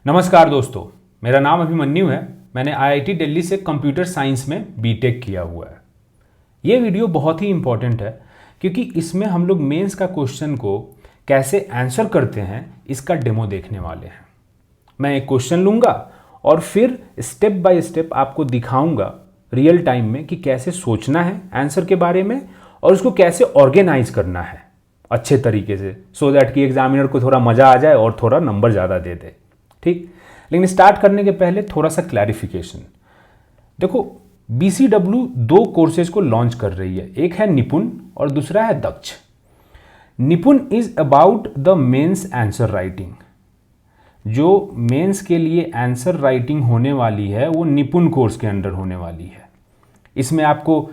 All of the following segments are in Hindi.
नमस्कार दोस्तों, मेरा नाम अभिमन्यु है। मैंने आईआईटी दिल्ली से कंप्यूटर साइंस में बीटेक किया हुआ है। ये वीडियो बहुत ही इंपॉर्टेंट है क्योंकि इसमें हम लोग मेंस का क्वेश्चन को कैसे आंसर करते हैं इसका डेमो देखने वाले हैं। मैं एक क्वेश्चन लूँगा और फिर स्टेप बाय स्टेप आपको दिखाऊंगा रियल टाइम में कि कैसे सोचना है आंसर के बारे में और उसको कैसे ऑर्गेनाइज करना है अच्छे तरीके से, सो दैट कि एग्जामिनर को थोड़ा मज़ा आ जाए और थोड़ा नंबर ज़्यादा दे दे। ठीक, लेकिन स्टार्ट करने के पहले थोड़ा सा क्लैरिफिकेशन। देखो, BCW दो कोर्सेज को लॉन्च कर रही है, एक है निपुण और दूसरा है Daksh. Nipun is about the mains answer writing. जो मेंस के लिए आंसर राइटिंग होने वाली है वो निपुण कोर्स के अंडर होने वाली है। इसमें आपको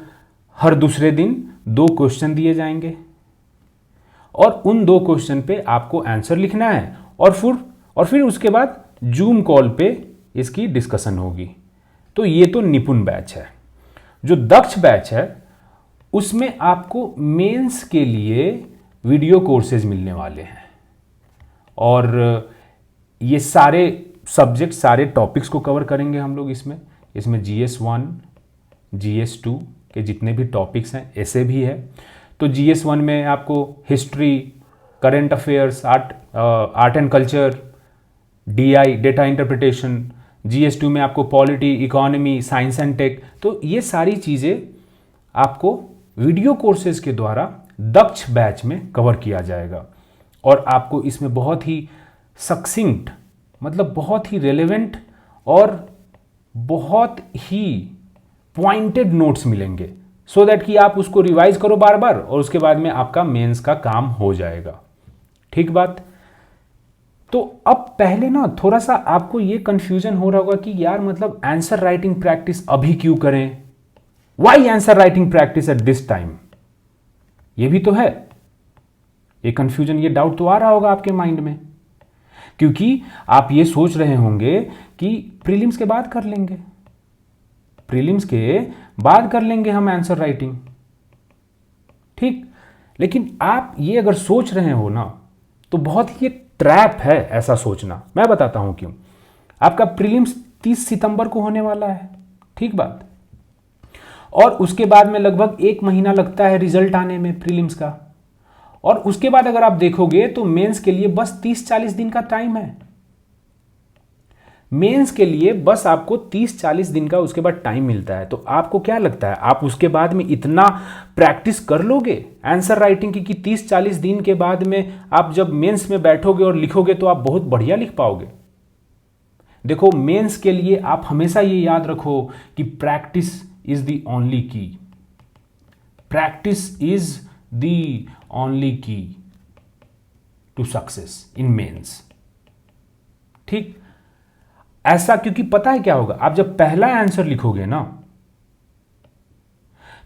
हर दूसरे दिन 2 क्वेश्चन दिए जाएंगे और उन 2 क्वेश्चन पे आपको आंसर लिखना है और फिर उसके बाद जूम कॉल पे इसकी डिस्कशन होगी। तो ये तो निपुण बैच है। जो दक्ष बैच है उसमें आपको मेंस के लिए वीडियो कोर्सेज मिलने वाले हैं और ये सारे सब्जेक्ट, सारे टॉपिक्स को कवर करेंगे हम लोग। इसमें GS1 GS2 के जितने भी टॉपिक्स हैं, ऐसे भी है। तो GS1 में आपको history, current affairs, art and culture, DI data interpretation. GS2 में आपको polity, economy, science and tech. तो ये सारी चीज़ें आपको वीडियो कोर्सेज के द्वारा दक्ष बैच में कवर किया जाएगा और आपको इसमें बहुत ही सक्सिंक्ट, मतलब बहुत ही रेलेवेंट और बहुत ही पॉइंटेड नोट्स मिलेंगे, सो दैट कि आप उसको रिवाइज करो बार बार और उसके बाद में आपका मेंस का काम हो जाएगा। ठीक बात। तो अब पहले ना थोड़ा सा आपको ये कंफ्यूजन हो रहा होगा कि यार मतलब आंसर राइटिंग प्रैक्टिस अभी क्यों करें, why answer writing practice at this time. ये भी तो है, ये कंफ्यूजन, ये डाउट तो आ रहा होगा आपके माइंड में, क्योंकि आप ये सोच रहे होंगे कि प्रीलिम्स के बाद कर लेंगे, प्रीलिम्स के बाद कर लेंगे हम आंसर राइटिंग। ठीक, लेकिन आप ये अगर सोच रहे हो ना तो बहुत ही ट्रैप है ऐसा सोचना। मैं बताता हूं क्यों। आपका प्रीलिम्स 30 सितंबर को होने वाला है, ठीक बात, और उसके बाद में लगभग 1 महीना लगता है रिजल्ट आने में प्रीलिम्स का। और उसके बाद अगर आप देखोगे तो मेंस के लिए बस 30-40 दिन का टाइम है। मेंस के लिए बस आपको 30-40 दिन का उसके बाद टाइम मिलता है। तो आपको क्या लगता है आप उसके बाद में इतना प्रैक्टिस कर लोगे आंसर राइटिंग की कि 30-40 दिन के बाद में आप जब मेंस में बैठोगे और लिखोगे तो आप बहुत बढ़िया लिख पाओगे? देखो, मेंस के लिए आप हमेशा ये याद रखो कि प्रैक्टिस इज द ओनली की। प्रैक्टिस इज द ओनली की टू सक्सेस इन मेंस। ठीक, ऐसा क्योंकि पता है क्या होगा, आप जब पहला आंसर लिखोगे ना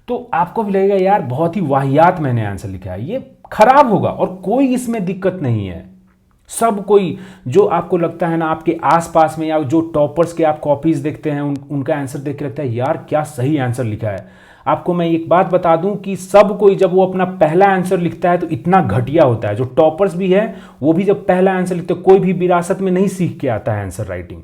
तो आपको भी लगेगा यार बहुत ही वाहियात मैंने आंसर लिखा है, ये खराब होगा। और कोई इसमें दिक्कत नहीं है। सब कोई जो आपको लगता है ना आपके आसपास में, या जो टॉपर्स के आप कॉपीज देखते हैं उनका आंसर देख के लगता है यार क्या सही आंसर लिखा है। आपको मैं एक बात बता दूं कि सब कोई जब वो अपना पहला आंसर लिखता है तो इतना घटिया होता है। जो टॉपर्स भी है वो भी जब पहला आंसर लिखते हैं, कोई भी विरासत में नहीं सीख के आता है आंसर राइटिंग।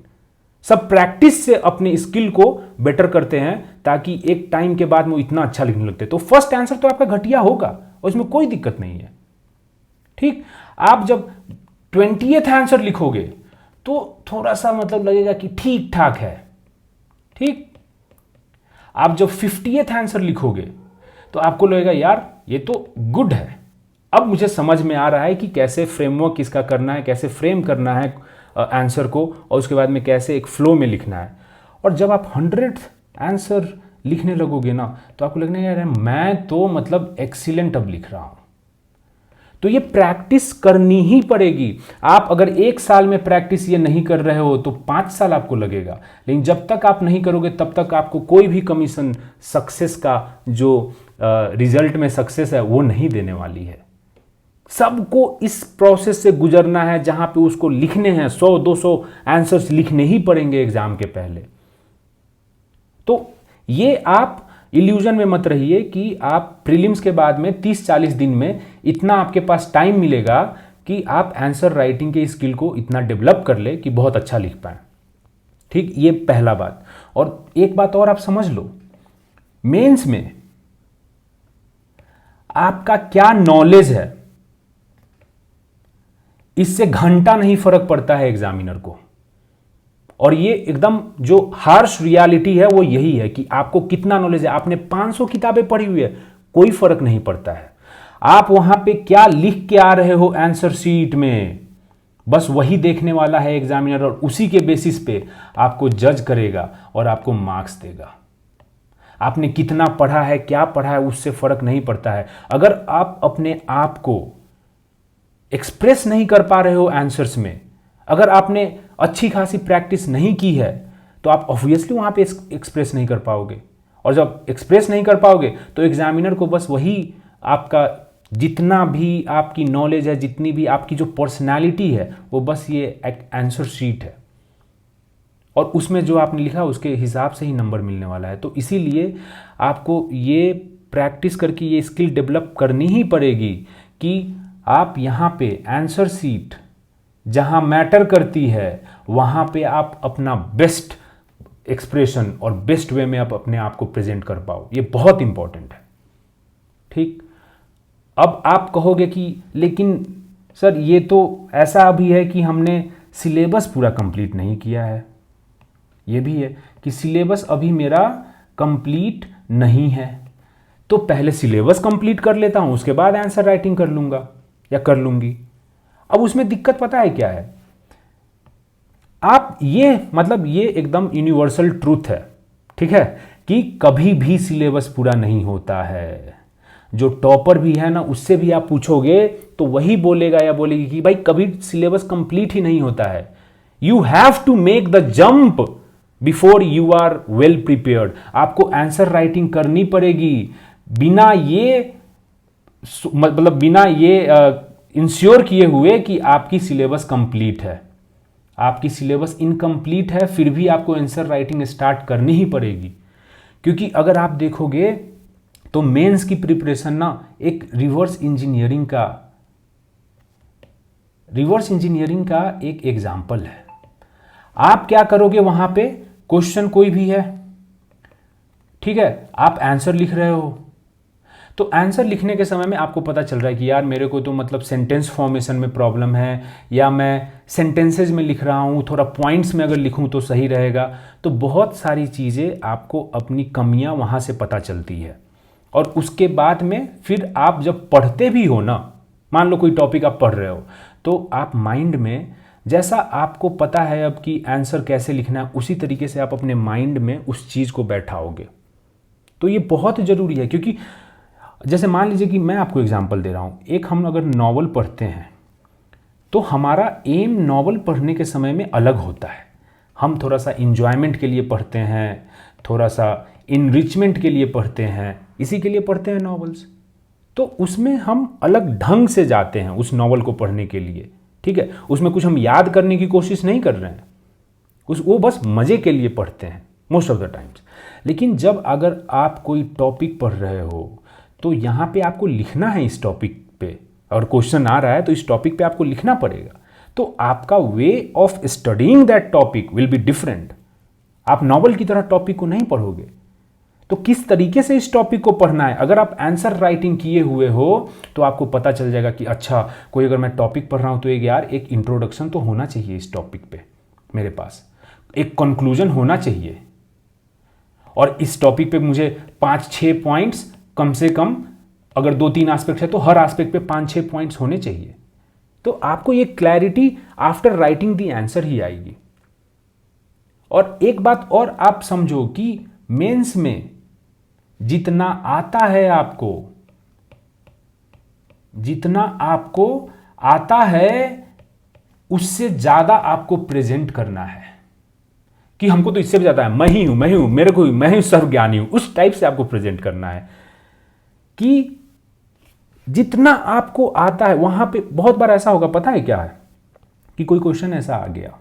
सब प्रैक्टिस से अपने स्किल को बेटर करते हैं ताकि एक टाइम के बाद वो इतना अच्छा लिखने लगते हैं। तो फर्स्ट आंसर तो आपका घटिया होगा और इसमें कोई दिक्कत नहीं है। ठीक, आप जब 20th आंसर लिखोगे तो थोड़ा सा मतलब लगेगा कि ठीक ठाक है। ठीक, आप जब 50th आंसर लिखोगे तो आपको लगेगा यार ये तो गुड है, अब मुझे समझ में आ रहा है कि कैसे फ्रेमवर्क इसका करना है, कैसे फ्रेम करना है आंसर को, और उसके बाद में कैसे एक फ्लो में लिखना है। और जब आप 100th आंसर लिखने लगोगे ना तो आपको लगने यार मैं तो मतलब एक्सीलेंट अब लिख रहा हूं। तो ये प्रैक्टिस करनी ही पड़ेगी। आप अगर 1 साल में प्रैक्टिस ये नहीं कर रहे हो तो 5 साल आपको लगेगा, लेकिन जब तक आप नहीं करोगे तब तक आपको कोई भी कमीशन सक्सेस का जो रिजल्ट में सक्सेस है वो नहीं देने वाली है। सबको इस प्रोसेस से गुजरना है जहां पे उसको लिखने हैं 100-200 आंसर्स लिखने ही पड़ेंगे एग्जाम के पहले। तो ये आप इल्यूजन में मत रहिए कि आप प्रीलिम्स के बाद में 30-40 दिन में इतना आपके पास टाइम मिलेगा कि आप आंसर राइटिंग के स्किल को इतना डेवलप कर ले कि बहुत अच्छा लिख पाए। ठीक, ये पहला बात। और एक बात और आप समझ लो, मेंस में आपका क्या नॉलेज है इससे घंटा नहीं फर्क पड़ता है एग्जामिनर को। और ये एकदम जो हार्श रियलिटी है वो यही है कि आपको कितना नॉलेज है। आपने 500 किताबें पढ़ी हुई है, कोई फर्क नहीं पड़ता है। आप वहां पे क्या लिख के आ रहे हो आंसर शीट में, बस वही देखने वाला है एग्जामिनर, और उसी के बेसिस पे आपको जज करेगा और आपको मार्क्स देगा। आपने कितना पढ़ा है, क्या पढ़ा है, उससे फर्क नहीं पड़ता है। अगर आप अपने आप को एक्सप्रेस नहीं कर पा रहे हो आंसर्स में, अगर आपने अच्छी खासी प्रैक्टिस नहीं की है, तो आप ऑब्वियसली वहां पे एक्सप्रेस नहीं कर पाओगे। और जब एक्सप्रेस नहीं कर पाओगे तो एग्जामिनर को बस वही आपका जितना भी आपकी नॉलेज है, जितनी भी आपकी जो पर्सनालिटी है, वो बस ये एक आंसर शीट है और उसमें जो आपने लिखा उसके हिसाब से ही नंबर मिलने वाला है। तो इसीलिए आपको ये प्रैक्टिस करके ये स्किल डेवलप करनी ही पड़ेगी कि आप यहाँ पे आंसर शीट जहाँ मैटर करती है वहाँ पे आप अपना बेस्ट एक्सप्रेशन और बेस्ट वे में आप अपने आप को प्रेजेंट कर पाओ। ये बहुत इंपॉर्टेंट है। ठीक, अब आप कहोगे कि लेकिन सर ये तो ऐसा अभी है कि हमने सिलेबस पूरा कंप्लीट नहीं किया है। ये भी है कि सिलेबस अभी मेरा कंप्लीट नहीं है, तो पहले सिलेबस कंप्लीट कर लेता हूं, उसके बाद आंसर राइटिंग कर लूंगा या कर लूंगी। अब उसमें दिक्कत पता है क्या है, आप ये मतलब ये एकदम यूनिवर्सल ट्रूथ है, ठीक है, कि कभी भी सिलेबस पूरा नहीं होता है। जो टॉपर भी है ना, उससे भी आप पूछोगे तो वही बोलेगा या बोलेगी कि भाई कभी सिलेबस कंप्लीट ही नहीं होता है। You have to make the jump before you are well prepared. आपको आंसर राइटिंग करनी पड़ेगी बिना ये मतलब बिना ये इंश्योर किए हुए कि आपकी सिलेबस कंप्लीट है। आपकी सिलेबस इनकम्प्लीट है फिर भी आपको आंसर राइटिंग स्टार्ट करनी ही पड़ेगी। क्योंकि अगर आप देखोगे तो मेंस की प्रिपरेशन ना एक रिवर्स इंजीनियरिंग का एक एग्जाम्पल है। आप क्या करोगे, वहां पे क्वेश्चन कोई भी है, ठीक है, आप आंसर लिख रहे हो, तो आंसर लिखने के समय में आपको पता चल रहा है कि यार मेरे को तो मतलब सेंटेंस फॉर्मेशन में प्रॉब्लम है, या मैं सेंटेंसेज में लिख रहा हूँ, थोड़ा पॉइंट्स में अगर लिखूँ तो सही रहेगा। तो बहुत सारी चीज़ें आपको अपनी कमियाँ वहाँ से पता चलती है। और उसके बाद में फिर आप जब पढ़ते भी हो ना, मान लो कोई टॉपिक आप पढ़ रहे हो, तो आप माइंड में जैसा आपको पता है अब कि आंसर कैसे लिखना है, उसी तरीके से आप अपने माइंड में उस चीज़ को बैठाओगे। तो ये बहुत ज़रूरी है, क्योंकि जैसे मान लीजिए कि मैं आपको एग्जांपल दे रहा हूँ, एक हम अगर नॉवल पढ़ते हैं तो हमारा एम नॉवल पढ़ने के समय में अलग होता है। हम थोड़ा सा इंजॉयमेंट के लिए पढ़ते हैं, थोड़ा सा इनरिचमेंट के लिए पढ़ते हैं, इसी के लिए पढ़ते हैं नॉवेल्स। तो उसमें हम अलग ढंग से जाते हैं उस नॉवल को पढ़ने के लिए, ठीक है। उसमें कुछ हम याद करने की कोशिश नहीं कर रहे हैं, वो बस मज़े के लिए पढ़ते हैं मोस्ट ऑफ द टाइम्स। लेकिन जब अगर आप कोई टॉपिक पढ़ रहे हो तो यहाँ पे आपको लिखना है इस टॉपिक पे, और क्वेश्चन आ रहा है तो इस टॉपिक पे आपको लिखना पड़ेगा। तो आपका way of studying that topic will be different. आप नॉवल की तरह टॉपिक को नहीं पढ़ोगे। तो किस तरीके से इस टॉपिक को पढ़ना है, अगर आप आंसर राइटिंग किए हुए हो तो आपको पता चल जाएगा कि अच्छा कोई अगर मैं टॉपिक पढ़ रहा हूँ तो एक इंट्रोडक्शन तो होना चाहिए इस टॉपिक पे, मेरे पास एक कंक्लूजन होना चाहिए, और इस टॉपिक पे मुझे 5-6 पॉइंट्स कम से कम, अगर 2-3 एस्पेक्ट है तो हर एस्पेक्ट पे 5-6 पॉइंट्स होने चाहिए। तो आपको ये clarity after writing the answer ही आएगी। और एक बात और आप समझो कि मेंस में जितना आता है उससे ज्यादा आपको प्रेजेंट करना है कि हमको तो इससे भी ज्यादा है, मैं ही हूं, मैं ही सर्वज्ञानी हूं, उस टाइप से आपको प्रेजेंट करना है कि जितना आपको आता है। वहां पे बहुत बार ऐसा होगा, पता है क्या है, कि कोई क्वेश्चन ऐसा आ गया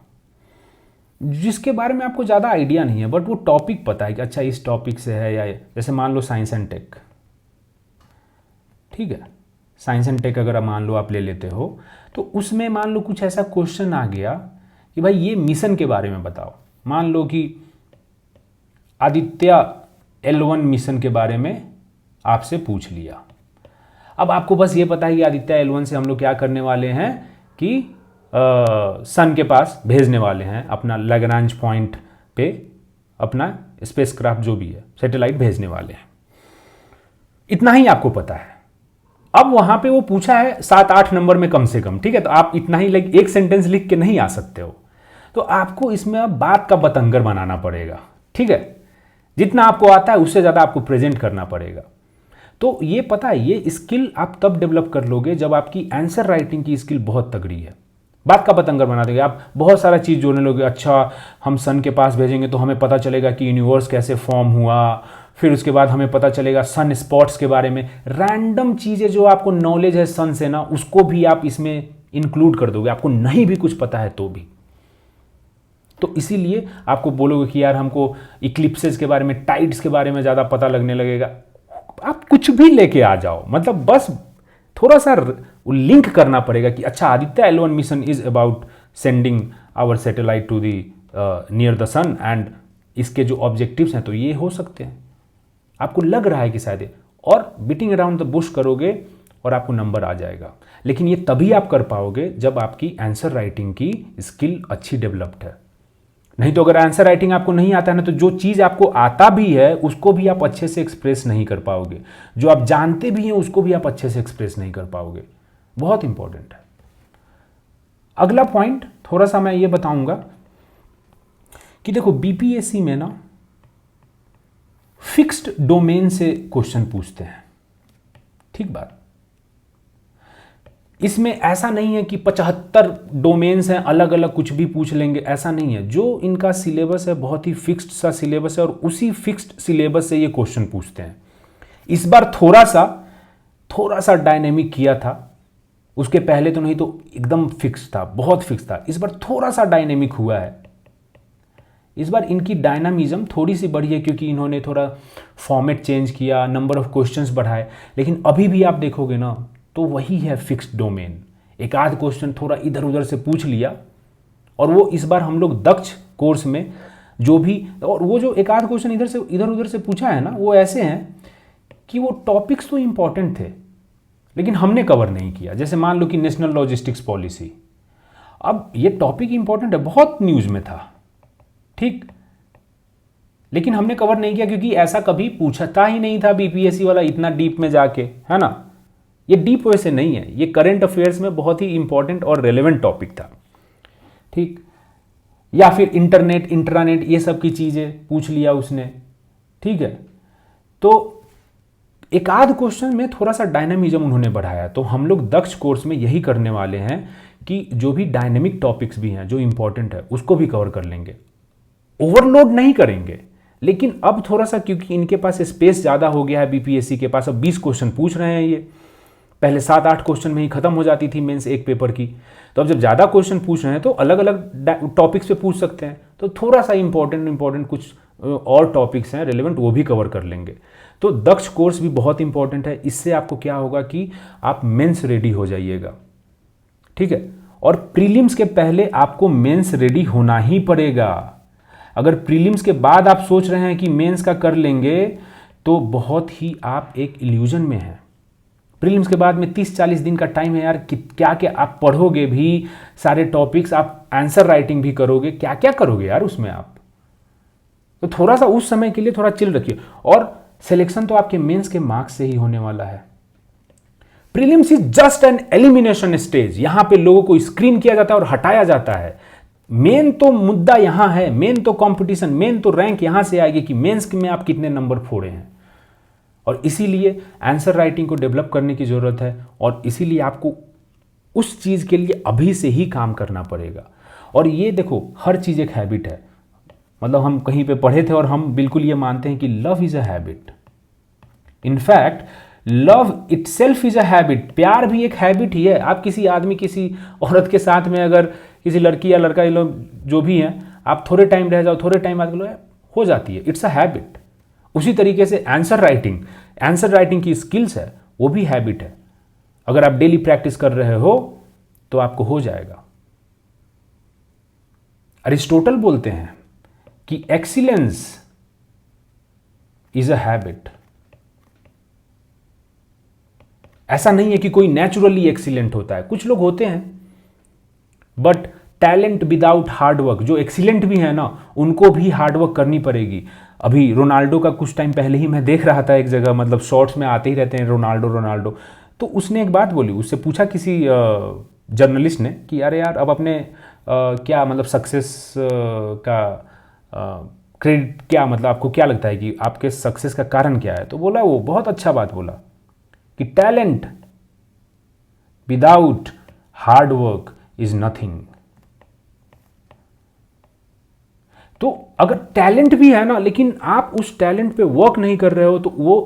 जिसके बारे में आपको ज़्यादा आइडिया नहीं है, बट वो टॉपिक पता है कि अच्छा इस टॉपिक से है, या जैसे मान लो साइंस एंड टेक, ठीक है, साइंस एंड टेक अगर मान लो आप ले लेते हो, तो उसमें मान लो कुछ ऐसा क्वेश्चन आ गया कि भाई ये मिशन के बारे में बताओ। मान लो कि आदित्य L1 मिशन के बारे में आपसे पूछ लिया। अब आपको बस ये पता है कि आदित्य L1 से हम लोग क्या करने वाले हैं कि सन के पास भेजने वाले हैं, अपना लैग्रांज पॉइंट पे अपना स्पेसक्राफ्ट जो भी है सैटेलाइट भेजने वाले हैं। इतना ही आपको पता है। अब वहां पे वो पूछा है 7-8 नंबर में कम से कम, ठीक है, तो आप इतना ही एक सेंटेंस लिख के नहीं आ सकते हो, तो आपको इसमें अब बात का बतंगर बनाना पड़ेगा, ठीक है। जितना आपको आता है उससे ज़्यादा आपको प्रेजेंट करना पड़ेगा। तो ये पता है, ये स्किल आप तब डेवलप कर लोगे जब आपकी आंसर राइटिंग की स्किल बहुत तगड़ी है। बात का बतंगर बना दोगे आप, बहुत सारा चीज़ जोड़ने लोगे। अच्छा, हम सन के पास भेजेंगे तो हमें पता चलेगा कि यूनिवर्स कैसे फॉर्म हुआ, फिर उसके बाद हमें पता चलेगा सन स्पॉट्स के बारे में। रैंडम चीज़ें जो आपको नॉलेज है सन से ना, उसको भी आप इसमें इंक्लूड कर दोगे, आपको नहीं भी कुछ पता है तो भी। तो इसीलिए आपको बोलोगे कि यार हमको इक्लिप्सेस के बारे में, टाइड्स के बारे में ज़्यादा पता लगने लगेगा। आप कुछ भी लेके आ जाओ, मतलब बस थोड़ा सा लिंक करना पड़ेगा कि अच्छा, Aditya L1 mission is about sending our satellite to the near the sun and इसके जो ऑब्जेक्टिव्स हैं तो ये हो सकते हैं। आपको लग रहा है कि शायद, और बीटिंग अराउंड द बुश करोगे और आपको नंबर आ जाएगा। लेकिन ये तभी आप कर पाओगे जब आपकी आंसर राइटिंग की स्किल अच्छी डेवलप्ड है। नहीं तो अगर आंसर राइटिंग आपको नहीं आता है ना, तो जो चीज़ आपको आता भी है उसको भी आप अच्छे से एक्सप्रेस नहीं कर पाओगे, जो आप जानते भी हैं उसको भी आप अच्छे से एक्सप्रेस नहीं कर पाओगे। बहुत इंपॉर्टेंट है। अगला पॉइंट थोड़ा सा मैं ये बताऊंगा कि देखो बीपीएससी में ना फिक्स्ड डोमेन से क्वेश्चन पूछते हैं, ठीक बात। इसमें ऐसा नहीं है कि 75 डोमेन्स हैं, अलग अलग कुछ भी पूछ लेंगे, ऐसा नहीं है। जो इनका सिलेबस है बहुत ही फिक्स्ड सा सिलेबस है और उसी फिक्स्ड सिलेबस से ये क्वेश्चन पूछते हैं। इस बार थोड़ा सा डायनेमिक किया था, उसके पहले तो नहीं तो एकदम फिक्स था, बहुत फिक्स था। इस बार थोड़ा सा डायनेमिक हुआ है। इस बार इनकी डायनामिज्म थोड़ी सी बढ़ी है क्योंकि इन्होंने थोड़ा फॉर्मेट चेंज किया, नंबर ऑफ क्वेश्चंस बढ़ाए। लेकिन अभी भी आप देखोगे ना तो वही है फिक्स्ड डोमेन। एक आध क्वेश्चन थोड़ा इधर उधर से पूछ लिया, और वो इस बार हम लोग दक्ष कोर्स में जो भी, और वो जो एक आध क्वेश्चन इधर उधर से पूछा है ना, वो ऐसे हैं कि वो टॉपिक्स तो इंपॉर्टेंट थे लेकिन हमने कवर नहीं किया। जैसे मान लो कि नेशनल लॉजिस्टिक्स पॉलिसी, अब ये टॉपिक इंपॉर्टेंट है, बहुत न्यूज़ में था, ठीक, लेकिन हमने कवर नहीं किया क्योंकि ऐसा कभी पूछता ही नहीं था बीपीएससी वाला इतना डीप में जाके, है ना। ये डीप वैसे नहीं है, ये करंट अफेयर्स में बहुत ही इंपॉर्टेंट और रेलेवेंट टॉपिक था, ठीक। या फिर इंटरनेट, इंट्रानेट, ये सब की चीज़ें पूछ लिया उसने, ठीक है। तो एक आध क्वेश्चन में थोड़ा सा डायनामिज्म उन्होंने बढ़ाया। तो हम लोग दक्ष कोर्स में यही करने वाले हैं कि जो भी डायनेमिक टॉपिक्स भी हैं, जो इंपॉर्टेंट है, उसको भी कवर कर लेंगे। ओवरलोड नहीं करेंगे, लेकिन अब थोड़ा सा क्योंकि इनके पास स्पेस ज़्यादा हो गया है बीपीएससी के पास, अब 20 क्वेश्चन पूछ रहे हैं ये। पहले 7-8 क्वेश्चन में ही खत्म हो जाती थी मेंस एक पेपर की। तो अब जब ज़्यादा क्वेश्चन पूछ रहे हैं तो अलग अलग टॉपिक्स पे पूछ सकते हैं। तो थोड़ा सा इंपॉर्टेंट कुछ और टॉपिक्स हैं रेलेवेंट, वो भी कवर कर लेंगे। तो दक्ष कोर्स भी बहुत इंपॉर्टेंट है। इससे आपको क्या होगा कि आप मेंस रेडी हो जाइएगा, ठीक है। और प्रीलिम्स के पहले आपको मेंस रेडी होना ही पड़ेगा। अगर प्रीलिम्स के बाद आप सोच रहे हैं कि मेंस का कर लेंगे तो बहुत ही आप एक इल्यूजन में हैं। प्रीलिम्स के बाद में 30-40 दिन का टाइम है यार, क्या क्या आप पढ़ोगे भी, सारे टॉपिक्स, आप आंसर राइटिंग भी करोगे, क्या क्या करोगे यार उसमें आप। तो थोड़ा सा उस समय के लिए थोड़ा चिल रखिए। और सिलेक्शन तो आपके मेंस के मार्क्स से ही होने वाला है। Prelims is just an elimination stage, यहां पे लोगों को स्क्रीन किया जाता है और हटाया जाता है। मेन तो मुद्दा यहां है, मेन तो कंपटीशन, मेन तो रैंक यहां से आएगी कि मेंस में आप कितने नंबर फोड़े हैं। और इसीलिए आंसर राइटिंग को डेवलप करने की ज़रूरत है, और इसीलिए आपको उस चीज़ के लिए अभी से ही काम करना पड़ेगा। और ये देखो, हर चीज़ एक हैबिट है। मतलब हम कहीं पे पढ़े थे और हम बिल्कुल ये मानते हैं कि love is a habit. In fact love itself is a habit. प्यार भी एक हैबिट ही है। आप किसी आदमी, किसी औरत के साथ में अगर किसी लड़की या लड़का, ये लोग जो भी हैं, आप थोड़े टाइम रह जाओ, थोड़े टाइम बाद हो जाती है, इट्स अ हैबिट। उसी तरीके से आंसर राइटिंग की स्किल्स है, वो भी हैबिट है। अगर आप डेली प्रैक्टिस कर रहे हो तो आपको हो जाएगा। अरिस्टोटल बोलते हैं कि एक्सीलेंस इज अ हैबिट। ऐसा नहीं है कि कोई नेचुरली एक्सीलेंट होता है, कुछ लोग होते हैं, बट टैलेंट विदाउट हार्डवर्क, जो एक्सीलेंट भी है ना, उनको भी हार्डवर्क करनी पड़ेगी। अभी रोनाल्डो का कुछ टाइम पहले ही मैं देख रहा था एक जगह, मतलब शॉर्ट्स में आते ही रहते हैं रोनाल्डो रोनाल्डो, तो उसने एक बात बोली, उससे पूछा किसी जर्नलिस्ट ने कि अरे यार अब अपने क्या मतलब सक्सेस का क्रेडिट क्या, मतलब आपको क्या लगता है कि आपके सक्सेस का कारण क्या है? तो बोला, वो बहुत अच्छा बात बोला कि talent without hard work is nothing. तो अगर टैलेंट भी है ना, लेकिन आप उस टैलेंट पे वर्क नहीं कर रहे हो तो वो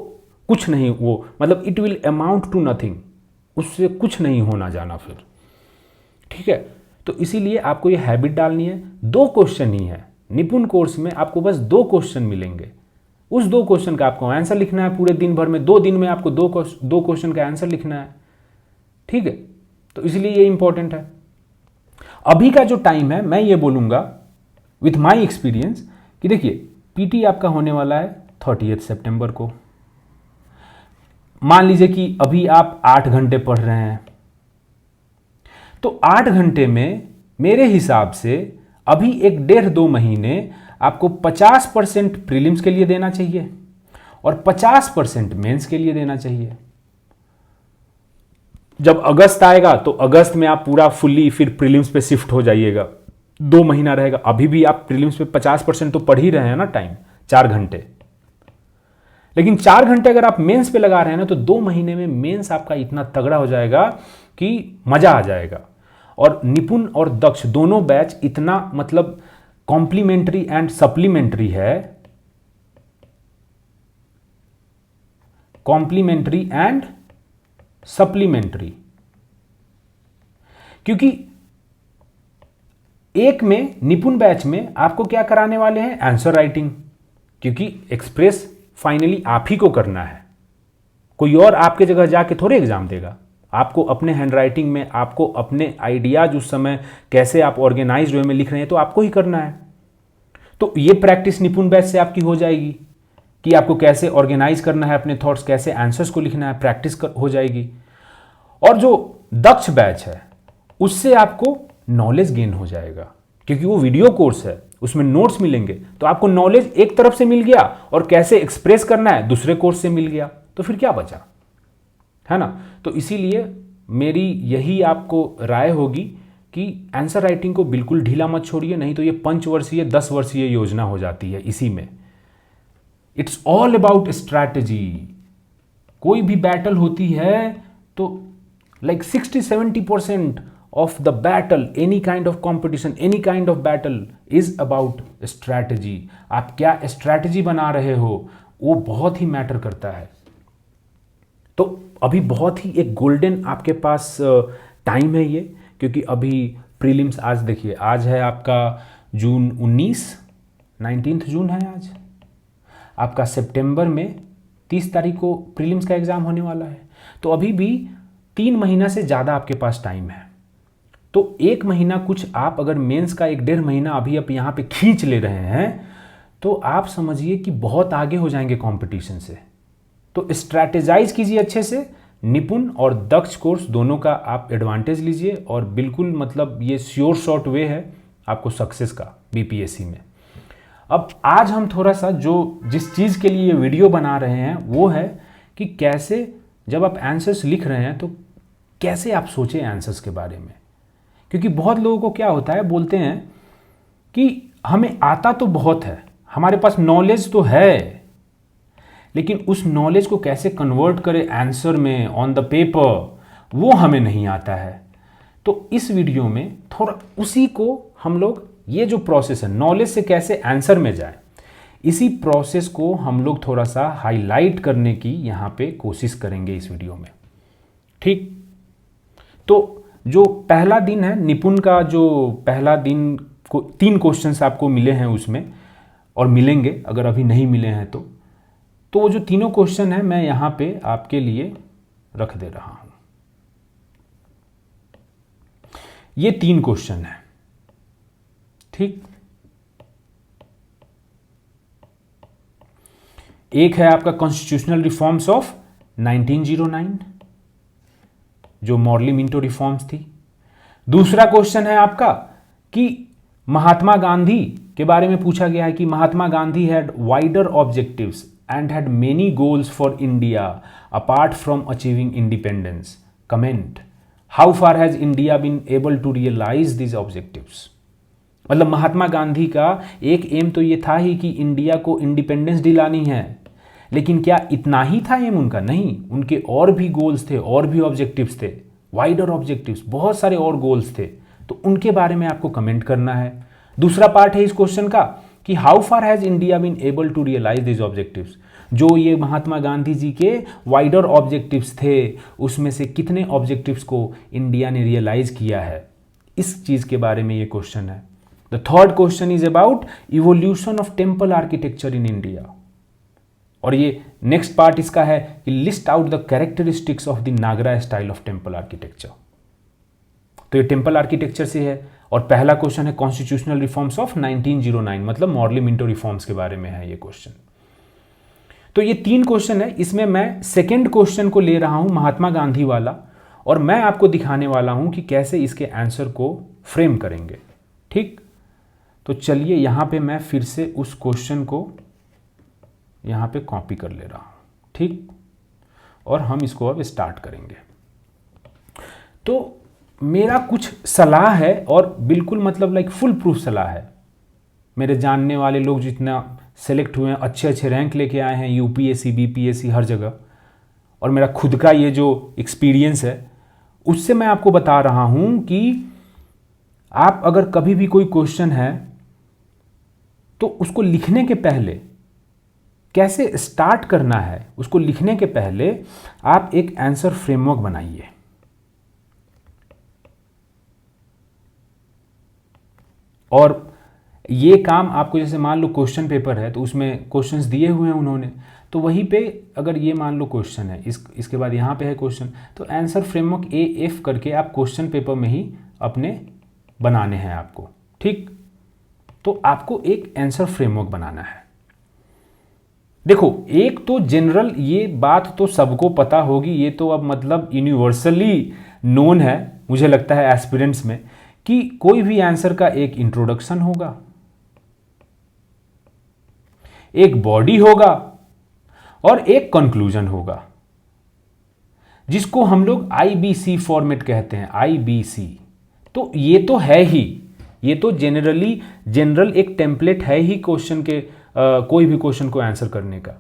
कुछ नहीं, वो मतलब it will amount to nothing, उससे कुछ नहीं होना जाना फिर। ठीक है, तो इसीलिए आपको ये हैबिट डालनी है। 2 क्वेश्चन ही है निपुण कोर्स में, आपको बस 2 क्वेश्चन मिलेंगे। उस 2 क्वेश्चन का आपको आंसर लिखना है पूरे दिन भर में, 2 दिन में आपको 2 क्वेश्चन का आंसर लिखना है। ठीक है, तो इसलिए ये इंपॉर्टेंट है। अभी का जो टाइम है, मैं ये बोलूंगा विथ माई एक्सपीरियंस कि देखिए, पीटी आपका होने वाला है 30 सितंबर को। मान लीजिए कि अभी आप 8 घंटे पढ़ रहे हैं, तो 8 घंटे में मेरे हिसाब से अभी 1.5-2 महीने आपको 50% प्रीलिम्स के लिए देना चाहिए और 50% मेंस के लिए देना चाहिए। जब अगस्त आएगा तो अगस्त में आप पूरा फुल्ली फिर प्रीलिम्स पे शिफ्ट हो जाइएगा, 2 महीना रहेगा। अभी भी आप प्रीलिम्स पे 50% तो पढ़ ही रहे हैं ना टाइम, 4 घंटे। लेकिन 4 घंटे अगर आप मेंस पे लगा रहे हैं ना, तो 2 महीने में मेंस आपका इतना तगड़ा हो जाएगा कि मजा आ जाएगा। और निपुण और दक्ष दोनों बैच इतना मतलब कॉम्प्लीमेंट्री एंड सप्लीमेंट्री है, कॉम्प्लीमेंट्री एंड सप्लीमेंट्री, क्योंकि एक में निपुण बैच में आपको क्या कराने वाले हैं, आंसर राइटिंग, क्योंकि एक्सप्रेस फाइनली आप ही को करना है, कोई और आपके जगह जाके थोड़े एग्जाम देगा। आपको अपने हैंडराइटिंग में, आपको अपने आइडियाज उस समय कैसे आप ऑर्गेनाइज्ड वे में लिख रहे हैं, तो आपको ही करना है। तो ये प्रैक्टिस निपुण बैच से आपकी हो जाएगी कि आपको कैसे ऑर्गेनाइज करना है अपने थॉट्स, कैसे आंसर्स को लिखना है, प्रैक्टिस हो जाएगी। और जो दक्ष बैच है उससे आपको नॉलेज गेन हो जाएगा, क्योंकि वो वीडियो कोर्स है, उसमें नोट्स मिलेंगे, तो आपको नॉलेज एक तरफ से मिल गया और कैसे एक्सप्रेस करना है दूसरे कोर्स से मिल गया, तो फिर क्या बचा, है ना। तो इसीलिए मेरी यही आपको राय होगी कि आंसर राइटिंग को बिल्कुल ढीला मत छोड़िए, नहीं तो ये 5 वर्षीय 10 वर्षीय योजना हो जाती है इसी में। It's all about strategy. कोई भी बैटल होती है तो like 60-70% of the battle, any kind of competition, any kind of battle is about strategy। आप क्या स्ट्रैटेजी बना रहे हो वो बहुत ही मैटर करता है। तो अभी बहुत ही एक गोल्डन आपके पास टाइम है ये, क्योंकि अभी प्रीलिम्स, आज देखिए आज है आपका जून 19 जून है आज, आपका सितंबर में 30 तारीख को प्रीलिम्स का एग्ज़ाम होने वाला है। तो अभी भी 3 महीना से ज़्यादा आपके पास टाइम है। तो 1 महीना कुछ आप अगर मेंस का 1-1.5 महीना अभी आप यहाँ पे खींच ले रहे हैं तो आप समझिए कि बहुत आगे हो जाएंगे कंपटीशन से। तो स्ट्रैटेजाइज कीजिए अच्छे से, निपुण और दक्ष कोर्स दोनों का आप एडवांटेज लीजिए, और बिल्कुल मतलब ये श्योर शॉर्ट वे है आपको सक्सेस का बीपीएससी में। अब आज हम थोड़ा सा जिस चीज़ के लिए ये वीडियो बना रहे हैं वो है कि कैसे जब आप आंसर्स लिख रहे हैं तो कैसे आप सोचें आंसर्स के बारे में। क्योंकि बहुत लोगों को क्या होता है, बोलते हैं कि हमें आता तो बहुत है, हमारे पास नॉलेज तो है, लेकिन उस नॉलेज को कैसे कन्वर्ट करें आंसर में ऑन द पेपर, वो हमें नहीं आता है। तो इस वीडियो में थोड़ा उसी को हम लोग, ये जो प्रोसेस है नॉलेज से कैसे आंसर में जाए, इसी प्रोसेस को हम लोग थोड़ा सा हाईलाइट करने की यहाँ पे कोशिश करेंगे इस वीडियो में। ठीक, तो जो पहला दिन है निपुण का, जो पहला दिन को 3 क्वेश्चंस आपको मिले हैं उसमें, और मिलेंगे अगर अभी नहीं मिले हैं तो वो जो तीनों क्वेश्चन है मैं यहाँ पे आपके लिए रख दे रहा हूँ। ये 3 क्वेश्चन है। ठीक, एक है आपका कॉन्स्टिट्यूशनल रिफॉर्म्स ऑफ 1909 जो मॉर्ली मिंटो रिफॉर्म्स थी। दूसरा क्वेश्चन है आपका कि महात्मा गांधी के बारे में पूछा गया है कि Mahatma Gandhi had wider objectives and had many goals for India apart from achieving independence. Comment, how far has India been able to realise this objectives. मतलब महात्मा गांधी का एक एम तो ये था ही कि इंडिया को इंडिपेंडेंस दिलानी है, लेकिन क्या इतना ही था एम उनका? नहीं, उनके और भी गोल्स थे, और भी ऑब्जेक्टिव्स थे, वाइडर ऑब्जेक्टिव्स, बहुत सारे और गोल्स थे। तो उनके बारे में आपको कमेंट करना है। दूसरा पार्ट है इस क्वेश्चन का कि how far has India been able to realise this objectives. जो ये महात्मा गांधी जी के वाइडर ऑब्जेक्टिव्स थे, उसमें से कितने ऑब्जेक्टिव्स को इंडिया ने रियलाइज किया है, इस चीज के बारे में ये क्वेश्चन है। The third question is about evolution of temple architecture in India. और ये नेक्स्ट पार्ट इसका है कि list out the characteristics of the Nagara style of temple architecture. तो ये टेम्पल आर्किटेक्चर से है। और पहला क्वेश्चन है कॉन्स्टिट्यूशनल रिफॉर्म्स ऑफ 1909, मतलब मॉर्ली मिंटो रिफॉर्म्स के बारे में है ये क्वेश्चन। तो ये 3 क्वेश्चन है। इसमें मैं सेकेंड क्वेश्चन को ले रहा हूं, महात्मा गांधी वाला, और मैं आपको दिखाने वाला हूं कि कैसे इसके आंसर को फ्रेम करेंगे। ठीक, तो चलिए यहां पे मैं फिर से उस क्वेश्चन को यहां पे कॉपी कर ले रहा हूं। ठीक, और हम इसको अब स्टार्ट करेंगे। तो मेरा कुछ सलाह है, और बिल्कुल मतलब लाइक फुल प्रूफ सलाह है। मेरे जानने वाले लोग जितना सेलेक्ट हुए हैं, अच्छे अच्छे रैंक लेके आए हैं, यूपीएससी बीपीएससी हर जगह, और मेरा खुद का ये जो एक्सपीरियंस है उससे मैं आपको बता रहा हूं कि आप अगर कभी भी कोई क्वेश्चन है तो उसको लिखने के पहले कैसे स्टार्ट करना है, उसको लिखने के पहले आप एक आंसर फ्रेमवर्क बनाइए। और ये काम आपको, जैसे मान लो क्वेश्चन पेपर है तो उसमें क्वेश्चंस दिए हुए हैं उन्होंने, तो वहीं पे अगर ये मान लो क्वेश्चन है, इसके बाद यहाँ पे है क्वेश्चन, तो आंसर फ्रेमवर्क AF करके आप क्वेश्चन पेपर में ही अपने बनाने हैं आपको। ठीक, तो आपको एक आंसर फ्रेमवर्क बनाना है। देखो, एक तो जनरल ये बात तो सबको पता होगी, ये तो अब मतलब यूनिवर्सली नोन है मुझे लगता है एस्पिरेंट्स में, कि कोई भी आंसर का एक इंट्रोडक्शन होगा, एक बॉडी होगा और एक कंक्लूजन होगा, जिसको हम लोग IBC फॉर्मेट कहते हैं। IBC तो ये तो है ही, ये तो जनरल एक टेम्पलेट है ही क्वेश्चन के, कोई भी क्वेश्चन को आंसर करने का।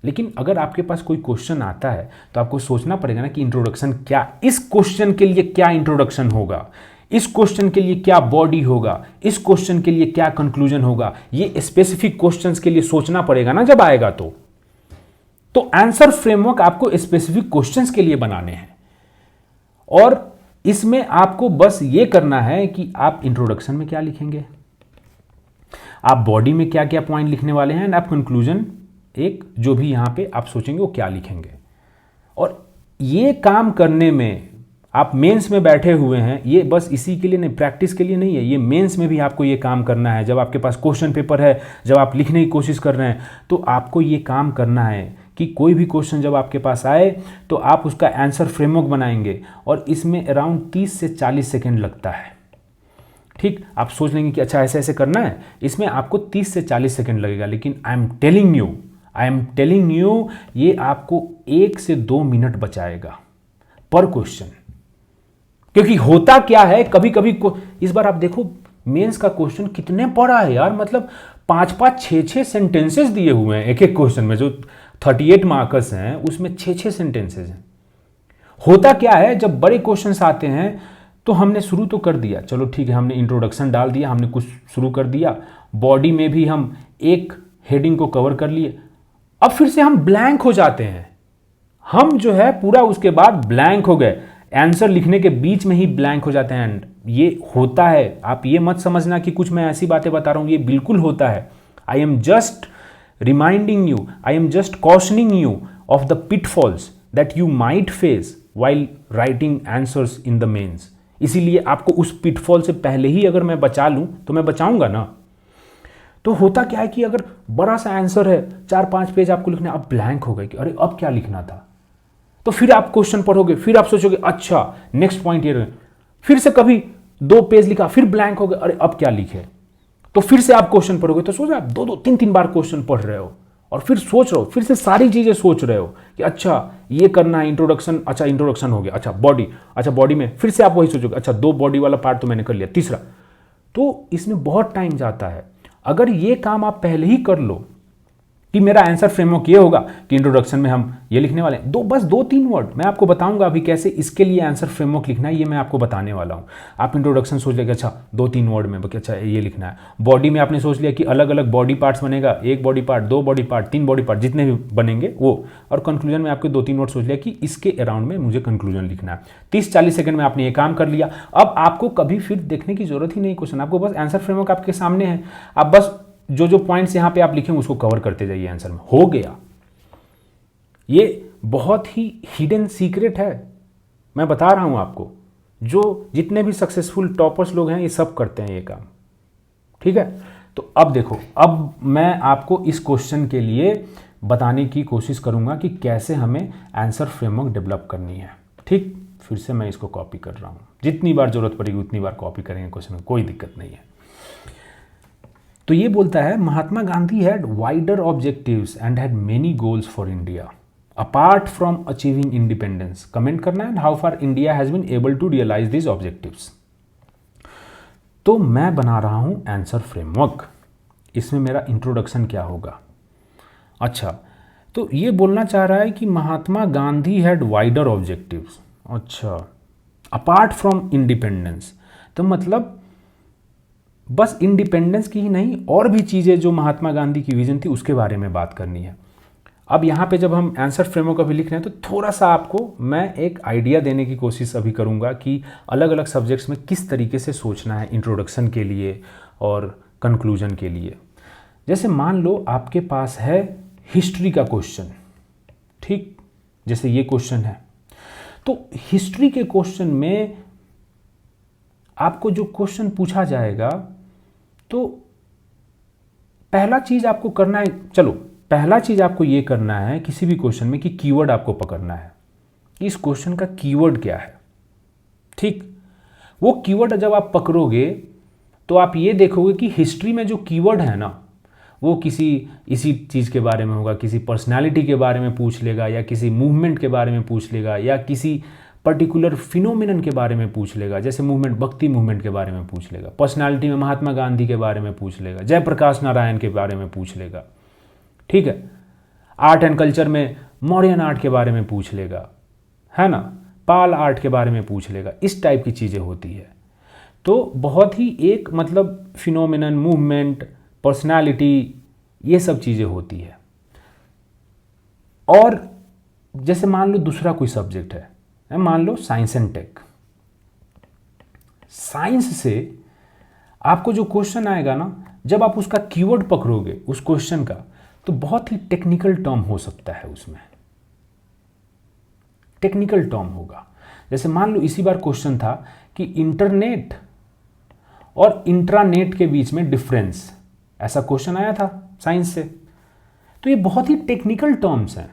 लेकिन अगर आपके पास कोई क्वेश्चन आता है तो आपको सोचना पड़ेगा ना कि इंट्रोडक्शन क्या, इस क्वेश्चन के लिए क्या इंट्रोडक्शन होगा, इस क्वेश्चन के लिए क्या बॉडी होगा, इस क्वेश्चन के लिए क्या कंक्लूजन होगा। ये स्पेसिफिक क्वेश्चंस के लिए सोचना पड़ेगा ना जब आएगा तो आंसर फ्रेमवर्क आपको स्पेसिफिक क्वेश्चंस के लिए बनाने हैं। और इसमें आपको बस ये करना है कि आप इंट्रोडक्शन में क्या लिखेंगे, आप बॉडी में क्या क्या पॉइंट लिखने वाले हैं, एंड आप कंक्लूजन एक जो भी यहां पे आप सोचेंगे वो क्या लिखेंगे। और ये काम करने में आप मेंस में बैठे हुए हैं, ये बस इसी के लिए नहीं, प्रैक्टिस के लिए नहीं है, ये मेंस में भी आपको ये काम करना है। जब आपके पास क्वेश्चन पेपर है, जब आप लिखने की कोशिश कर रहे हैं, तो आपको ये काम करना है कि कोई भी क्वेश्चन जब आपके पास आए तो आप उसका आंसर फ्रेमवर्क बनाएंगे, और इसमें अराउंड 30 से 40 सेकेंड लगता है। ठीक, आप सोच लेंगे कि अच्छा ऐसे ऐसे करना है, इसमें आपको 30 से 40 सेकेंड लगेगा, लेकिन आई एम टेलिंग यू ये आपको 1 से 2 मिनट बचाएगा पर क्वेश्चन। क्योंकि होता क्या है, कभी कभी इस बार आप देखो मेंस का क्वेश्चन कितने पड़ा है यार, मतलब 5-5 6-6 सेंटेंसेस दिए हुए हैं एक एक क्वेश्चन में। जो 38 मार्कर्स हैं उसमें 6-6 सेंटेंसेस हैं। होता क्या है, जब बड़े क्वेश्चंस आते हैं तो हमने शुरू तो कर दिया, चलो ठीक है, हमने इंट्रोडक्शन डाल दिया, हमने कुछ शुरू कर दिया, बॉडी में भी हम एक हेडिंग को कवर कर लिए, अब फिर से हम ब्लैंक हो जाते हैं। हम जो है पूरा उसके बाद ब्लैंक हो गए, आंसर लिखने के बीच में ही ब्लैंक हो जाते हैं। एंड ये होता है, आप ये मत समझना कि कुछ मैं ऐसी बातें बता रहा हूं, ये बिल्कुल होता है। I am just reminding you, I am just कॉशनिंग you of the pitfalls that you might face while writing answers in the mains। इसीलिए आपको उस पिटफॉल से पहले ही अगर मैं बचा लूं तो मैं बचाऊंगा ना। तो होता क्या है कि अगर बड़ा सा आंसर है, 4-5 पेज आपको लिखना है, अब ब्लैंक हो गए कि अरे अब क्या लिखना था। तो फिर आप क्वेश्चन पढ़ोगे, फिर आप सोचोगे अच्छा नेक्स्ट पॉइंट ये, फिर से कभी 2 पेज लिखा, फिर ब्लैंक हो गए, अरे अब क्या लिखे। तो फिर से आप क्वेश्चन पढ़ोगे, तो सोच आप 2-2 3-3 बार क्वेश्चन पढ़ रहे हो और फिर सोच रहे हो, फिर से सारी चीजें सोच रहे हो कि अच्छा ये करना है, इंट्रोडक्शन, अच्छा इंट्रोडक्शन हो गया, अच्छा बॉडी, अच्छा बॉडी में फिर से आप वही सोचोगे, अच्छा 2 बॉडी वाला पार्ट तो मैंने कर लिया, तीसरा। तो इसमें बहुत टाइम जाता है। अगर ये काम आप पहले ही कर लो कि मेरा आंसर फ्रेमवर्क ये होगा कि इंट्रोडक्शन में हम ये लिखने वाले हैं, बस 2-3 वर्ड मैं आपको बताऊंगा अभी कैसे इसके लिए आंसर फ्रेमवर्क लिखना है, ये मैं आपको बताने वाला हूं। आप इंट्रोडक्शन सोच लिया कि अच्छा 2-3 वर्ड में अच्छा ये लिखना है। बॉडी में आपने सोच लिया कि अलग अलग बॉडी पार्ट्स बनेगा, 1 body part, 2 body part, 3 body part, जितने भी बनेंगे वो। और कंक्लूजन में आपके 2-3 वर्ड सोच लिया कि इसके अराउंड में मुझे कंक्लूजन लिखना है। 30-40 सेकंड में आपने ये काम कर लिया। अब आपको कभी फिर देखने की जरूरत ही नहीं क्वेश्चन, आपको बस आंसर फ्रेमवर्क आपके सामने है, आप बस जो जो पॉइंट्स यहां पे आप लिखेंगे उसको कवर करते जाइए आंसर में, हो गया। ये बहुत ही हिडन सीक्रेट है, मैं बता रहा हूं आपको। जो जितने भी सक्सेसफुल टॉपर्स लोग हैं ये सब करते हैं ये काम, ठीक है। तो अब देखो, अब मैं आपको इस क्वेश्चन के लिए बताने की कोशिश करूंगा कि कैसे हमें आंसर फ्रेमवर्क डेवलप करनी है, ठीक। फिर से मैं इसको कॉपी कर रहा हूं, जितनी बार जरूरत पड़ेगी उतनी बार कॉपी करेंगे क्वेश्चन में, कोई दिक्कत नहीं है। तो ये बोलता है Mahatma Gandhi had wider objectives and had many goals for India apart from achieving independence. Comment करना है how far India has been able to realise this objectives. तो मैं बना रहा हूं आंसर फ्रेमवर्क। इसमें मेरा इंट्रोडक्शन क्या होगा, अच्छा तो ये बोलना चाह रहा है कि Mahatma Gandhi had wider objectives, अच्छा अपार्ट फ्रॉम इंडिपेंडेंस, तो मतलब बस इंडिपेंडेंस की ही नहीं और भी चीज़ें जो महात्मा गांधी की विजन थी उसके बारे में बात करनी है। अब यहाँ पे जब हम आंसर फ्रेमवर्क अभी लिख रहे हैं तो थोड़ा सा आपको मैं एक आइडिया देने की कोशिश अभी करूँगा कि अलग अलग सब्जेक्ट्स में किस तरीके से सोचना है इंट्रोडक्शन के लिए और कंक्लूजन के लिए। जैसे मान लो आपके पास है हिस्ट्री का क्वेश्चन, ठीक, जैसे ये क्वेश्चन है, तो हिस्ट्री के क्वेश्चन में आपको जो क्वेश्चन पूछा जाएगा तो पहला चीज आपको करना है, चलो पहला चीज आपको ये करना है किसी भी क्वेश्चन में कि कीवर्ड आपको पकड़ना है, इस क्वेश्चन का कीवर्ड क्या है, ठीक। वो कीवर्ड जब आप पकड़ोगे तो आप ये देखोगे कि हिस्ट्री में जो कीवर्ड है ना वो किसी इसी चीज़ के बारे में होगा, किसी पर्सनालिटी के बारे में पूछ लेगा, या किसी मूवमेंट के बारे में पूछ लेगा, या किसी पर्टिकुलर फिनोमिनन के बारे में पूछ लेगा। जैसे मूवमेंट, भक्ति मूवमेंट के बारे में पूछ लेगा, पर्सनालिटी में महात्मा गांधी के बारे में पूछ लेगा, जयप्रकाश नारायण के बारे में पूछ लेगा, ठीक है। आर्ट एंड कल्चर में मॉडर्न आर्ट के बारे में पूछ लेगा, है ना, पाल आर्ट के बारे में पूछ लेगा, इस टाइप की चीज़ें होती है। तो बहुत ही एक मतलब फिनोमिनन, मूवमेंट, पर्सनालिटी, ये सब चीज़ें होती है। और जैसे मान लो दूसरा कोई सब्जेक्ट है, मान लो साइंस एंड टेक, साइंस से आपको जो क्वेश्चन आएगा ना, जब आप उसका कीवर्ड पकड़ोगे उस क्वेश्चन का, तो बहुत ही टेक्निकल टर्म हो सकता है, उसमें टेक्निकल टर्म होगा। जैसे मान लो इसी बार क्वेश्चन था कि इंटरनेट और इंट्रानेट के बीच में डिफरेंस, ऐसा क्वेश्चन आया था साइंस से। तो ये बहुत ही टेक्निकल टर्म्स हैं,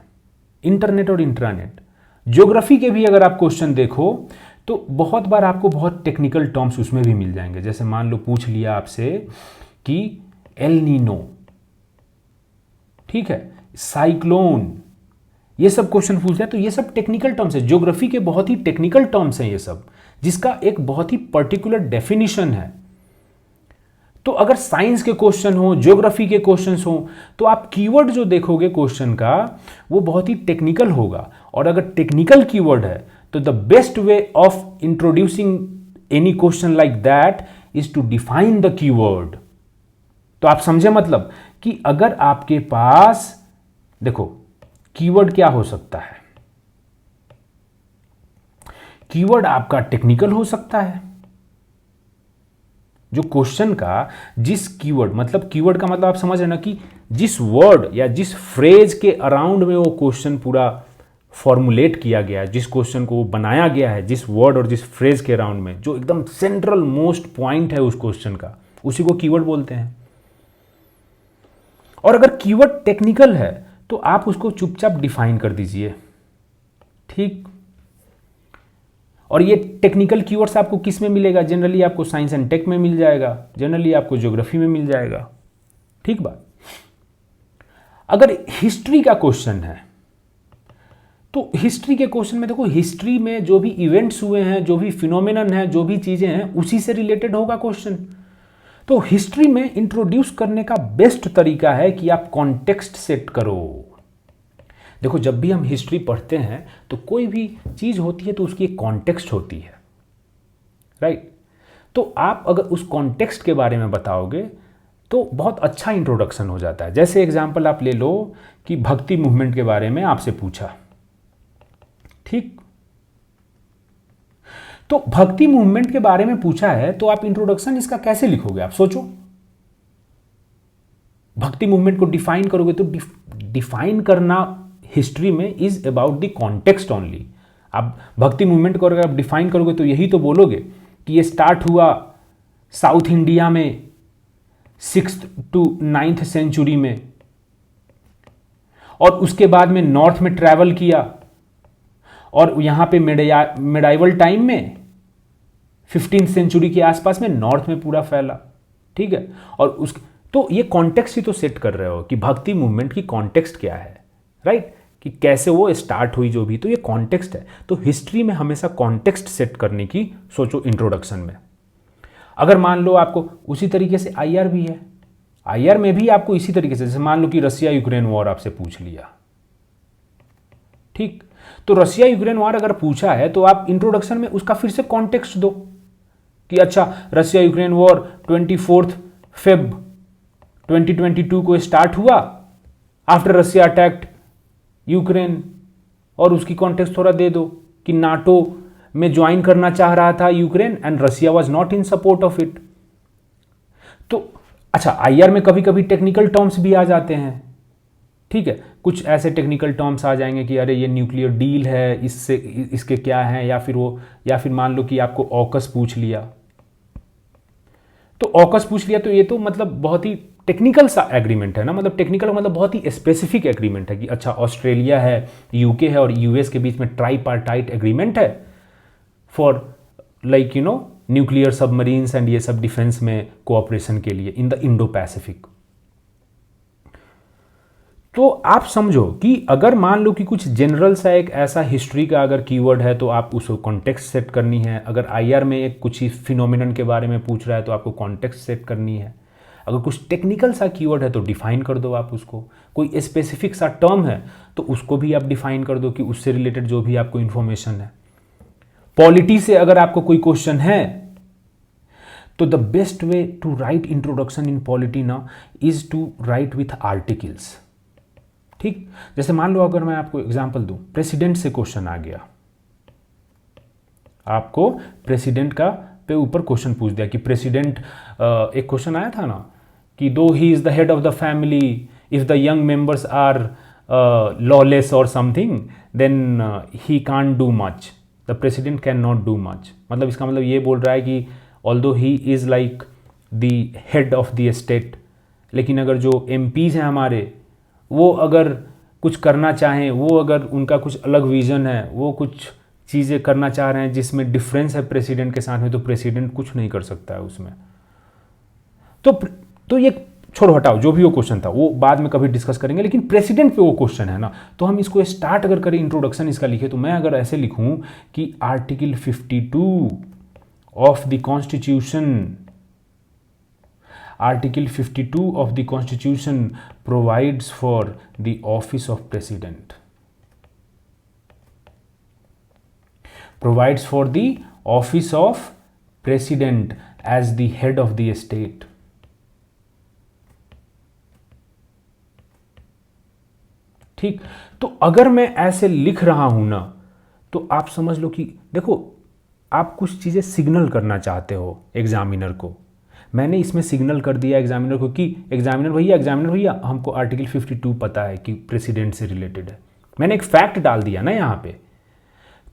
इंटरनेट और इंट्रानेट। ज्योग्राफी के भी अगर आप क्वेश्चन देखो तो बहुत बार आपको बहुत टेक्निकल टर्म्स उसमें भी मिल जाएंगे। जैसे मान लो पूछ लिया आपसे कि एल नीनो, ठीक है, साइक्लोन, ये सब क्वेश्चन पूछ लिया, तो ये सब टेक्निकल टर्म्स है, ज्योग्राफी के बहुत ही टेक्निकल टर्म्स हैं ये सब, जिसका एक बहुत ही पर्टिकुलर डेफिनेशन है। तो अगर साइंस के क्वेश्चन हो, ज्योग्राफी के क्वेश्चंस हो, तो आप कीवर्ड जो देखोगे क्वेश्चन का वो बहुत ही टेक्निकल होगा। और अगर टेक्निकल कीवर्ड है तो the best way of introducing any question like that is to define the keyword. तो आप समझे मतलब कि अगर आपके पास, देखो कीवर्ड क्या हो सकता है, कीवर्ड आपका टेक्निकल हो सकता है, जो क्वेश्चन का जिस कीवर्ड, मतलब कीवर्ड का मतलब आप समझ रहे ना कि जिस वर्ड या जिस फ्रेज के अराउंड में वो क्वेश्चन पूरा फॉर्मुलेट किया गया है, जिस क्वेश्चन को बनाया गया है, जिस वर्ड और जिस फ्रेज के अराउंड में, जो एकदम सेंट्रल मोस्ट पॉइंट है उस क्वेश्चन का, उसी को कीवर्ड बोलते हैं। और अगर कीवर्ड टेक्निकल है तो आप उसको चुपचाप डिफाइन कर दीजिए, ठीक। और ये टेक्निकल कीवर्ड्स आपको किस में मिलेगा? जनरली आपको साइंस एंड टेक में मिल जाएगा, जनरली आपको ज्योग्राफी में मिल जाएगा, ठीक बात। अगर हिस्ट्री का क्वेश्चन है तो हिस्ट्री के क्वेश्चन में देखो, हिस्ट्री में जो भी इवेंट्स हुए हैं, जो भी फिनोमेनन है, जो भी चीजें हैं, उसी से रिलेटेड होगा क्वेश्चन। तो हिस्ट्री में इंट्रोड्यूस करने का बेस्ट तरीका है कि आप कॉन्टेक्स्ट सेट करो। देखो, जब भी हम हिस्ट्री पढ़ते हैं तो कोई भी चीज होती है तो उसकी एक कॉन्टेक्स्ट होती है, राइट। तो आप अगर उस कॉन्टेक्स्ट के बारे में बताओगे तो बहुत अच्छा इंट्रोडक्शन हो जाता है। जैसे एग्जांपल आप ले लो कि भक्ति मूवमेंट के बारे में आपसे पूछा, ठीक। तो भक्ति मूवमेंट के बारे में पूछा है तो आप इंट्रोडक्शन इसका कैसे लिखोगे? आप सोचो, भक्ति मूवमेंट को डिफाइन करोगे तो डिफाइन करना हिस्ट्री में is about the context only. आप भक्ति मूवमेंट को अगर आप डिफाइन करोगे तो यही तो बोलोगे कि ये स्टार्ट हुआ साउथ इंडिया में 6th to 9th सेंचुरी में, और उसके बाद में नॉर्थ में ट्रैवल किया, और यहां पे मिडाइवल टाइम में 15th सेंचुरी के आसपास में नॉर्थ में पूरा फैला, ठीक है। और उस तो ये कॉन्टेक्स्ट ही तो सेट कर रहे हो कि भक्ति मूवमेंट की कॉन्टेक्स्ट क्या है, राइट, कि कैसे वो स्टार्ट हुई, जो भी, तो ये कॉन्टेक्स्ट है। तो हिस्ट्री में हमेशा कॉन्टेक्स्ट सेट करने की सोचो इंट्रोडक्शन में। अगर मान लो आपको उसी तरीके से आईआर भी है, आईआर में भी आपको इसी तरीके से, जैसे मान लो कि रसिया यूक्रेन वॉर आपसे पूछ लिया, ठीक। तो रसिया यूक्रेन वॉर अगर पूछा है तो आप इंट्रोडक्शन में उसका फिर से कॉन्टेक्स्ट दो कि अच्छा, रसिया यूक्रेन वॉर 24 फेब 2022 को स्टार्ट हुआ आफ्टर रसिया अटैक्ड यूक्रेन, और उसकी कॉन्टेक्स्ट थोड़ा दे दो कि नाटो में ज्वाइन करना चाह रहा था Ukraine and Russia was not in support of it. तो अच्छा, आईआर में कभी कभी टेक्निकल टर्म्स भी आ जाते हैं, ठीक है। कुछ ऐसे टेक्निकल टर्म्स आ जाएंगे कि अरे ये न्यूक्लियर डील है, इससे इसके क्या है, या फिर मान लो कि आपको ऑकस पूछ लिया, तो ऑकस पूछ लिया तो ये तो मतलब बहुत ही टेक्निकल सा एग्रीमेंट है ना, मतलब टेक्निकल मतलब बहुत ही स्पेसिफिक एग्रीमेंट है कि अच्छा, ऑस्ट्रेलिया है, यूके है और यूएस के बीच में ट्राईपार्टाइट एग्रीमेंट है for like nuclear submarines and ये सब डिफेंस में कोऑपरेशन के लिए इन द इंडो पैसिफिक। तो आप समझो कि अगर मान लो कि कुछ जनरल सा एक ऐसा हिस्ट्री का अगर कीवर्ड है तो आप उसको कॉन्टेक्स्ट सेट करनी है। अगर आईआर में एक कुछ फिनोमिनन के बारे में पूछ रहा है तो आपको कॉन्टेक्स्ट सेट करनी है। अगर कुछ टेक्निकल सा कीवर्ड है तो डिफाइन कर दो आप उसको। कोई स्पेसिफिक सा टर्म है तो उसको भी आप डिफाइन कर दो कि उससे रिलेटेड जो भी आपको इन्फॉर्मेशन है। पॉलिटी से अगर आपको कोई क्वेश्चन है तो the best way to write introduction in polity ना is to write with articles, ठीक। जैसे मान लो अगर मैं आपको एग्जांपल दूं, प्रेसिडेंट से क्वेश्चन आ गया, आपको प्रेसिडेंट का पे ऊपर क्वेश्चन पूछ दिया कि प्रेसिडेंट, एक क्वेश्चन आया था ना कि though he is the head of the family, if the young members are lawless और something then he can't do much, the president can not do much. मतलब इसका मतलब ये बोल रहा है कि although he is like the head of the state, लेकिन अगर जो एमपीज हैं हमारे, वो अगर कुछ करना चाहें, वो अगर उनका कुछ अलग विजन है, वो कुछ चीज़ें करना चाह रहे हैं जिसमें डिफरेंस है प्रेसिडेंट के साथ में, तो प्रेसिडेंट कुछ नहीं कर सकता है उसमें। तो ये छोड़ो, हटाओ, जो भी वो क्वेश्चन था वो बाद में कभी डिस्कस करेंगे, लेकिन प्रेसिडेंट पे वो क्वेश्चन है ना, तो हम इसको स्टार्ट अगर करें, इंट्रोडक्शन इसका लिखे, तो मैं अगर ऐसे लिखूं कि article 52 of the constitution, Article 52 of the Constitution provides for the office of President. Provides for the office of President as the head of the state. ठीक, तो अगर मैं ऐसे लिख रहा हूं ना, तो आप समझ लो कि देखो, आप कुछ चीजें सिग्नल करना चाहते हो एग्जामिनर को। मैंने इसमें सिग्नल कर दिया एग्जामिनर को कि एग्जामिनर भैया हमको आर्टिकल 52 पता है कि प्रेसिडेंट से रिलेटेड है, मैंने एक फैक्ट डाल दिया ना यहाँ पे।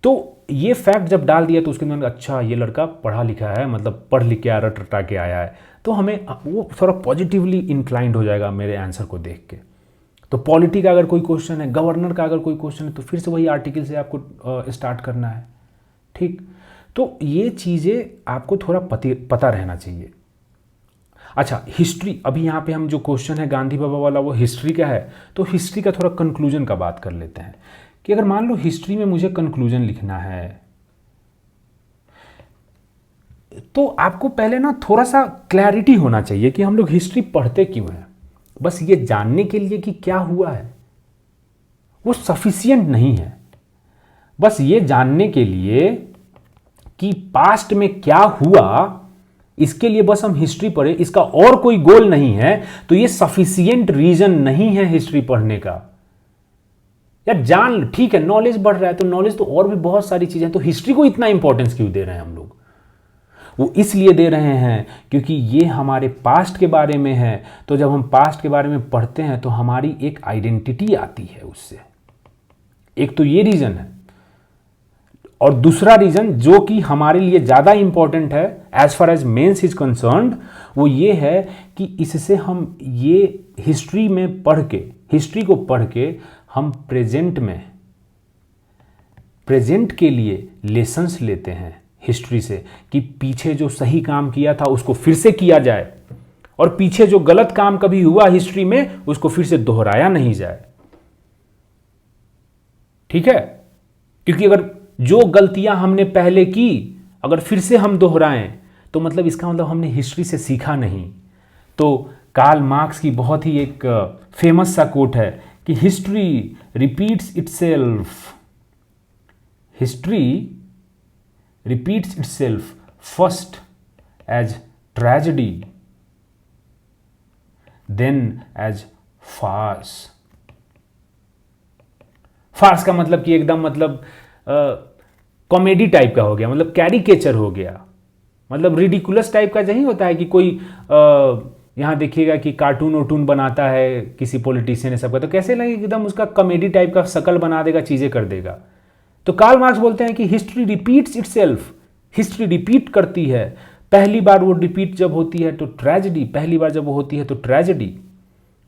तो ये फैक्ट जब डाल दिया तो उसके अंदर अच्छा ये लड़का पढ़ा लिखा है, मतलब पढ़ लिख के आया, रट रटा के आया है, तो हमें वो थोड़ा पॉजिटिवली इंक्लाइंड हो जाएगा मेरे आंसर को देख के। तो पॉलिटी का अगर कोई क्वेश्चन है, गवर्नर का अगर कोई क्वेश्चन है, तो फिर से वही आर्टिकल से आपको स्टार्ट करना है। ठीक, तो ये चीज़ें आपको थोड़ा पता रहना चाहिए। अच्छा, हिस्ट्री, अभी यहाँ पे हम जो क्वेश्चन है गांधी बाबा वाला वो हिस्ट्री का है, तो हिस्ट्री का थोड़ा कंक्लूजन का बात कर लेते हैं कि अगर मान लो हिस्ट्री में मुझे कंक्लूजन लिखना है तो आपको पहले ना थोड़ा सा क्लैरिटी होना चाहिए कि हम लोग हिस्ट्री पढ़ते क्यों हैं। बस ये जानने के लिए कि क्या हुआ है वो सफिशिएंट नहीं है। बस ये जानने के लिए कि पास्ट में क्या हुआ, इसके लिए बस हम हिस्ट्री पढ़े, इसका और कोई गोल नहीं है, तो ये सफिशिएंट रीजन नहीं है हिस्ट्री पढ़ने का। यार जान, ठीक है नॉलेज बढ़ रहा है, तो नॉलेज तो और भी बहुत सारी चीजें, तो हिस्ट्री को इतना इंपॉर्टेंस क्यों दे रहे हैं हम लोग? वो इसलिए दे रहे हैं क्योंकि ये हमारे पास्ट के बारे में है। तो जब हम पास्ट के बारे में पढ़ते हैं तो हमारी एक आइडेंटिटी आती है उससे। एक तो ये रीजन है, और दूसरा रीजन जो कि हमारे लिए ज़्यादा इंपॉर्टेंट है as far as mains is concerned, वो ये है कि इससे हम ये हिस्ट्री में पढ़ के, हिस्ट्री को पढ़ के हम प्रेजेंट के लिए लेसन्स लेते हैं हिस्ट्री से, कि पीछे जो सही काम किया था उसको फिर से किया जाए, और पीछे जो गलत काम कभी हुआ हिस्ट्री में उसको फिर से दोहराया नहीं जाए। ठीक है, क्योंकि अगर जो गलतियां हमने पहले की अगर फिर से हम दोहराएं तो मतलब इसका मतलब हमने हिस्ट्री से सीखा नहीं। तो कार्ल मार्क्स की बहुत ही एक फेमस सा कोट है कि history repeats itself, history repeats itself first as tragedy then as farce. Farce का मतलब कि एकदम मतलब कॉमेडी टाइप का हो गया, मतलब कैरिकेचर हो गया, मतलब रिडिकुलस टाइप का नहीं होता है कि कोई यहाँ देखिएगा कि कार्टून वोटून बनाता है किसी पॉलिटिशियन है सबका, तो कैसे लगे एकदम उसका कॉमेडी टाइप का शकल बना देगा, चीज़ें कर देगा। तो कार्ल मार्क्स बोलते हैं कि history repeats itself, history repeat करती है। पहली बार वो रिपीट जब होती है तो ट्रेजेडी, पहली बार जब वो होती है तो ट्रेजेडी,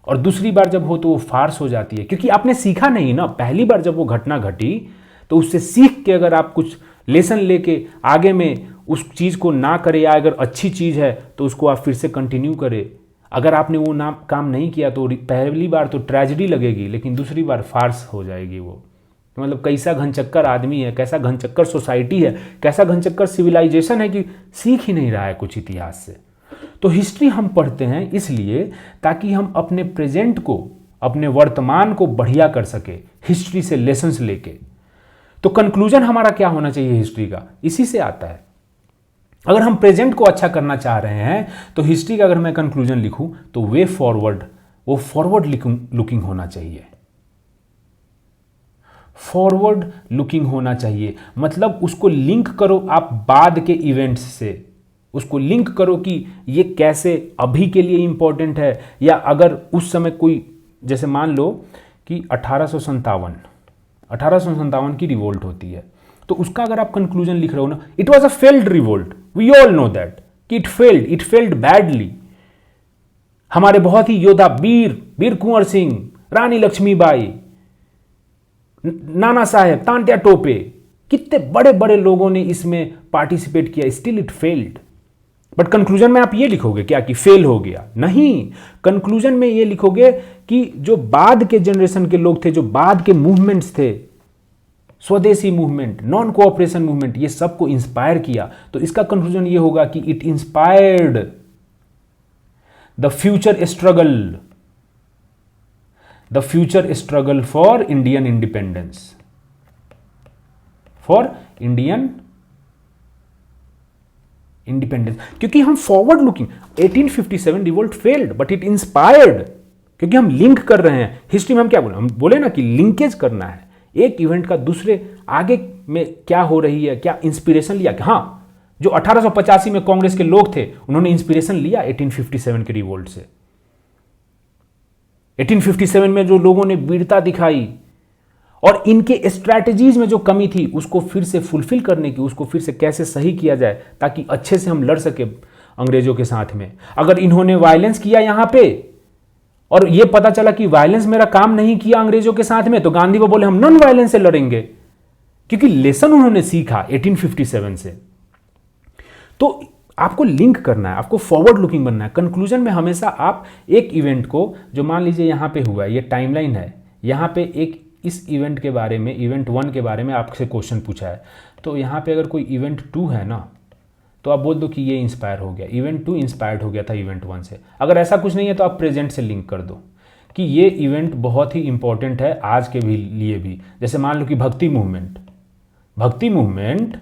और दूसरी बार जब हो तो वो फार्स हो जाती है, क्योंकि आपने सीखा नहीं ना। पहली बार जब वो घटना घटी तो उससे सीख के अगर आप कुछ लेसन लेके आगे में उस चीज़ को ना करें, या अगर अच्छी चीज़ है तो उसको आप फिर से कंटिन्यू करें। अगर आपने वो काम नहीं किया तो पहली बार तो ट्रेजेडी लगेगी, लेकिन दूसरी बार फार्स हो जाएगी वो। तो मतलब कैसा घनचक्कर आदमी है, कैसा घनचक्कर सोसाइटी है, कैसा घनचक्कर सिविलाइजेशन है कि सीख ही नहीं रहा है कुछ इतिहास से। तो हिस्ट्री हम पढ़ते हैं इसलिए ताकि हम अपने प्रेजेंट को, अपने वर्तमान को बढ़िया कर सके हिस्ट्री से लेसन्स लेके। तो कंक्लूजन हमारा क्या होना चाहिए हिस्ट्री का, इसी से आता है। अगर हम प्रेजेंट को अच्छा करना चाह रहे हैं तो हिस्ट्री का अगर मैं कंक्लूजन लिखूं तो वे फॉरवर्ड, वो फॉरवर्ड लुकिंग होना चाहिए, फॉरवर्ड लुकिंग होना चाहिए। मतलब उसको लिंक करो आप बाद के इवेंट्स से, उसको लिंक करो कि ये कैसे अभी के लिए इंपॉर्टेंट है, या अगर उस समय कोई, जैसे मान लो कि 1857 की रिवोल्ट होती है, तो उसका अगर आप कंक्लूजन लिख रहे हो ना, it was a failed revolt, we all know that कि इट फेल्ड बैडली। हमारे बहुत ही योद्धा वीर कुंवर सिंह, रानी लक्ष्मीबाई, नाना साहेब, तांत्या टोपे, कितने बड़े बड़े लोगों ने इसमें पार्टिसिपेट किया, still it failed. But conclusion में आप ये लिखोगे क्या कि फेल हो गया? नहीं, कंक्लूजन में ये लिखोगे कि जो बाद के जनरेशन के लोग थे, जो बाद के मूवमेंट्स थे, स्वदेशी मूवमेंट, नॉन कोऑपरेशन मूवमेंट, ये सबको इंस्पायर किया। तो इसका कंक्लूजन ये होगा कि it inspired the future struggle for Indian independence, क्योंकि हम forward looking, 1857 revolt failed but it inspired, क्योंकि हम लिंक कर रहे हैं। हिस्ट्री में हम क्या बोले, हम बोले ना कि लिंकेज करना है एक इवेंट का दूसरे, आगे में क्या हो रही है, क्या इंस्पिरेशन लिया। हाँ, जो 1885 में कांग्रेस के लोग थे उन्होंने इंस्पिरेशन लिया 1857 के रिवोल्ट से। 1857 में जो लोगों ने वीरता दिखाई और इनके स्ट्रैटेजीज में जो कमी थी उसको फिर से फुलफिल करने की, उसको फिर से कैसे सही किया जाए ताकि अच्छे से हम लड़ सके अंग्रेजों के साथ में। अगर इन्होंने वायलेंस किया यहां पे और ये पता चला कि वायलेंस मेरा काम नहीं किया अंग्रेजों के साथ में, तो गांधी वो बोले हम नॉन वायलेंस से लड़ेंगे, क्योंकि लेसन उन्होंने सीखा 1857 से। तो आपको लिंक करना है, आपको फॉरवर्ड लुकिंग बनना है। कंक्लूजन में हमेशा आप एक इवेंट को, जो मान लीजिए यहां पे हुआ, ये टाइमलाइन है, यहां पे एक इस इवेंट के बारे में, इवेंट 1 के बारे में आपसे क्वेश्चन पूछा है, तो यहां पे अगर कोई इवेंट 2 है ना, तो आप बोल दो कि ये इंस्पायर हो गया, इवेंट 2 इंस्पायर्ड हो गया था इवेंट 1 से। अगर ऐसा कुछ नहीं है तो आप प्रेजेंट से लिंक कर दो कि ये इवेंट बहुत ही इंपॉर्टेंट है आज के भी लिए भी। जैसे मान लो कि भक्ति मूवमेंट,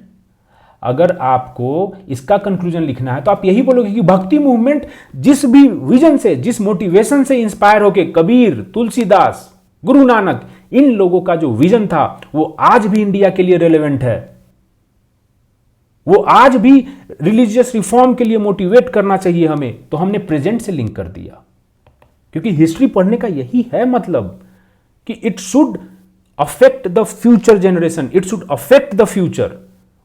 अगर आपको इसका कंक्लूजन लिखना है तो आप यही बोलोगे कि भक्ति मूवमेंट जिस भी विजन से, जिस मोटिवेशन से इंस्पायर होके कबीर, तुलसीदास, गुरु नानक, इन लोगों का जो विजन था वो आज भी इंडिया के लिए रेलेवेंट है, वो आज भी रिलीजियस रिफॉर्म के लिए मोटिवेट करना चाहिए हमें। तो हमने प्रेजेंट से लिंक कर दिया, क्योंकि हिस्ट्री पढ़ने का यही है मतलब कि it should affect the future generation, it should affect the future,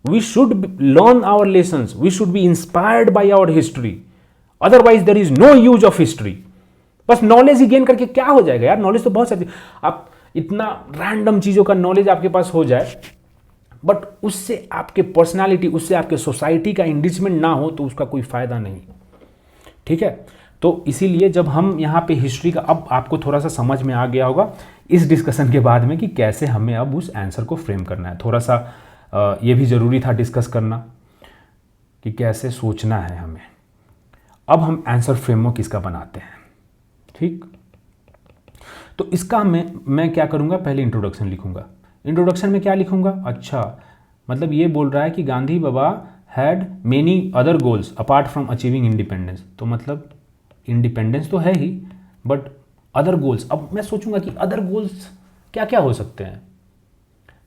we should learn our lessons, we should be inspired by our history, otherwise there is no use of history. बस नॉलेज ही गेन करके क्या हो जाएगा यार, नॉलेज तो बहुत सारी, आप इतना रैंडम चीजों का नॉलेज आपके पास हो जाए, बट उससे आपके पर्सनालिटी, उससे आपके सोसाइटी का एनरिचमेंट ना हो तो उसका कोई फायदा नहीं। ठीक है, तो इसीलिए जब हम यहाँ पे हिस्ट्री का, अब आपको थोड़ा सा समझ में आ गया होगा इस डिस्कशन के बाद में कि कैसे हमें अब उस आंसर को फ्रेम करना है। थोड़ा सा ये भी ज़रूरी था डिस्कस करना कि कैसे सोचना है हमें। अब हम आंसर फ्रेमवर्क इसका बनाते हैं। ठीक, तो इसका मैं क्या करूँगा, पहले इंट्रोडक्शन लिखूँगा। इंट्रोडक्शन में क्या लिखूँगा, अच्छा मतलब ये बोल रहा है कि गांधी बाबा had many other goals apart from achieving independence. तो मतलब इंडिपेंडेंस तो है ही, बट अदर गोल्स, अब मैं सोचूंगा कि अदर गोल्स क्या क्या हो सकते हैं।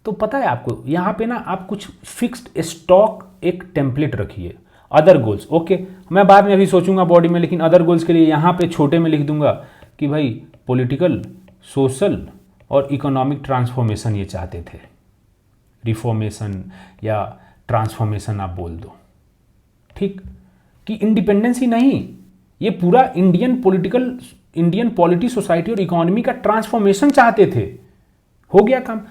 तो पता है आपको, यहाँ पे ना आप कुछ फिक्स्ड स्टॉक एक टेम्पलेट रखिए, अदर गोल्स। ओके, मैं बाद में अभी सोचूंगा बॉडी में, लेकिन अदर गोल्स के लिए यहाँ पे छोटे में लिख दूंगा कि भाई पॉलिटिकल, सोशल और इकोनॉमिक ट्रांसफॉर्मेशन ये चाहते थे, रिफॉर्मेशन या ट्रांसफॉर्मेशन आप बोल दो। ठीक, कि इंडिपेंडेंस ही नहीं, ये पूरा इंडियन पॉलिटी, सोसाइटी और इकोनॉमी का ट्रांसफॉर्मेशन चाहते थे। हो गया काम।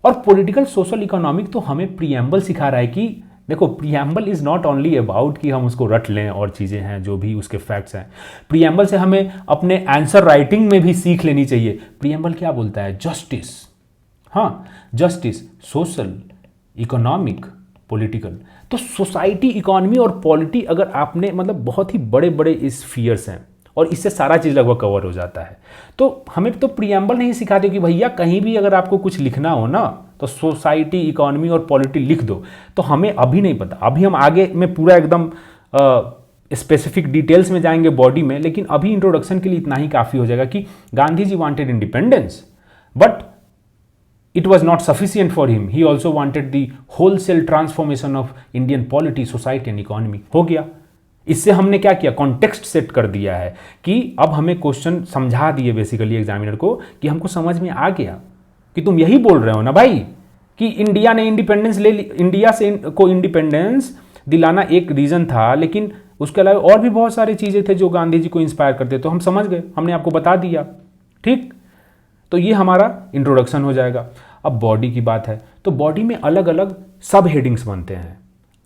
और पॉलिटिकल, सोशल, इकोनॉमिक तो हमें प्रीएम्बल सिखा रहा है कि देखो, preamble is not only about कि हम उसको रट लें और चीज़ें हैं जो भी उसके फैक्ट्स हैं। प्रीएम्बल से हमें अपने आंसर राइटिंग में भी सीख लेनी चाहिए। प्रीएम्बल क्या बोलता है, जस्टिस, हाँ जस्टिस, सोशल, इकोनॉमिक, पॉलिटिकल। तो सोसाइटी, इकोनॉमी और पॉलिटी अगर आपने, मतलब बहुत ही बड़े बड़े स्फीयर्स हैं और इससे सारा चीज़ लगभग कवर हो जाता है। तो हमें तो प्रीएम्बल नहीं सिखाते कि भैया कहीं भी अगर आपको कुछ लिखना हो ना तो सोसाइटी, इकोनॉमी और पॉलिटी लिख दो। तो हमें अभी नहीं पता, अभी हम आगे में पूरा एकदम स्पेसिफिक डिटेल्स में जाएंगे बॉडी में, लेकिन अभी इंट्रोडक्शन के लिए इतना ही काफ़ी हो जाएगा कि Gandhi ji wanted independence, but it was not sufficient for him. He also wanted the wholesale transformation of Indian polity, society and economy. हो गया। इससे हमने क्या किया, कॉन्टेक्स्ट सेट कर दिया है कि अब हमें क्वेश्चन समझा दिए बेसिकली एग्जामिनर को, कि हमको समझ में आ गया कि तुम यही बोल रहे हो ना भाई कि इंडिया ने इंडिपेंडेंस इंडिया से को इंडिपेंडेंस दिलाना एक रीज़न था, लेकिन उसके अलावा और भी बहुत सारी चीज़ें थे जो गांधी जी को इंस्पायर करते। तो हम समझ गए, हमने आपको बता दिया। ठीक, तो ये हमारा इंट्रोडक्शन हो जाएगा। अब बॉडी की बात है, तो बॉडी में अलग अलग सब हेडिंग्स बनते हैं।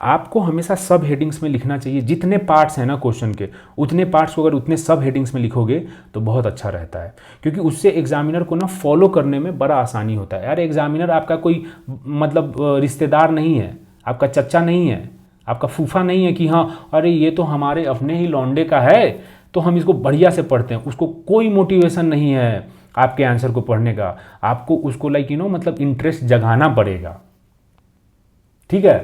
आपको हमेशा सब हेडिंग्स में लिखना चाहिए। जितने पार्ट्स हैं ना क्वेश्चन के, उतने पार्ट्स को अगर उतने सब हेडिंग्स में लिखोगे तो बहुत अच्छा रहता है, क्योंकि उससे एग्जामिनर को ना फॉलो करने में बड़ा आसानी होता है। यार एग्जामिनर आपका कोई मतलब रिश्तेदार नहीं है, आपका चच्चा नहीं है, आपका फूफा नहीं है कि हाँ अरे ये तो हमारे अपने ही लौंडे का है तो हम इसको बढ़िया से पढ़ते हैं। उसको कोई मोटिवेशन नहीं है आपके आंसर को पढ़ने का। आपको उसको मतलब इंटरेस्ट जगाना पड़ेगा। ठीक है,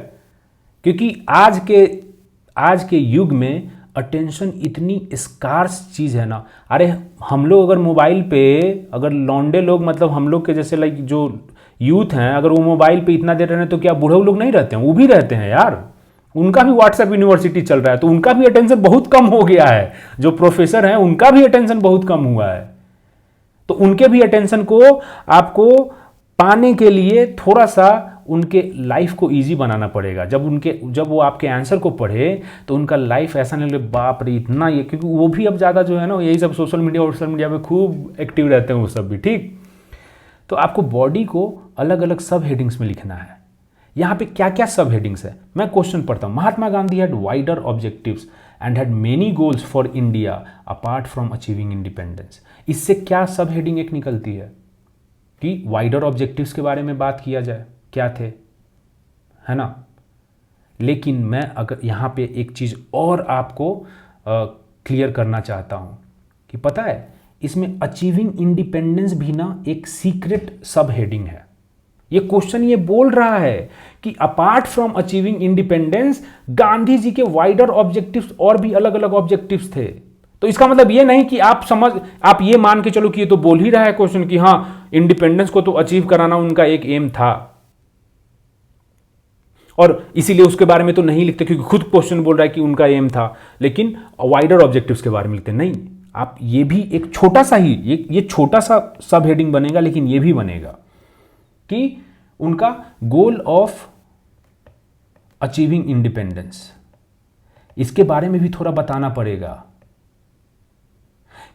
क्योंकि आज के युग में अटेंशन इतनी स्कार्स चीज़ है ना। अरे हम लोग अगर मोबाइल पे, अगर लौंडे लोग मतलब हम लोग के जैसे जो यूथ हैं, अगर वो मोबाइल पे इतना देर रहे हैं तो क्या बूढ़े लोग नहीं रहते हैं? वो भी रहते हैं यार। उनका भी व्हाट्सएप यूनिवर्सिटी चल रहा है तो उनका भी अटेंशन बहुत कम हो गया है। जो प्रोफेसर हैं उनका भी अटेंशन बहुत कम हुआ है। तो उनके भी अटेंशन को आपको पाने के लिए थोड़ा सा उनके लाइफ को इजी बनाना पड़ेगा। जब वो आपके आंसर को पढ़े तो उनका लाइफ ऐसा नहीं लगे बाप रे इतना ये, क्योंकि वो भी अब ज़्यादा जो है ना यही सब सोशल मीडिया पे खूब एक्टिव रहते हैं वो सब भी, ठीक। तो आपको बॉडी को अलग अलग सब हेडिंग्स में लिखना है। यहाँ पे क्या क्या सब हेडिंग्स है, मैं क्वेश्चन पढ़ता हूँ। Mahatma Gandhi had wider objectives and had many goals for India apart from achieving independence. इससे क्या सब हेडिंग एक निकलती है कि वाइडर ऑब्जेक्टिव्स के बारे में बात किया जाए, क्या थे, है ना। लेकिन मैं अगर यहाँ पे एक चीज़ और आपको क्लियर करना चाहता हूँ कि पता है इसमें अचीविंग इंडिपेंडेंस भी ना एक सीक्रेट सब हेडिंग है। ये क्वेश्चन ये बोल रहा है कि apart from achieving independence Gandhi ji के वाइडर ऑब्जेक्टिव्स और भी अलग अलग ऑब्जेक्टिव्स थे। तो इसका मतलब ये नहीं कि आप ये मान के चलो कि ये तो बोल ही रहा है क्वेश्चन कि हाँ इंडिपेंडेंस को तो अचीव कराना उनका एक एम था और इसीलिए उसके बारे में तो नहीं लिखते, क्योंकि खुद क्वेश्चन बोल रहा है कि उनका एम था, लेकिन वाइडर ऑब्जेक्टिव्स के बारे में लिखते नहीं। आप ये भी एक छोटा सा ही ये छोटा सा सब हेडिंग बनेगा, लेकिन ये भी बनेगा कि उनका गोल ऑफ अचीविंग इंडिपेंडेंस, इसके बारे में भी थोड़ा बताना पड़ेगा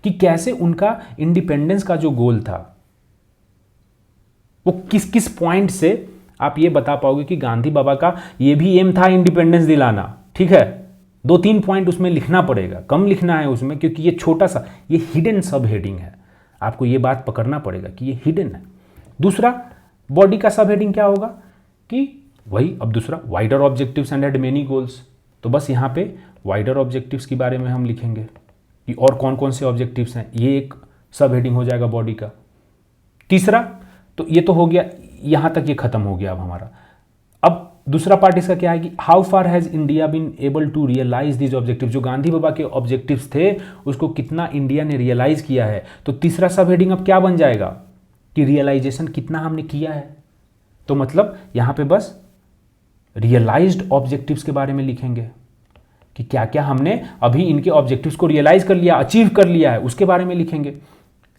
कि कैसे उनका इंडिपेंडेंस का जो गोल था वो किस किस पॉइंट से आप ये बता पाओगे कि गांधी बाबा का ये भी एम था इंडिपेंडेंस दिलाना, ठीक है। 2-3 पॉइंट उसमें लिखना पड़ेगा, कम लिखना है उसमें, क्योंकि ये छोटा सा ये हिडन सब हेडिंग है। आपको ये बात पकड़ना पड़ेगा कि ये हिडन है। दूसरा बॉडी का सब हेडिंग क्या होगा कि वही अब दूसरा wider objectives and had many goals. तो बस यहाँ पे वाइडर ऑब्जेक्टिव्स के बारे में हम लिखेंगे कि और कौन कौन से ऑब्जेक्टिव्स हैं, ये एक सब हेडिंग हो जाएगा बॉडी का। तीसरा तो ये तो हो गया, यहाँ तक ये खत्म हो गया अब हमारा। अब दूसरा पार्ट इसका क्या है कि how far has India been able to realize these objective, जो गांधी बाबा के ऑब्जेक्टिव्स थे उसको कितना इंडिया ने रियलाइज किया है। तो तीसरा सब हेडिंग अब क्या बन जाएगा कि रियलाइजेशन कितना हमने किया है। तो मतलब यहाँ पे बस रियलाइज्ड ऑब्जेक्टिव्स के बारे में लिखेंगे कि क्या क्या हमने अभी इनके ऑब्जेक्टिव्स को रियलाइज कर लिया, अचीव कर लिया है, उसके बारे में लिखेंगे।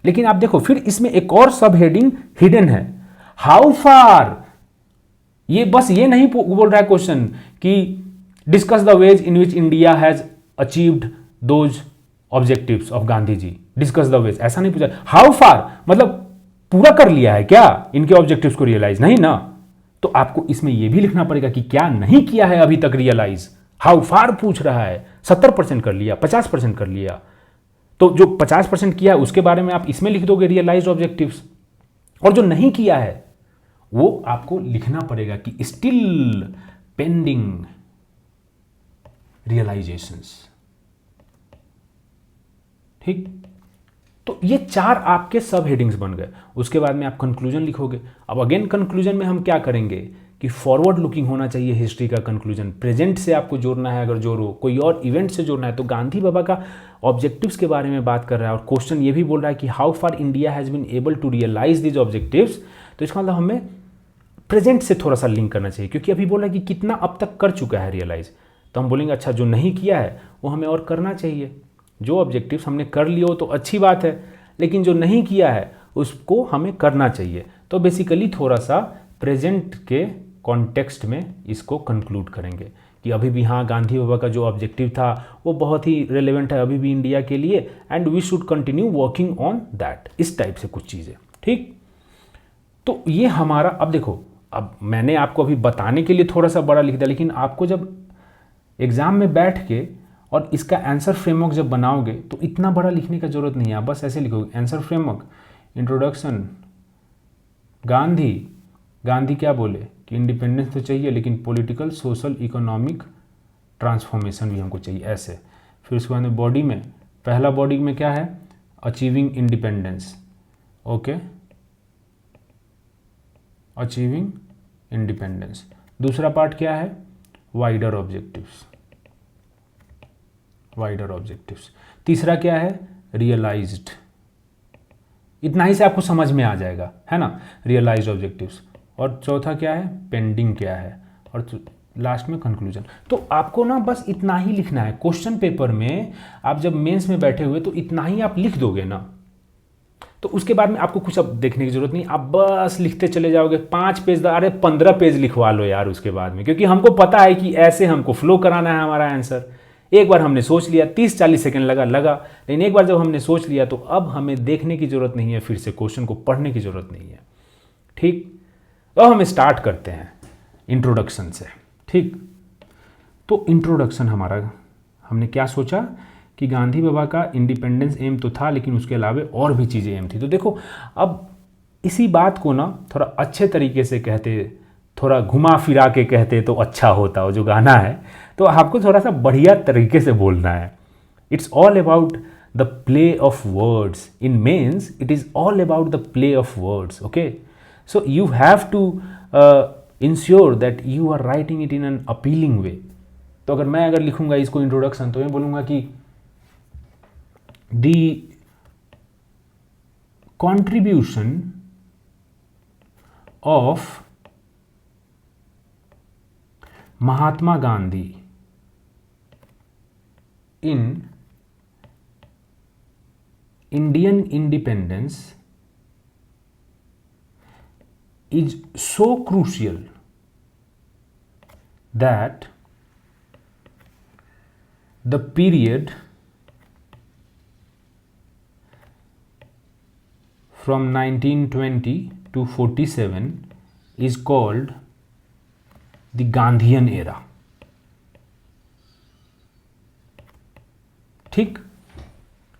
लेकिन आप देखो फिर इसमें एक और सब हेडिंग हिडन है, हाउ फार। ये बस ये नहीं बोल रहा है क्वेश्चन कि discuss the ways in which India has achieved those objectives of Gandhi ji, discuss the ways, ऐसा नहीं पूछा। हाउ फार मतलब पूरा कर लिया है क्या इनके ऑब्जेक्टिव्स को रियलाइज, नहीं ना। तो आपको इसमें यह भी लिखना पड़ेगा कि क्या नहीं किया है अभी तक रियलाइज। हाउ फार पूछ रहा है, 70% कर लिया, 50% कर लिया, तो जो 50% किया है उसके बारे में आप इसमें लिख दोगे रियलाइज्ड ऑब्जेक्टिव्स, और जो नहीं किया है वो आपको लिखना पड़ेगा कि स्टिल पेंडिंग रियलाइजेशंस, ठीक। तो ये 4 आपके सब हेडिंग्स बन गए। उसके बाद में आप कंक्लूजन लिखोगे। अब अगेन कंक्लूजन में हम क्या करेंगे कि फॉरवर्ड लुकिंग होना चाहिए हिस्ट्री का कंक्लूजन, प्रेजेंट से आपको जोड़ना है, अगर जोड़ो कोई और इवेंट से जोड़ना है। तो गांधी बाबा का ऑब्जेक्टिव्स के बारे में बात कर रहा है और क्वेश्चन ये भी बोल रहा है कि how far India has been able to realize these objectives. तो इसका मतलब हमें प्रेजेंट से थोड़ा सा लिंक करना चाहिए, क्योंकि अभी बोला कि कितना अब तक कर चुका है रियलाइज। तो हम बोलेंगे अच्छा जो नहीं किया है वो हमें और करना चाहिए। जो ऑब्जेक्टिव्स हमने कर लिए हो तो अच्छी बात है, लेकिन जो नहीं किया है उसको हमें करना चाहिए। तो बेसिकली थोड़ा सा प्रेजेंट के कॉन्टेक्स्ट में इसको कंक्लूड करेंगे कि अभी भी हाँ गांधी बाबा का जो ऑब्जेक्टिव था वो बहुत ही रिलेवेंट है अभी भी इंडिया के लिए, and we should continue working on that, इस टाइप से कुछ चीज़ें, ठीक। तो ये हमारा, अब देखो अब मैंने आपको अभी बताने के लिए थोड़ा सा बड़ा लिख दिया, लेकिन आपको जब एग्ज़ाम में बैठ के और इसका आंसर फ्रेमवर्क जब बनाओगे तो इतना बड़ा लिखने का ज़रूरत नहीं है। आप बस ऐसे लिखोगे आंसर फ्रेमवर्क, इंट्रोडक्शन, गांधी क्या बोले कि इंडिपेंडेंस तो चाहिए लेकिन पॉलिटिकल, सोशल, इकोनॉमिक ट्रांसफॉर्मेशन भी हमको चाहिए, ऐसे। फिर उसके बाद में बॉडी में, पहला बॉडी में क्या है, achieving independence, okay, achieving independence. दूसरा पार्ट क्या है, वाइडर ऑब्जेक्टिव्स, तीसरा क्या है, रियलाइज्ड। इतना ही से आपको समझ में आ जाएगा, है ना, रियलाइज्ड ऑब्जेक्टिव्स। और चौथा क्या है, पेंडिंग क्या है, और लास्ट में कंक्लूजन। तो आपको ना बस इतना ही लिखना है। क्वेश्चन पेपर में आप जब मेंस में बैठे हुए तो इतना ही आप लिख दोगे ना, तो उसके बाद में आपको कुछ अब देखने की जरूरत नहीं, आप बस लिखते चले जाओगे 5 पेज, अरे 15 पेज लिखवा लो यार उसके बाद में, क्योंकि हमको पता है कि ऐसे हमको फ्लो कराना है हमारा आंसर। एक बार हमने सोच लिया, 30-40 सेकंड लगा, लेकिन एक बार जब हमने सोच लिया तो अब हमें देखने की जरूरत नहीं है, फिर से क्वेश्चन को पढ़ने की जरूरत नहीं है। ठीक, तो हम स्टार्ट करते हैं इंट्रोडक्शन से। ठीक, तो इंट्रोडक्शन हमारा, हमने क्या सोचा कि गांधी बाबा का इंडिपेंडेंस एम तो था, लेकिन उसके अलावा और भी चीज़ें एम थी। तो देखो, अब इसी बात को ना थोड़ा अच्छे तरीके से कहते, थोड़ा घुमा फिरा के कहते तो अच्छा होता, वो जो गाना है, तो आपको थोड़ा सा बढ़िया तरीके से बोलना है। It's all about the play of words in mains, it is all about the play of words. Okay, so you have to ensure that you are writing it in an appealing way. तो अगर लिखूंगा इसको इंट्रोडक्शन, तो मैं बोलूँगा कि the contribution of Mahatma Gandhi in Indian independence is so crucial that the period from 1920 to 47 is called the Gandhian era। ठीक,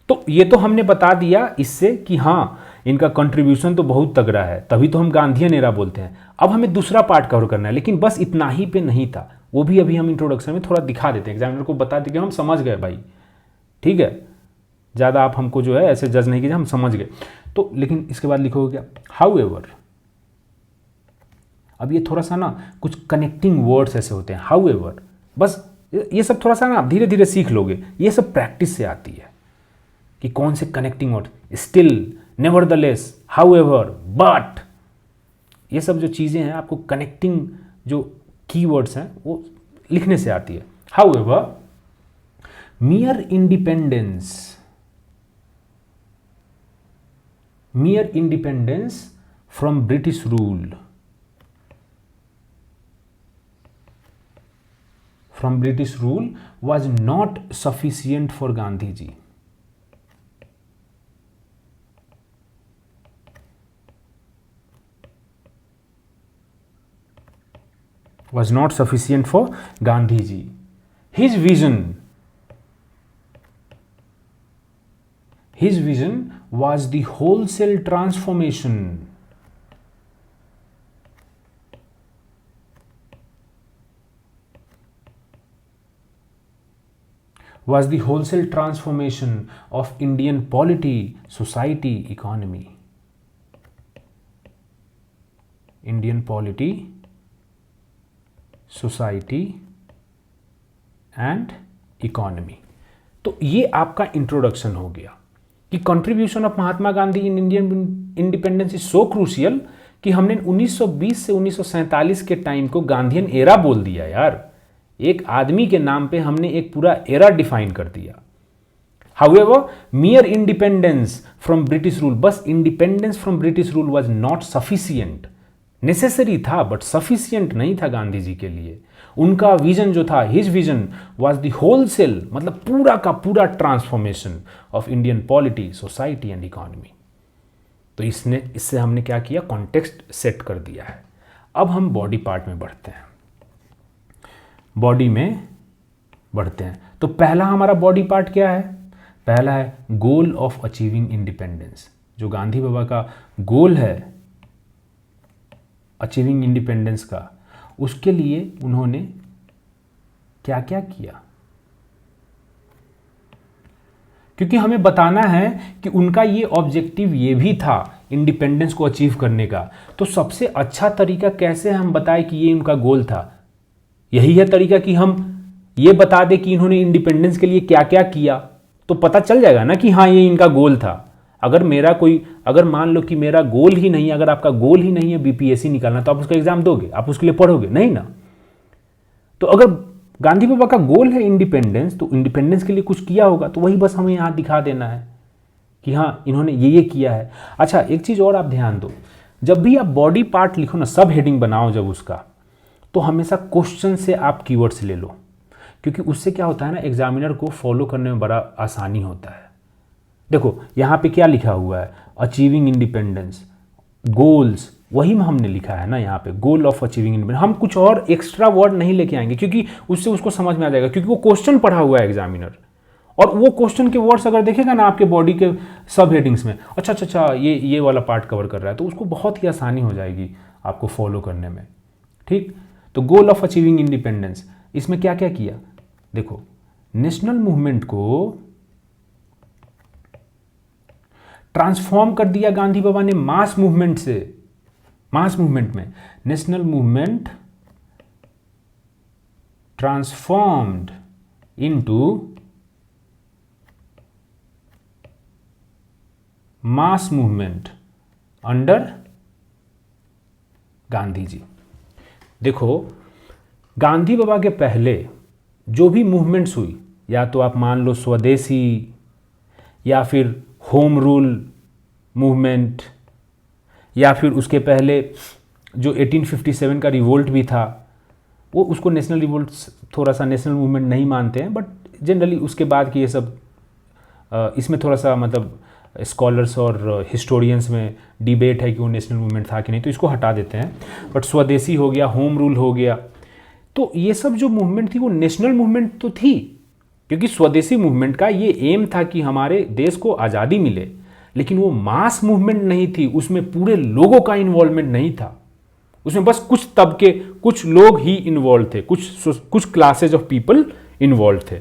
तो ये तो हमने बता दिया इससे कि हाँ इनका कंट्रीब्यूशन तो बहुत तगड़ा है, तभी तो हम गांधीयन एरा बोलते हैं। अब हमें दूसरा पार्ट कवर करना है, लेकिन बस इतना ही पे नहीं था, वो भी अभी हम इंट्रोडक्शन में थोड़ा दिखा देते हैं, एग्जामिनर को बता देंगे, हम समझ गए भाई। ठीक है, ज़्यादा आप हमको जो है ऐसे जज नहीं कीजिए, हम समझ गए। तो लेकिन इसके बाद लिखोगे क्या, हाउएवर। अब ये थोड़ा सा ना कुछ कनेक्टिंग वर्ड्स ऐसे होते हैं, हाउएवर, बस ये सब थोड़ा सा ना आप धीरे धीरे सीख लोगे, ये सब प्रैक्टिस से आती है कि कौन से connecting word, still, nevertheless, however, but, ये सब जो चीज़ें हैं आपको कनेक्टिंग जो कीवर्ड्स हैं वो लिखने से आती है। However, mere independence from British rule was not sufficient for Gandhi ji। Was not sufficient for Gandhi ji। His vision was the wholesale transformation of Indian polity, society, economy। Indian polity, society and economy। तो ये आपका इंट्रोडक्शन हो गया कि contribution of Mahatma Gandhi in Indian independence is so crucial कि हमने 1920 से 1947 के टाइम को गांधीयन एरा बोल दिया यार। एक आदमी के नाम पे हमने एक पूरा एरा डिफाइन कर दिया। However, mere independence from British rule, बस independence from British rule was not sufficient. Necessary था बट सफिशिएंट नहीं था गांधी जी के लिए। उनका विजन जो था, his vision was the wholesale, मतलब पूरा का पूरा transformation of Indian polity, society and economy. तो इससे हमने क्या किया, कॉन्टेक्स्ट सेट कर दिया है। अब हम बॉडी पार्ट में बढ़ते हैं। तो पहला हमारा बॉडी पार्ट क्या है, पहला है गोल ऑफ अचीविंग इंडिपेंडेंस। जो गांधी बाबा का गोल है अचीविंग इंडिपेंडेंस का, उसके लिए उन्होंने क्या क्या किया, क्योंकि हमें बताना है कि उनका ये ऑब्जेक्टिव ये भी था इंडिपेंडेंस को अचीव करने का। तो सबसे अच्छा तरीका कैसे हम बताएं कि ये उनका गोल था, यही है तरीका कि हम ये बता दें कि इन्होंने इंडिपेंडेंस के लिए क्या क्या किया, तो पता चल जाएगा ना कि हाँ ये इनका गोल था। अगर मान लो कि मेरा गोल ही नहीं, अगर आपका गोल ही नहीं है बीपीएससी निकालना, तो आप उसका एग्जाम दोगे, आप उसके लिए पढ़ोगे नहीं ना। तो अगर गांधी बाबा का गोल है इंडिपेंडेंस, तो इंडिपेंडेंस के लिए कुछ किया होगा, तो वही बस हमें यहाँ दिखा देना है कि हाँ इन्होंने ये किया है। अच्छा एक चीज़ और आप ध्यान दो, जब भी आप बॉडी पार्ट लिखो ना, सब हेडिंग बनाओ जब उसका, तो हमेशा क्वेश्चन से आप कीवर्ड्स ले लो, क्योंकि उससे क्या होता है ना, एग्जामिनर को फॉलो करने में बड़ा आसानी होता है। देखो यहाँ पे क्या लिखा हुआ है, अचीविंग इंडिपेंडेंस, गोल्स, वही में हमने लिखा है ना यहाँ पे, गोल ऑफ अचीविंग इंडिपेंडेंस। हम कुछ और एक्स्ट्रा वर्ड नहीं लेके आएंगे, क्योंकि उससे उसको समझ में आ जाएगा, क्योंकि वो क्वेश्चन पढ़ा हुआ है एग्जामिनर, और वो क्वेश्चन के वर्ड्स अगर देखेगा ना आपके बॉडी के सब हेडिंग्स में, अच्छा अच्छा अच्छा ये वाला पार्ट कवर कर रहा है, तो उसको बहुत ही आसानी हो जाएगी आपको फॉलो करने में। ठीक, तो गोल ऑफ अचीविंग इंडिपेंडेंस, इसमें क्या क्या किया, देखो नेशनल मूवमेंट को ट्रांसफॉर्म कर दिया गांधी बाबा ने मास मूवमेंट से, मास मूवमेंट में national movement transformed into mass movement under Gandhi ji. देखो गांधी बाबा के पहले जो भी मूवमेंट्स हुई, या तो आप मान लो स्वदेशी, या फिर होम रूल मूवमेंट, या फिर उसके पहले जो 1857 का रिवोल्ट भी था, वो उसको नेशनल रिवोल्ट थोड़ा सा नेशनल मूवमेंट नहीं मानते हैं, बट जनरली उसके बाद की ये सब, इसमें थोड़ा सा मतलब स्कॉलर्स और हिस्टोरियंस में डिबेट है कि वो नेशनल मूवमेंट था कि नहीं, तो इसको हटा देते हैं। बट स्वदेशी हो गया, होम रूल हो गया, तो ये सब जो मूवमेंट थी वो नेशनल मूवमेंट तो थी, क्योंकि स्वदेशी मूवमेंट का ये एम था कि हमारे देश को आज़ादी मिले, लेकिन वो मास मूवमेंट नहीं थी, उसमें पूरे लोगों का इन्वॉल्वमेंट नहीं था, उसमें बस कुछ तबके, कुछ लोग ही इन्वॉल्व थे, कुछ क्लासेज ऑफ पीपल इन्वॉल्व थे।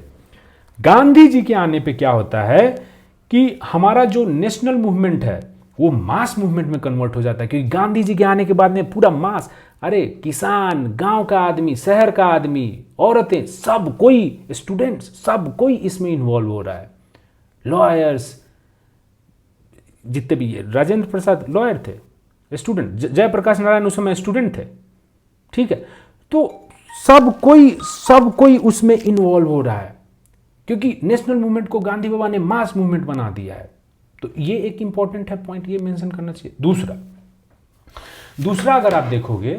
गांधी जी के आने पे क्या होता है कि हमारा जो नेशनल मूवमेंट है वो मास मूवमेंट में कन्वर्ट हो जाता है, क्योंकि गांधी जी के आने के बाद में पूरा मास, अरे किसान, गांव का आदमी, शहर का आदमी, औरतें, सब कोई, स्टूडेंट्स, सब कोई इसमें इन्वॉल्व हो रहा है। लॉयर्स, जितने भी, राजेंद्र प्रसाद लॉयर थे, स्टूडेंट, जयप्रकाश नारायण उस समय स्टूडेंट थे, ठीक है, तो सब कोई उसमें इन्वॉल्व हो रहा है, क्योंकि नेशनल मूवमेंट को गांधी बाबा ने मास मूवमेंट बना दिया है। तो ये एक इंपॉर्टेंट है पॉइंट, ये मेंशन करना चाहिए। दूसरा अगर आप देखोगे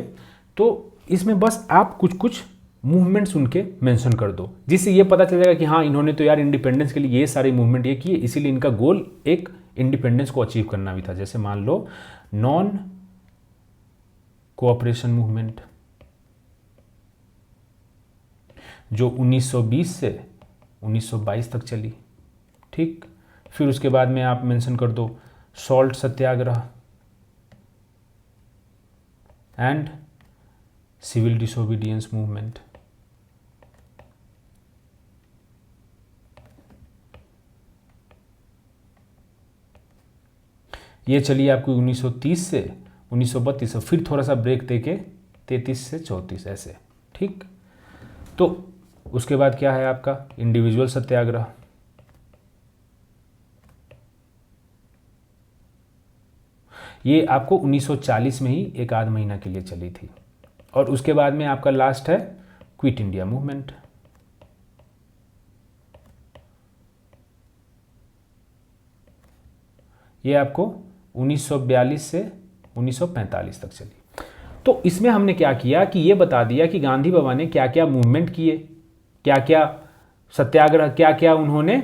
तो इसमें बस आप कुछ कुछ मूवमेंट्स उनके मेंशन कर दो, जिससे ये पता चल जाएगा कि हाँ इन्होंने तो यार इंडिपेंडेंस के लिए ये सारे मूवमेंट ये किए, इसीलिए इनका गोल एक इंडिपेंडेंस को अचीव करना भी था। जैसे मान लो नॉन कोऑपरेशन मूवमेंट, जो 1920 से 1922 तक चली, ठीक। फिर उसके बाद में आप मेंशन कर दो salt satyagraha and civil disobedience movement. ये चलिए आपको 1930 से 1932, फिर थोड़ा सा ब्रेक देके 33 से 34 ऐसे, ठीक। तो उसके बाद क्या है आपका इंडिविजुअल सत्याग्रह, ये आपको 1940 में ही एक आध महीना के लिए चली थी। और उसके बाद में आपका लास्ट है क्विट इंडिया मूवमेंट। ये आपको 1942 से 1945 तक चली। तो इसमें हमने क्या किया कि ये बता दिया कि गांधी बाबा ने क्या क्या मूवमेंट किए, क्या क्या सत्याग्रह, क्या क्या उन्होंने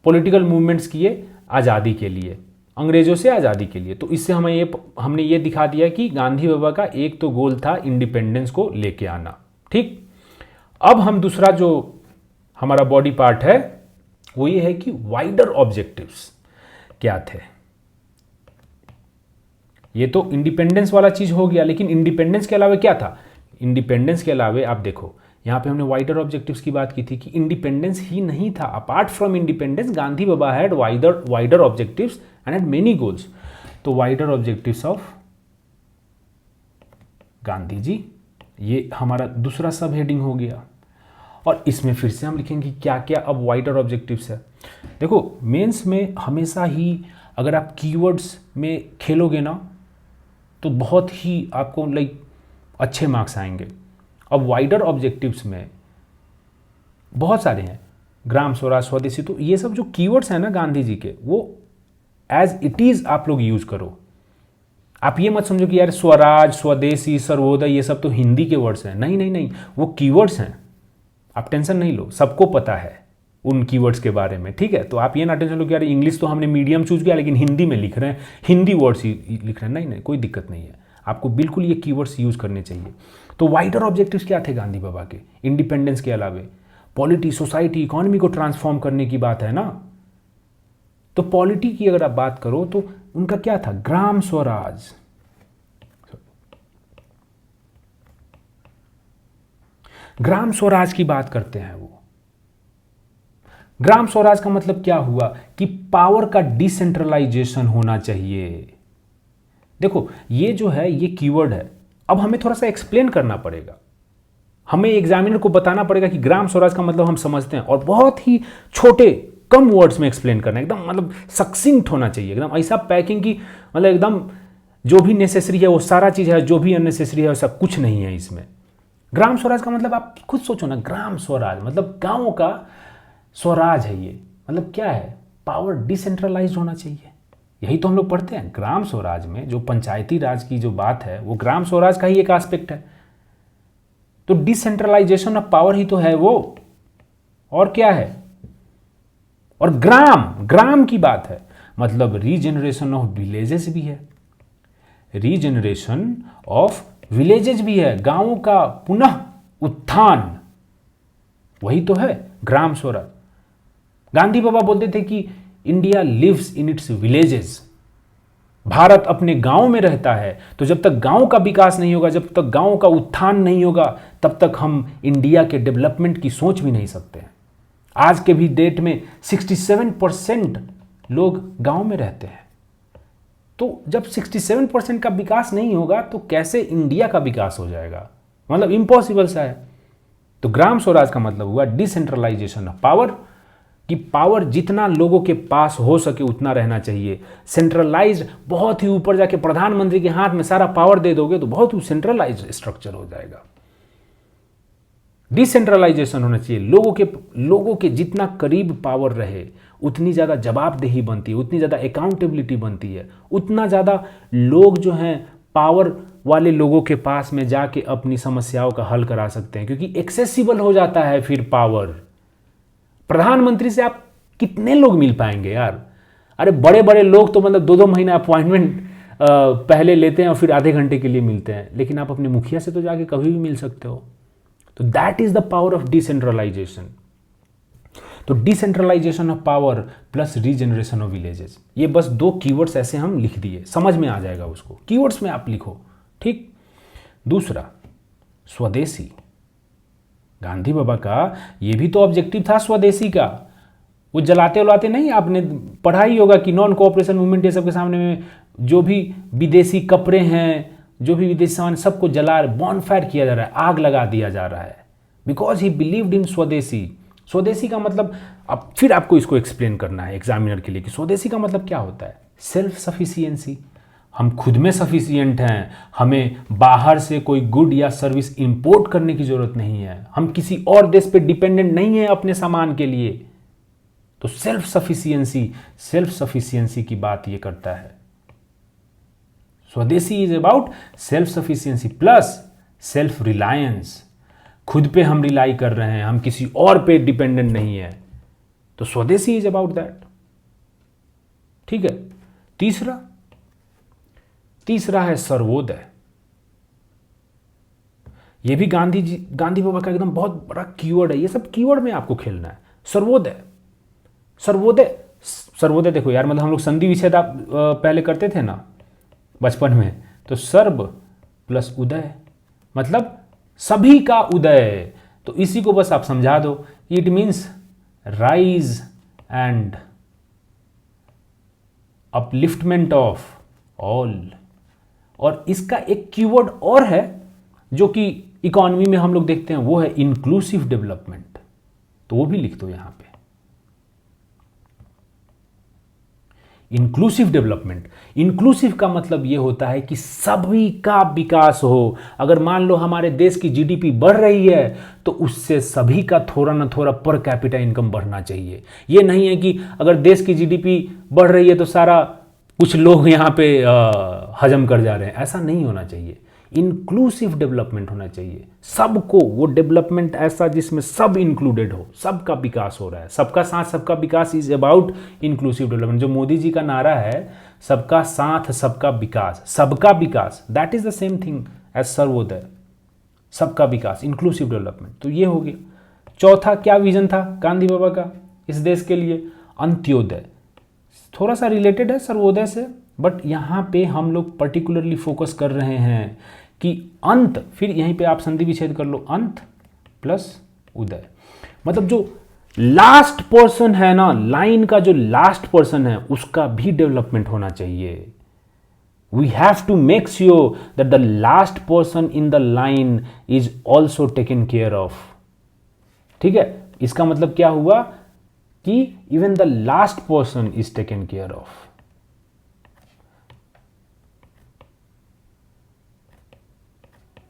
पॉलिटिकल मूवमेंट्स किए आज़ादी के लिए, अंग्रेज़ों से आज़ादी के लिए। तो इससे हमने ये दिखा दिया कि गांधी बाबा का एक तो गोल था इंडिपेंडेंस को लेके आना, ठीक। अब हम दूसरा जो हमारा बॉडी पार्ट है वो ये है कि वाइडर ऑब्जेक्टिव्स क्या थे। ये तो इंडिपेंडेंस वाला चीज़ हो गया, लेकिन इंडिपेंडेंस के अलावा क्या था, इंडिपेंडेंस के अलावा आप देखो यहाँ पे हमने वाइडर ऑब्जेक्टिव्स की बात की थी कि इंडिपेंडेंस ही नहीं था, अपार्ट फ्रॉम इंडिपेंडेंस गांधी बाबा had wider objectives and had many goals. तो वाइडर ऑब्जेक्टिव्स ऑफ गांधी जी, ये हमारा दूसरा सब हेडिंग हो गया। और इसमें फिर से हम लिखेंगे क्या क्या अब वाइडर ऑब्जेक्टिव्स है। देखो मेंस में हमेशा ही अगर आप कीवर्ड्स में खेलोगे ना तो बहुत ही आपको अच्छे मार्क्स आएंगे। अब वाइडर ऑब्जेक्टिव्स में बहुत सारे हैं, ग्राम स्वराज, स्वदेशी, तो ये सब जो कीवर्ड्स हैं ना गांधी जी के, वो एज इट इज आप लोग यूज करो। आप ये मत समझो कि यार स्वराज, स्वदेशी, सर्वोदय ये सब तो हिंदी के वर्ड्स हैं। नहीं नहीं नहीं, वो कीवर्ड्स हैं। आप टेंशन नहीं लो, सबको पता है उन कीवर्ड्स के बारे में, ठीक है। तो आप ये ना टेंशन लो कि यार इंग्लिश तो हमने मीडियम चूज किया लेकिन हिंदी में लिख रहे हैं, हिंदी वर्ड्स ही लिख रहे हैं। नहीं नहीं, कोई दिक्कत नहीं है, आपको बिल्कुल ये कीवर्ड्स यूज करने चाहिए। तो वाइडर ऑब्जेक्टिव्स क्या थे गांधी बाबा के इंडिपेंडेंस के अलावे? पॉलिटी, सोसाइटी, इकोनॉमी को ट्रांसफॉर्म करने की बात है ना। तो पॉलिटी की अगर आप बात करो तो उनका क्या था? ग्राम स्वराज। ग्राम स्वराज की बात करते हैं वो। ग्राम स्वराज का मतलब क्या हुआ कि पावर का डिसेंट्रलाइजेशन होना चाहिए। देखो ये जो है ये कीवर्ड है, अब हमें थोड़ा सा एक्सप्लेन करना पड़ेगा। हमें एग्जामिनर को बताना पड़ेगा कि ग्राम स्वराज का मतलब हम समझते हैं, और बहुत ही छोटे कम वर्ड्स में एक्सप्लेन करना, एकदम मतलब सक्सिंक्ट होना चाहिए, एकदम ऐसा पैकिंग की मतलब एकदम जो भी नेसेसरी है वो सारा चीज़ है, जो भी अननेसेसरी है वैसा कुछ नहीं है इसमें। ग्राम स्वराज का मतलब आप खुद सोचो ना, ग्राम स्वराज मतलब गाँव का स्वराज है ये, मतलब क्या है? पावर डिसेंट्रलाइज होना चाहिए। यही तो हम लोग पढ़ते हैं ग्राम स्वराज में, जो पंचायती राज की जो बात है वो ग्राम स्वराज का ही एक एस्पेक्ट है। तो डिसेंट्रलाइजेशन ऑफ पावर ही तो है वो, और क्या है? और ग्राम की बात है, मतलब रीजनरेशन ऑफ विलेजेस भी है, रीजनरेशन ऑफ विलेजेस भी है, गांवों का पुनः उत्थान, वही तो है ग्राम स्वराज। गांधी बाबा बोलते थे कि India lives in its villages, Bharat अपने गांव में रहता है। तो जब तक गांव का विकास नहीं होगा, जब तक गांव का उत्थान नहीं होगा, तब तक हम इंडिया के डेवलपमेंट की सोच भी नहीं सकते हैं। आज के भी डेट में 67% लोग गांव में रहते हैं। तो जब 67% का विकास नहीं होगा तो कैसे इंडिया का विकास हो जाएगा? मतलब इम्पॉसिबल सा है। तो ग्राम स्वराज का मतलब हुआ डिसेंट्रलाइजेशन ऑफ पावर, कि पावर जितना लोगों के पास हो सके उतना रहना चाहिए। सेंट्रलाइज्ड बहुत ही ऊपर जाके प्रधानमंत्री के हाथ में सारा पावर दे दोगे तो बहुत ही सेंट्रलाइज्ड स्ट्रक्चर हो जाएगा। डिसेंट्रलाइजेशन होना चाहिए, लोगों के जितना करीब पावर रहे उतनी ज़्यादा जवाबदेही बनती है, उतनी ज़्यादा अकाउंटेबिलिटी बनती है, उतना ज़्यादा लोग जो हैं पावर वाले लोगों के पास में जाके अपनी समस्याओं का हल करा सकते हैं, क्योंकि एक्सेसिबल हो जाता है फिर पावर। प्रधानमंत्री से आप कितने लोग मिल पाएंगे यार? अरे बड़े बड़े लोग तो मतलब 2-2 महीना अपॉइंटमेंट पहले लेते हैं और फिर आधे घंटे के लिए मिलते हैं, लेकिन आप अपने मुखिया से तो जाके कभी भी मिल सकते हो। तो that is the power of decentralisation. तो decentralisation of power plus regeneration of villages, ये बस 2 कीवर्ड्स ऐसे हम लिख दिए, समझ में आ जाएगा उसको, कीवर्ड्स में आप लिखो, ठीक। दूसरा स्वदेशी, गांधी बाबा का ये भी तो ऑब्जेक्टिव था स्वदेशी का। वो जलाते उलाते नहीं, आपने पढ़ा ही होगा कि नॉन कोऑपरेशन मूवमेंट ये सबके सामने में जो भी विदेशी कपड़े हैं, जो भी विदेशी सामान, सबको जला बॉनफायर किया जा रहा है, आग लगा दिया जा रहा है, बिकॉज ही बिलीव्ड इन स्वदेशी। स्वदेशी का मतलब अब फिर आपको इसको एक्सप्लेन करना है एग्जामिनर के लिए कि स्वदेशी का मतलब क्या होता है। सेल्फ सफिशियंसी, हम खुद में सफिशियंट हैं, हमें बाहर से कोई गुड या सर्विस इंपोर्ट करने की जरूरत नहीं है, हम किसी और देश पे डिपेंडेंट नहीं है अपने सामान के लिए। तो सेल्फ सफिशियंसी की बात ये करता है। स्वदेशी is about self sufficiency plus self reliance, खुद पे हम रिलाई कर रहे हैं, हम किसी और पे डिपेंडेंट नहीं है। तो स्वदेशी इज अबाउट दैट, ठीक है। तीसरा है सर्वोदय। ये भी गांधी बाबा का एकदम बहुत बड़ा कीवर्ड है, ये सब कीवर्ड में आपको खेलना है। सर्वोदय देखो यार, मतलब हम लोग संधि विच्छेद पहले करते थे ना बचपन में, तो सर्व प्लस उदय मतलब सभी का उदय। तो इसी को बस आप समझा दो, it means rise and upliftment of all. और इसका एक कीवर्ड और है जो कि इकोनॉमी में हम लोग देखते हैं, वो है इंक्लूसिव डेवलपमेंट। तो वो भी लिख दो यहां पे, इंक्लूसिव डेवलपमेंट। इंक्लूसिव का मतलब ये होता है कि सभी का विकास हो। अगर मान लो हमारे देश की जीडीपी बढ़ रही है तो उससे सभी का थोड़ा ना थोड़ा पर कैपिटा इनकम बढ़ना चाहिए। ये नहीं है कि अगर देश की जीडीपी बढ़ रही है तो सारा कुछ लोग यहाँ पे हजम कर जा रहे हैं, ऐसा नहीं होना चाहिए। इंक्लूसिव डेवलपमेंट होना चाहिए, सबको, वो डेवलपमेंट ऐसा जिसमें सब इंक्लूडेड हो, सबका विकास हो रहा है। सबका साथ सबका विकास इज अबाउट इंक्लूसिव डेवलपमेंट। जो मोदी जी का नारा है, सबका साथ सबका विकास, that is the same thing as Sarvodaya, सबका विकास, इंक्लूसिव डेवलपमेंट। तो ये हो गया। चौथा क्या विजन था गांधी बाबा का इस देश के लिए? अंत्योदय। थोड़ा सा रिलेटेड है सर्वोदय से, बट यहाँ पे हम लोग पर्टिकुलरली फोकस कर रहे हैं कि अंत, फिर यहीं पे आप संधि विच्छेद कर लो, अंत प्लस उदय, मतलब जो लास्ट पोर्शन है ना, लाइन का जो लास्ट पोर्शन है, उसका भी डेवलपमेंट होना चाहिए। We have to make sure that the last portion in the line is also taken care of. ठीक है, इसका मतलब क्या हुआ कि even the last portion is taken care of.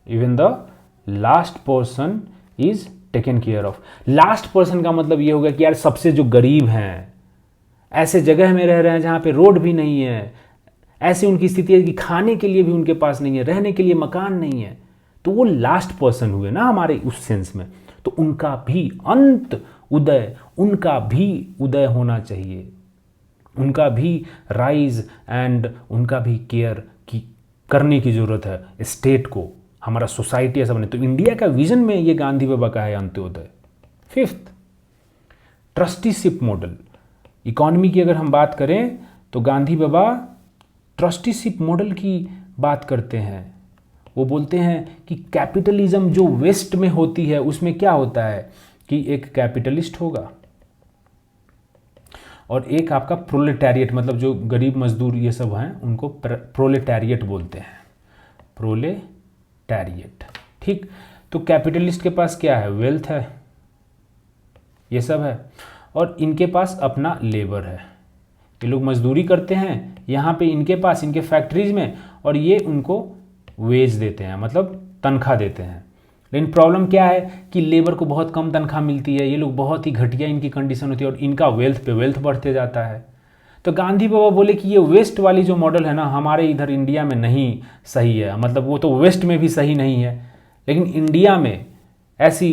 Even the last portion is taken care of. Last person का मतलब ये होगा कि यार सबसे जो गरीब हैं, ऐसे जगह में रह रहे हैं जहाँ पे रोड भी नहीं है, ऐसी उनकी स्थिति है कि खाने के लिए भी उनके पास नहीं है, रहने के लिए मकान नहीं है, तो वो लास्ट पर्सन हुए ना हमारे उस सेंस में। तो उनका भी अंत उदय, उनका भी उदय होना चाहिए, उनका भी राइज एंड उनका भी केयर की करने की ज़रूरत है स्टेट को, हमारा सोसाइटी ऐसा बने। तो इंडिया का विजन में ये गांधी बाबा का है Antyodaya. Fifth, trusteeship model. Economy की अगर हम बात करें तो गांधी बाबा ट्रस्टीशिप मॉडल की बात करते हैं। वो बोलते हैं कि कैपिटलिज्म जो वेस्ट में होती है उसमें क्या होता है कि एक कैपिटलिस्ट होगा और एक आपका प्रोलेटारिएट, मतलब जो गरीब मजदूर ये सब हैं उनको प्रोलेटारिएट बोलते हैं, प्रोलेटारिएट। ठीक, तो कैपिटलिस्ट के पास क्या है? वेल्थ है, ये सब है, और इनके पास अपना लेबर है। ये लोग मजदूरी करते हैं यहाँ पे इनके पास, इनके फैक्ट्रीज में, और ये उनको वेज देते हैं, मतलब तनख्वाह देते हैं। लेकिन प्रॉब्लम क्या है कि लेबर को बहुत कम तनख्वाह मिलती है, ये लोग बहुत ही घटिया इनकी कंडीशन होती है और इनका वेल्थ पे वेल्थ बढ़ते जाता है। तो गांधी बाबा बोले कि ये वेस्ट वाली जो मॉडल है ना, हमारे इधर इंडिया में नहीं सही है, मतलब वो तो वेस्ट में भी सही नहीं है, लेकिन इंडिया में ऐसी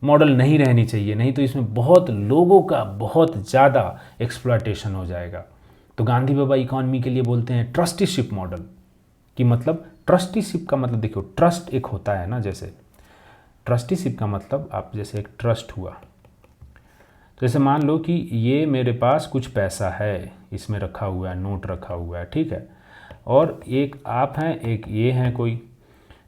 मॉडल नहीं रहनी चाहिए, नहीं तो इसमें बहुत लोगों का बहुत ज़्यादा एक्सप्लॉयटेशन हो जाएगा। तो गांधी बाबा इकॉनमी के लिए बोलते हैं ट्रस्टीशिप मॉडल, कि मतलब ट्रस्टीशिप का मतलब देखो, ट्रस्ट एक होता है ना, जैसे ट्रस्टीशिप का मतलब आप जैसे एक ट्रस्ट हुआ, तो जैसे मान लो कि ये मेरे पास कुछ पैसा है, इसमें रखा हुआ है, नोट रखा हुआ है, ठीक है, और एक आप हैं, एक ये हैं कोई,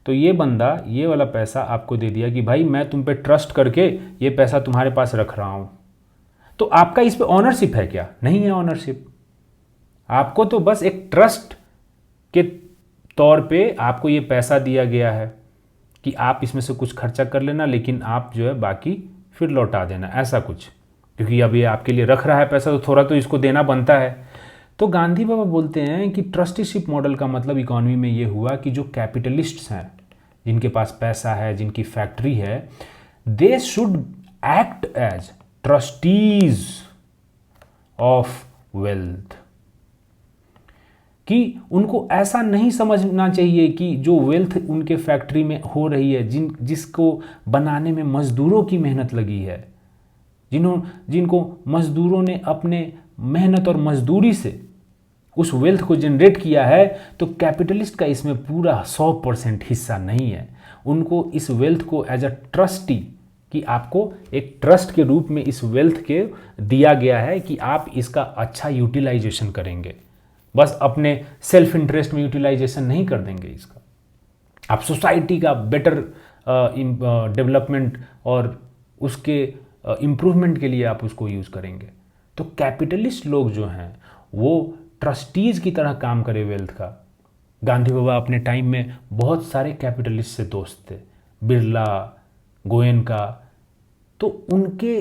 तो ये बंदा ये वाला पैसा आपको दे दिया कि भाई मैं तुम पे ट्रस्ट करके ये पैसा तुम्हारे पास रख रहा हूँ। तो आपका इस पे ऑनरशिप है क्या? नहीं है ऑनरशिप। आपको तो बस एक ट्रस्ट के तौर पे आपको ये पैसा दिया गया है कि आप इसमें से कुछ खर्चा कर लेना, लेकिन आप जो है बाकी फिर लौटा देना, ऐसा कुछ, क्योंकि अब ये आपके लिए रख रहा है पैसा तो थोड़ा तो इसको देना बनता है। तो गांधी बाबा बोलते हैं कि ट्रस्टीशिप मॉडल का मतलब इकॉनमी में ये हुआ कि जो कैपिटलिस्ट्स हैं, जिनके पास पैसा है, जिनकी फैक्ट्री है, they should act as trustees of wealth, कि उनको ऐसा नहीं समझना चाहिए कि जो वेल्थ उनके फैक्ट्री में हो रही है, जिसको बनाने में मजदूरों की मेहनत लगी है, जिनको मजदूरों ने अपने मेहनत और मजदूरी से उस वेल्थ को जनरेट किया है, तो कैपिटलिस्ट का इसमें पूरा 100% हिस्सा नहीं है। उनको इस वेल्थ को एज अ ट्रस्टी, कि आपको एक ट्रस्ट के रूप में इस वेल्थ के दिया गया है कि आप इसका अच्छा यूटिलाइजेशन करेंगे, बस अपने सेल्फ इंटरेस्ट में यूटिलाइजेशन नहीं कर देंगे इसका, आप सोसाइटी का बेटर डेवलपमेंट और उसके इम्प्रूवमेंट के लिए आप उसको यूज़ करेंगे। तो कैपिटलिस्ट लोग जो हैं वो ट्रस्टीज़ की तरह काम करे वेल्थ का। गांधी बाबा अपने टाइम में बहुत सारे कैपिटलिस्ट से दोस्त थे, बिरला, गोयनका, तो उनके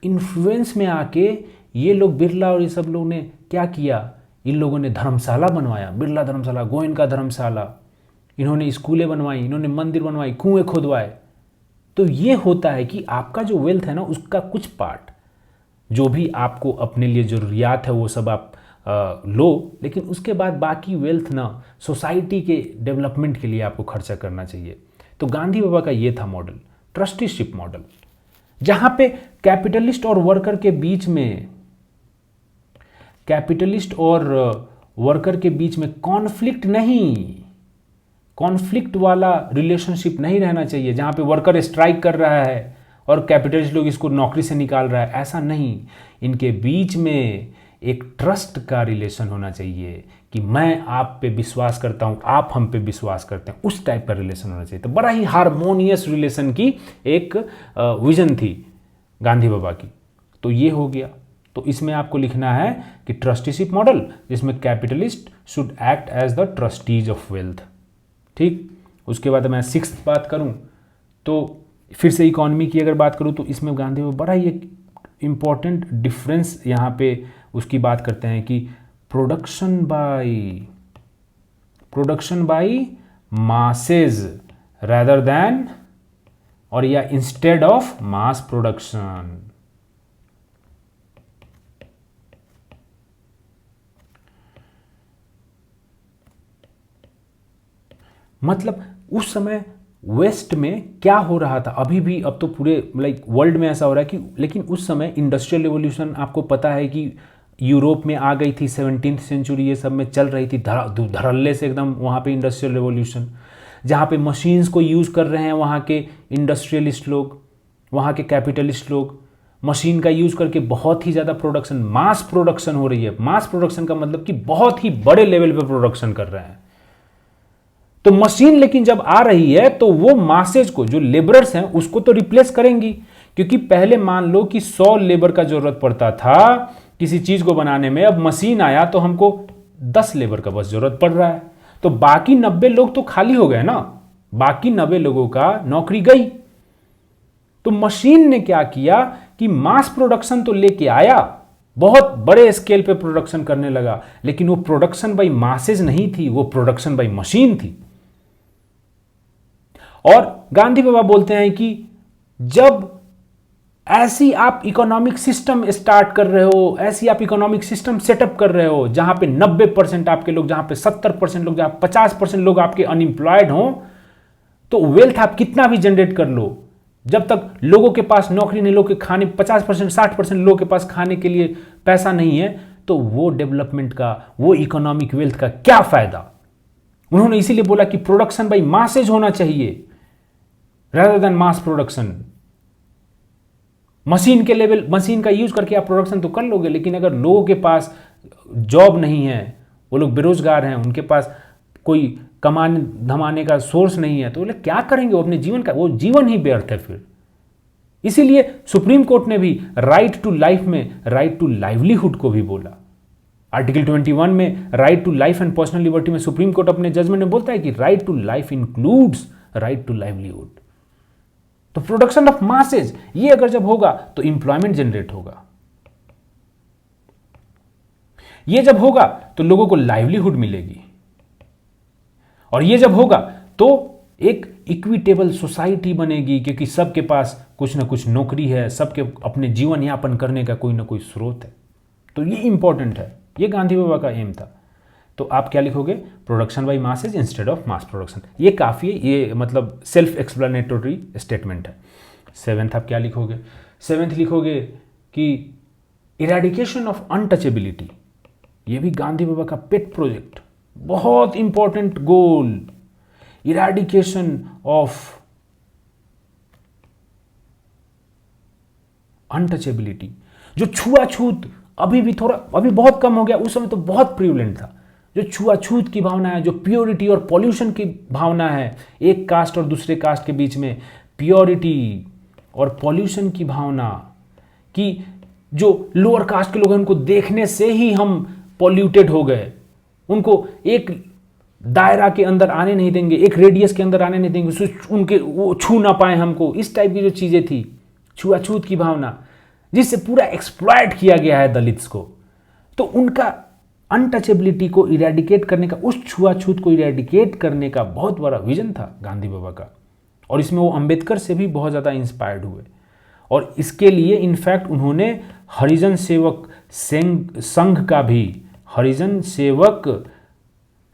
इन्फ्लुएंस में आके ये लोग, बिरला और ये सब लोग ने क्या किया, इन लोगों ने धर्मशाला बनवाया, बिरला धर्मशाला, गोयनका धर्मशाला, इन्होंने स्कूलें बनवाई, इन्होंने मंदिर बनवाई, कुएं खुदवाए। तो ये होता है कि आपका जो वेल्थ है ना, उसका कुछ पार्ट जो भी आपको अपने लिए ज़रूरियात है वो सब आप लो, लेकिन उसके बाद बाकी वेल्थ ना सोसाइटी के डेवलपमेंट के लिए आपको खर्चा करना चाहिए। तो गांधी बाबा का ये था मॉडल, ट्रस्टीशिप मॉडल, जहां पे कैपिटलिस्ट और वर्कर के बीच में कॉन्फ्लिक्ट नहीं, कॉन्फ्लिक्ट वाला रिलेशनशिप नहीं रहना चाहिए, जहां पे वर्कर स्ट्राइक कर रहा है और कैपिटलिस्ट लोग इसको नौकरी से निकाल रहा है, ऐसा नहीं। इनके बीच में एक ट्रस्ट का रिलेशन होना चाहिए कि मैं आप पे विश्वास करता हूं, आप हम पे विश्वास करते हैं, उस टाइप का रिलेशन होना चाहिए। तो बड़ा ही हारमोनियस रिलेशन की एक विजन थी गांधी बाबा की। तो ये हो गया। तो इसमें आपको लिखना है कि ट्रस्टीशिप मॉडल, जिसमें capitalist should act as the trustees of wealth. ठीक, उसके बाद मैं 6th बात करूं तो फिर से इकोनॉमी की अगर बात करूं तो इसमें गांधी बाबा बड़ा ही एक इम्पॉर्टेंट डिफरेंस यहाँ पे उसकी बात करते हैं कि production by masses rather than और या इंस्टेड ऑफ मास प्रोडक्शन। मतलब उस समय वेस्ट में क्या हो रहा था, अभी भी, अब तो पूरे वर्ल्ड में ऐसा हो रहा है कि, लेकिन उस समय इंडस्ट्रियल रिवॉल्यूशन आपको पता है कि यूरोप में आ गई थी, 17th सेंचुरी ये सब में चल रही थी धड़ल्ले से एकदम वहाँ पे इंडस्ट्रियल रिवॉल्यूशन, जहाँ पे मशीन्स को यूज़ कर रहे हैं वहाँ के इंडस्ट्रियलिस्ट लोग, वहाँ के कैपिटलिस्ट लोग, मशीन का यूज़ करके बहुत ही ज़्यादा प्रोडक्शन, मास प्रोडक्शन हो रही है। मास प्रोडक्शन का मतलब कि बहुत ही बड़े लेवल पर प्रोडक्शन कर रहे हैं। तो मशीन लेकिन जब आ रही है तो वो मासेज को, जो लेबरर्स हैं, उसको तो रिप्लेस करेंगी, क्योंकि पहले मान लो कि 100 लेबर का जरूरत पड़ता था किसी चीज को बनाने में, अब मशीन आया तो हमको 10 लेबर का बस जरूरत पड़ रहा है। तो बाकी 90 लोग तो खाली हो गए ना, बाकी 90 लोगों का नौकरी गई। तो मशीन ने क्या किया कि मास प्रोडक्शन तो लेके आया, बहुत बड़े स्केल पे प्रोडक्शन करने लगा, लेकिन वो प्रोडक्शन बाय मासेज नहीं थी, वो प्रोडक्शन बाय मशीन थी। और गांधी बाबा बोलते हैं कि जब ऐसी आप इकोनॉमिक सिस्टम स्टार्ट कर रहे हो, ऐसी आप इकोनॉमिक सिस्टम सेटअप कर रहे हो जहां पे 90% आपके लोग, जहां पे 70% लोग, जहां 50% लोग आपके अनएम्प्लॉयड हो, तो वेल्थ आप कितना भी जनरेट कर लो, जब तक लोगों के पास नौकरी नहीं, लोग के खाने 50% 60% लोगों के पास खाने के लिए पैसा नहीं है, तो वो डेवलपमेंट का, वो इकोनॉमिक वेल्थ का क्या फायदा। उन्होंने इसीलिए बोला कि प्रोडक्शन बाय मासेज होना चाहिए rather than mass production. Machine के लेवल, मशीन का यूज करके आप प्रोडक्शन तो कर लोगे, लेकिन अगर लोगों के पास जॉब नहीं है, वो लोग बेरोजगार हैं, उनके पास कोई कमाने धमाने का सोर्स नहीं है, तो वो लोग क्या करेंगे, वो अपने जीवन का, वो जीवन ही व्यर्थ है फिर। इसीलिए सुप्रीम कोर्ट ने भी राइट टू लाइफ में राइट टू लाइवलीहुड को भी बोला। आर्टिकल 21 में right to life and personal liberty में सुप्रीम कोर्ट अपने जजमेंट में बोलता है कि right to life includes right to livelihood. तो प्रोडक्शन ऑफ मासेज, ये अगर जब होगा तो इंप्लॉयमेंट जनरेट होगा, ये जब होगा तो लोगों को लाइवलीहुड मिलेगी, और ये जब होगा तो एक इक्विटेबल सोसाइटी बनेगी, क्योंकि सबके पास कुछ ना कुछ नौकरी है, सबके अपने जीवन यापन करने का कोई ना कोई स्रोत है। तो ये इंपॉर्टेंट है, ये गांधी बाबा का एम था। तो आप क्या लिखोगे, production by masses instead of mass production. ये काफ़ी है, ये मतलब सेल्फ एक्सप्लेनेटरी स्टेटमेंट है। 7th आप क्या लिखोगे, 7th लिखोगे कि इरेडिकेशन ऑफ अनटचेबिलिटी। ये भी गांधी बाबा का पेट प्रोजेक्ट, बहुत important goal, eradication of untouchability. जो छुआछूत अभी भी थोड़ा, अभी बहुत कम हो गया, उस समय तो बहुत प्रिवलेंट था। जो छुआछूत की भावना है, जो प्योरिटी और पॉल्यूशन की भावना है, एक कास्ट और दूसरे कास्ट के बीच में प्योरिटी और पॉल्यूशन की भावना, कि जो लोअर कास्ट के लोग हैं उनको देखने से ही हम पॉल्यूटेड हो गए, उनको एक दायरा के अंदर आने नहीं देंगे, एक रेडियस के अंदर आने नहीं देंगे, उनके वो छू ना पाए हमको, इस टाइप की जो चीज़ें थी, छुआछूत की भावना, जिससे पूरा एक्सप्लॉइट किया गया है दलित्स को। तो उनका अनटचेबिलिटी को इरेडिकेट करने का, उस छुआछूत को इरेडिकेट करने का बहुत बड़ा विजन था गांधी बाबा का, और इसमें वो अंबेडकर से भी बहुत ज़्यादा इंस्पायर्ड हुए। और इसके लिए इनफैक्ट उन्होंने हरिजन सेवक संघ का भी, हरिजन सेवक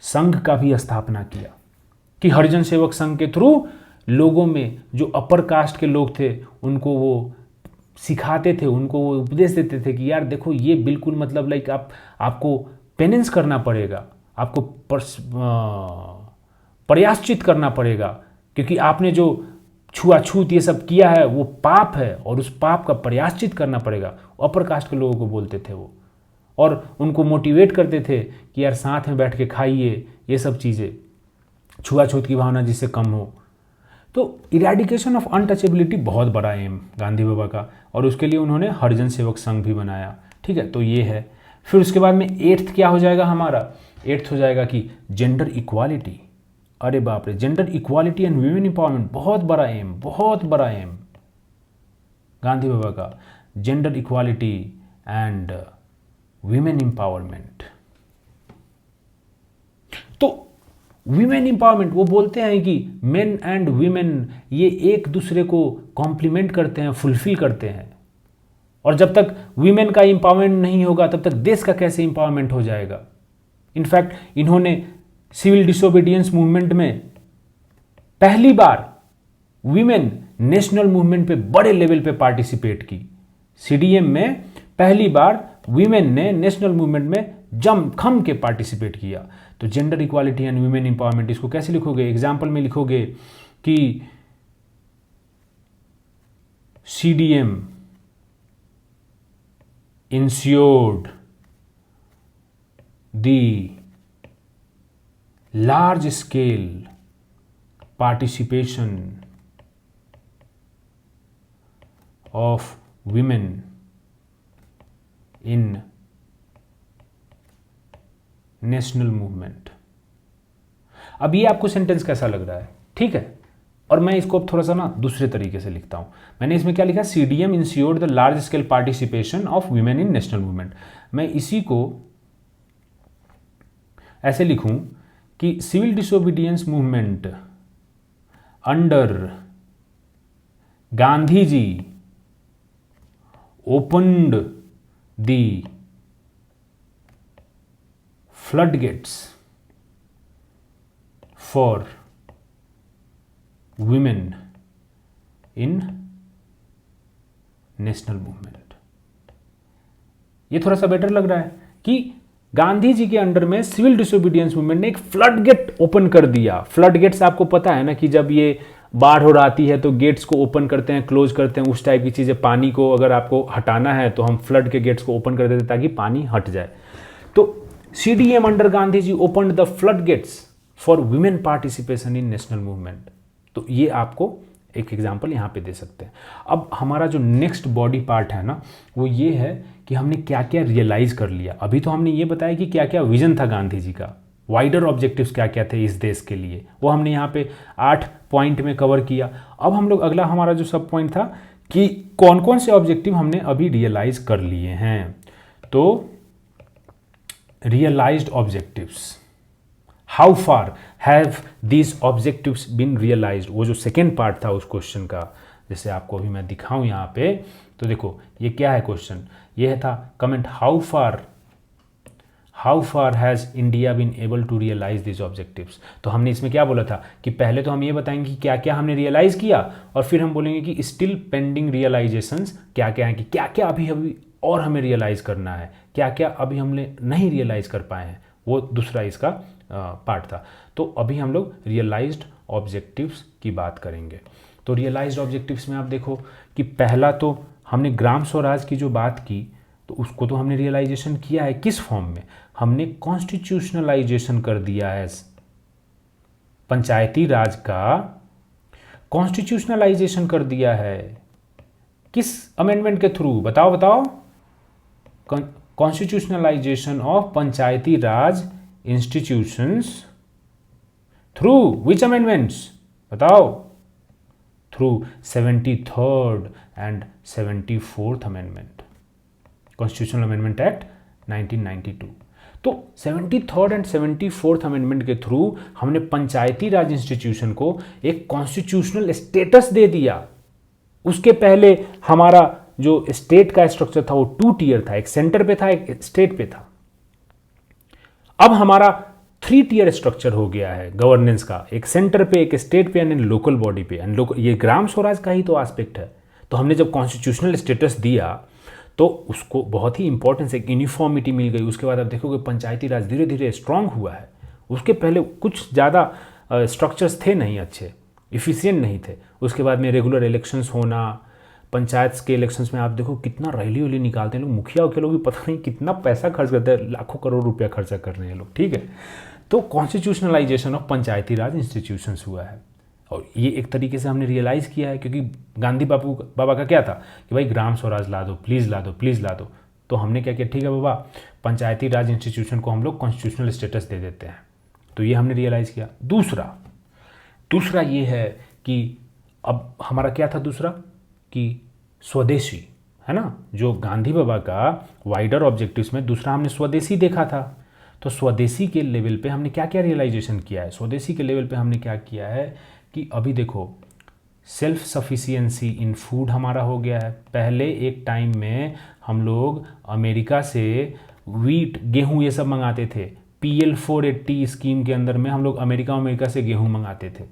संघ का भी स्थापना किया कि हरिजन सेवक संघ के थ्रू लोगों में जो अपर कास्ट के लोग थे उनको वो सिखाते थे, उनको वो उपदेश देते थे कि यार देखो ये बिल्कुल मतलब लाइक आपको पेनेंस करना पड़ेगा, आपको प्रयाश्चित करना पड़ेगा, क्योंकि आपने जो छुआछूत ये सब किया है वो पाप है और उस पाप का प्रयाश्चित करना पड़ेगा। अपर कास्ट के लोगों को बोलते थे वो, और उनको मोटिवेट करते थे कि यार साथ में बैठ के खाइए, ये सब चीज़ें, छुआछूत की भावना जिससे कम हो। तो इरेडिकेशन ऑफ अनटचेबिलिटी बहुत बड़ा एम गांधी बाबा का, और उसके लिए उन्होंने हरिजन सेवक संघ भी बनाया। ठीक है, तो ये है। फिर उसके बाद में 8th क्या हो जाएगा हमारा, 8th हो जाएगा कि जेंडर इक्वालिटी। अरे बाप रे, gender equality and women empowerment, बहुत बड़ा एम, बहुत बड़ा एम गांधी बाबा का, gender equality and women empowerment. तो वीमेन एम्पावरमेंट, वो बोलते हैं कि मेन एंड वीमेन ये एक दूसरे को कॉम्प्लीमेंट करते हैं, फुलफिल करते हैं, और जब तक वीमेन का एम्पावरमेंट नहीं होगा तब तक देश का कैसे एम्पावरमेंट हो जाएगा। इनफैक्ट इन्होंने सिविल डिसोबीडियंस मूवमेंट में पहली बार वीमेन नेशनल मूवमेंट पे बड़े लेवल पे पार्टिसिपेट की। सीडीएम में पहली बार वीमेन ने नेशनल मूवमेंट में जम के पार्टिसिपेट किया। तो gender equality and women empowerment, इसको कैसे लिखोगे, एग्जाम्पल में लिखोगे कि CDM ensured the large scale participation of women in national movement. अब ये आपको सेंटेंस कैसा लग रहा है, ठीक है, और मैं इसको अब थोड़ा सा ना दूसरे तरीके से लिखता हूँ। मैंने इसमें क्या लिखा, CDM ensured the large scale participation of women in national movement. मैं इसी को ऐसे लिखूं कि civil disobedience movement under Gandhi ji opened the floodgates for women in national movement. ये थोड़ा सा बेटर लग रहा है कि गांधी जी के अंडर में सिविल डिसोबीडियंस मूवमेंट ने एक फ्लड गेट ओपन कर दिया। फ्लड गेट्स आपको पता है ना कि जब ये बाढ़ हो आती है तो गेट्स को ओपन करते हैं, क्लोज करते हैं, उस टाइप की चीज़ें। पानी को अगर आपको हटाना है तो हम फ्लड के गेट्स को ओपन कर देते हैं ताकि पानी हट जाए। तो CDM under Gandhi ji opened the floodgates for women participation in national movement. तो ये आपको एक एग्जाम्पल यहाँ पे दे सकते हैं। अब हमारा जो नेक्स्ट बॉडी पार्ट है ना, वो ये है कि हमने क्या क्या रियलाइज कर लिया। अभी तो हमने ये बताया कि क्या क्या विजन था गांधी जी का, वाइडर ऑब्जेक्टिव्स क्या क्या थे इस देश के लिए, वो हमने यहाँ पे 8 पॉइंट में कवर किया। अब हम लोग अगला हमारा जो सब पॉइंट था कि कौन कौन से ऑब्जेक्टिव हमने अभी रियलाइज कर लिए हैं। तो realized objectives, how far have these objectives been realized, वो जो सेकेंड पार्ट था उस क्वेश्चन का, जैसे आपको अभी मैं दिखाऊं यहाँ पे। तो देखो ये क्या है क्वेश्चन, ये था comment how far has India been able to realise this objectives. तो हमने इसमें क्या बोला था कि पहले तो हम ये बताएंगे कि क्या क्या हमने रियलाइज किया, और फिर हम बोलेंगे कि स्टिल पेंडिंग रियलाइजेशंस क्या क्या हैं, कि क्या क्या अभी और हमें रियलाइज़ करना है, क्या क्या अभी हमने नहीं रियलाइज़ कर पाए हैं। वो दूसरा इसका पार्ट था। तो अभी हम लोग रियलाइज्ड ऑब्जेक्टिव्स की बात करेंगे। तो रियलाइज्ड ऑब्जेक्टिव्स में आप देखो कि पहला तो हमने ग्राम स्वराज की जो बात की, तो उसको तो हमने रियलाइजेशन किया है। किस फॉर्म में, हमने कॉन्स्टिट्यूशनलाइजेशन कर दिया है, पंचायती राज का कॉन्स्टिट्यूशनलाइजेशन कर दिया है। किस अमेंडमेंट के थ्रू, बताओ बताओ, constitutionalisation of Panchayati Raj institutions through which amendments, बताओ, through 73rd and 74th amendment, constitutional amendment act 1992। तो 73rd एंड 74th अमेंडमेंट के थ्रू हमने पंचायती राज इंस्टीट्यूशन को एक कॉन्स्टिट्यूशनल स्टेटस दे दिया। उसके पहले हमारा जो स्टेट का स्ट्रक्चर था वो 2 टियर था, एक सेंटर पे था, एक स्टेट पे था। अब हमारा 3 टियर स्ट्रक्चर हो गया है गवर्नेंस का, एक सेंटर पे, एक स्टेट पे एंड लोकल बॉडी पे। एंड ये ग्राम स्वराज का ही तो एस्पेक्ट है। तो हमने जब कॉन्स्टिट्यूशनल स्टेटस दिया तो उसको बहुत ही इंपॉर्टेंस, एक यूनिफॉर्मिटी मिल गई। उसके बाद आप देखोगे पंचायती राज धीरे धीरे स्ट्रांग हुआ है। उसके पहले कुछ ज़्यादा स्ट्रक्चर्स थे नहीं अच्छे, इफ़िशिएंट नहीं थे। उसके बाद में रेगुलर इलेक्शंस होना, पंचायत के इलेक्शंस में आप देखो कितना रैली वैली निकालते हैं लोग, मुखिया के लोग भी पता नहीं कितना पैसा खर्च करते हैं, लाखों करोड़ रुपया खर्चा कर रहे हैं लोग, ठीक है। तो कॉन्स्टिट्यूशनलाइजेशन ऑफ पंचायती राज इंस्टीट्यूशंस हुआ है। और ये एक तरीके से हमने रियलाइज़ किया है, क्योंकि गांधी बाबा का क्या था कि भाई ग्राम स्वराज ला दो, प्लीज़ ला दो, प्लीज़ ला दो। तो हमने क्या किया, ठीक है बाबा, पंचायती राज इंस्टीट्यूशन को हम लोग कॉन्स्टिट्यूशनल स्टेटस दे देते हैं। तो ये हमने रियलाइज़ किया। दूसरा ये है कि अब हमारा क्या था दूसरा, कि स्वदेशी, है ना, जो गांधी बाबा का वाइडर ऑब्जेक्टिव्स में दूसरा हमने स्वदेशी देखा था। तो स्वदेशी के लेवल पे हमने क्या क्या रियलाइजेशन किया है, स्वदेशी के लेवल पे हमने क्या किया है कि अभी देखो सेल्फ सफिशिएंसी इन फूड हमारा हो गया है। पहले एक टाइम में हम लोग अमेरिका से वीट, गेहूं ये सब मंगाते थे। PL 480 स्कीम के अंदर में हम लोग अमेरिका से गेहूं मंगाते थे।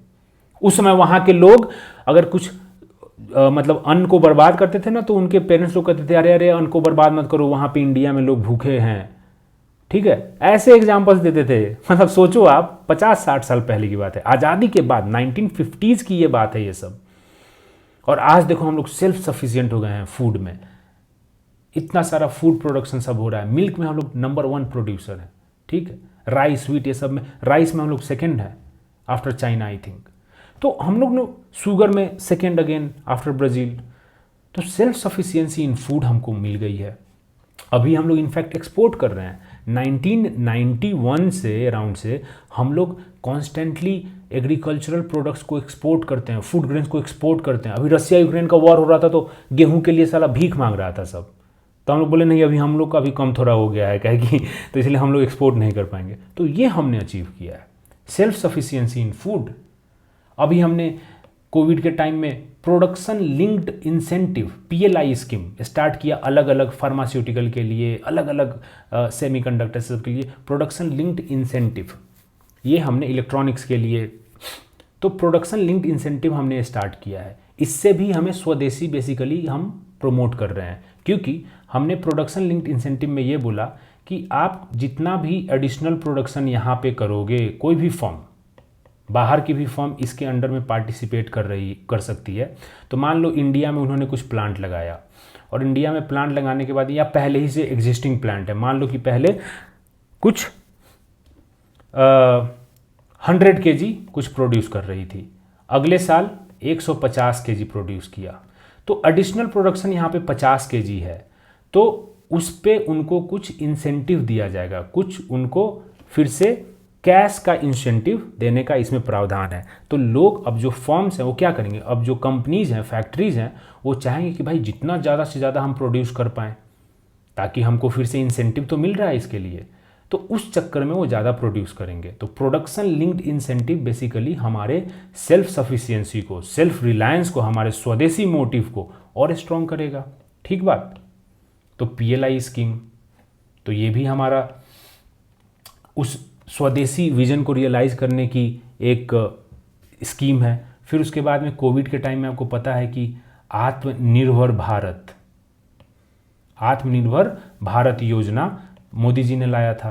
उस समय वहाँ के लोग अगर कुछ मतलब अन्न को बर्बाद करते थे ना, तो उनके पेरेंट्स लोग कहते थे अरे अरे अन्न को बर्बाद मत करो, वहाँ पे इंडिया में लोग भूखे हैं, ठीक है। ऐसे एग्जाम्पल्स देते थे। मतलब सोचो आप 50-60 साल पहले की बात है, आज़ादी के बाद 1950s की ये बात है ये सब। और आज देखो हम लोग सेल्फ सफिशिएंट हो गए हैं फूड में, इतना सारा फूड प्रोडक्शन सब हो रहा है। मिल्क में हम लोग नंबर 1 प्रोड्यूसर हैं, ठीक है। राइस, व्हीट, ये सब में, राइस में हम लोग सेकेंड है आफ्टर चाइना आई थिंक। तो हम लोग ने शुगर में सेकेंड अगेन आफ्टर ब्राज़ील। तो सेल्फ सफिशिएंसी इन फूड हमको मिल गई है। अभी हम लोग इनफैक्ट एक्सपोर्ट कर रहे हैं। 1991 से अराउंड से हम लोग कॉन्स्टेंटली एग्रीकल्चरल प्रोडक्ट्स को एक्सपोर्ट करते हैं, फूड ग्रेन्स को एक्सपोर्ट करते हैं। अभी रसिया यूक्रेन का वॉर हो रहा था तो गेहूं के लिए साला भीख मांग रहा था सब। तो हम लोग बोले नहीं, अभी हम लोग का भी कम थोड़ा हो गया है, कहे कि तो इसलिए हम लोग एक्सपोर्ट नहीं कर पाएंगे। तो ये हमने अचीव किया है, सेल्फ सफिशिएंसी इन फूड। अभी हमने कोविड के टाइम में production linked incentive PLI scheme start किया, अलग अलग फार्मास्यूटिकल के लिए, अलग अलग सेमीकंडक्टर सब के लिए प्रोडक्शन लिंक्ड इंसेंटिव। ये हमने इलेक्ट्रॉनिक्स के लिए, तो प्रोडक्शन लिंक्ड इंसेंटिव हमने स्टार्ट किया है। इससे भी हमें स्वदेशी बेसिकली हम प्रमोट कर रहे हैं, क्योंकि हमने प्रोडक्शन लिंक्ड इंसेंटिव में ये बोला कि आप जितना भी एडिशनल प्रोडक्शन यहाँ पे करोगे, कोई भी फर्म, बाहर की भी फर्म इसके अंडर में पार्टिसिपेट कर सकती है। तो मान लो इंडिया में उन्होंने कुछ प्लांट लगाया, और इंडिया में प्लांट लगाने के बाद या पहले ही से एग्जिस्टिंग प्लांट है, मान लो कि पहले कुछ 100 kg कुछ प्रोड्यूस कर रही थी, अगले साल 150 kg प्रोड्यूस किया, तो एडिशनल प्रोडक्शन यहाँ पे 50 kg है। तो उस पे उनको कुछ इंसेंटिव दिया जाएगा, कुछ उनको फिर से कैश का इंसेंटिव देने का इसमें प्रावधान है। तो लोग, अब जो फर्म्स हैं वो क्या करेंगे, अब जो कंपनीज हैं, फैक्ट्रीज हैं, वो चाहेंगे कि भाई जितना ज़्यादा से ज़्यादा हम प्रोड्यूस कर पाएँ, ताकि हमको फिर से इंसेंटिव तो मिल रहा है इसके लिए। तो उस चक्कर में वो ज़्यादा प्रोड्यूस करेंगे। तो प्रोडक्शन लिंक्ड इंसेंटिव बेसिकली हमारे सेल्फ सफिशिएंसी को, सेल्फ रिलायंस को, हमारे स्वदेशी मोटिव को और स्ट्रॉन्ग करेगा, ठीक बात। तो PLI स्कीम, तो ये भी हमारा उस स्वदेशी विजन को रियलाइज़ करने की एक स्कीम है। फिर उसके बाद में कोविड के टाइम में आपको पता है कि आत्मनिर्भर भारत योजना मोदी जी ने लाया था,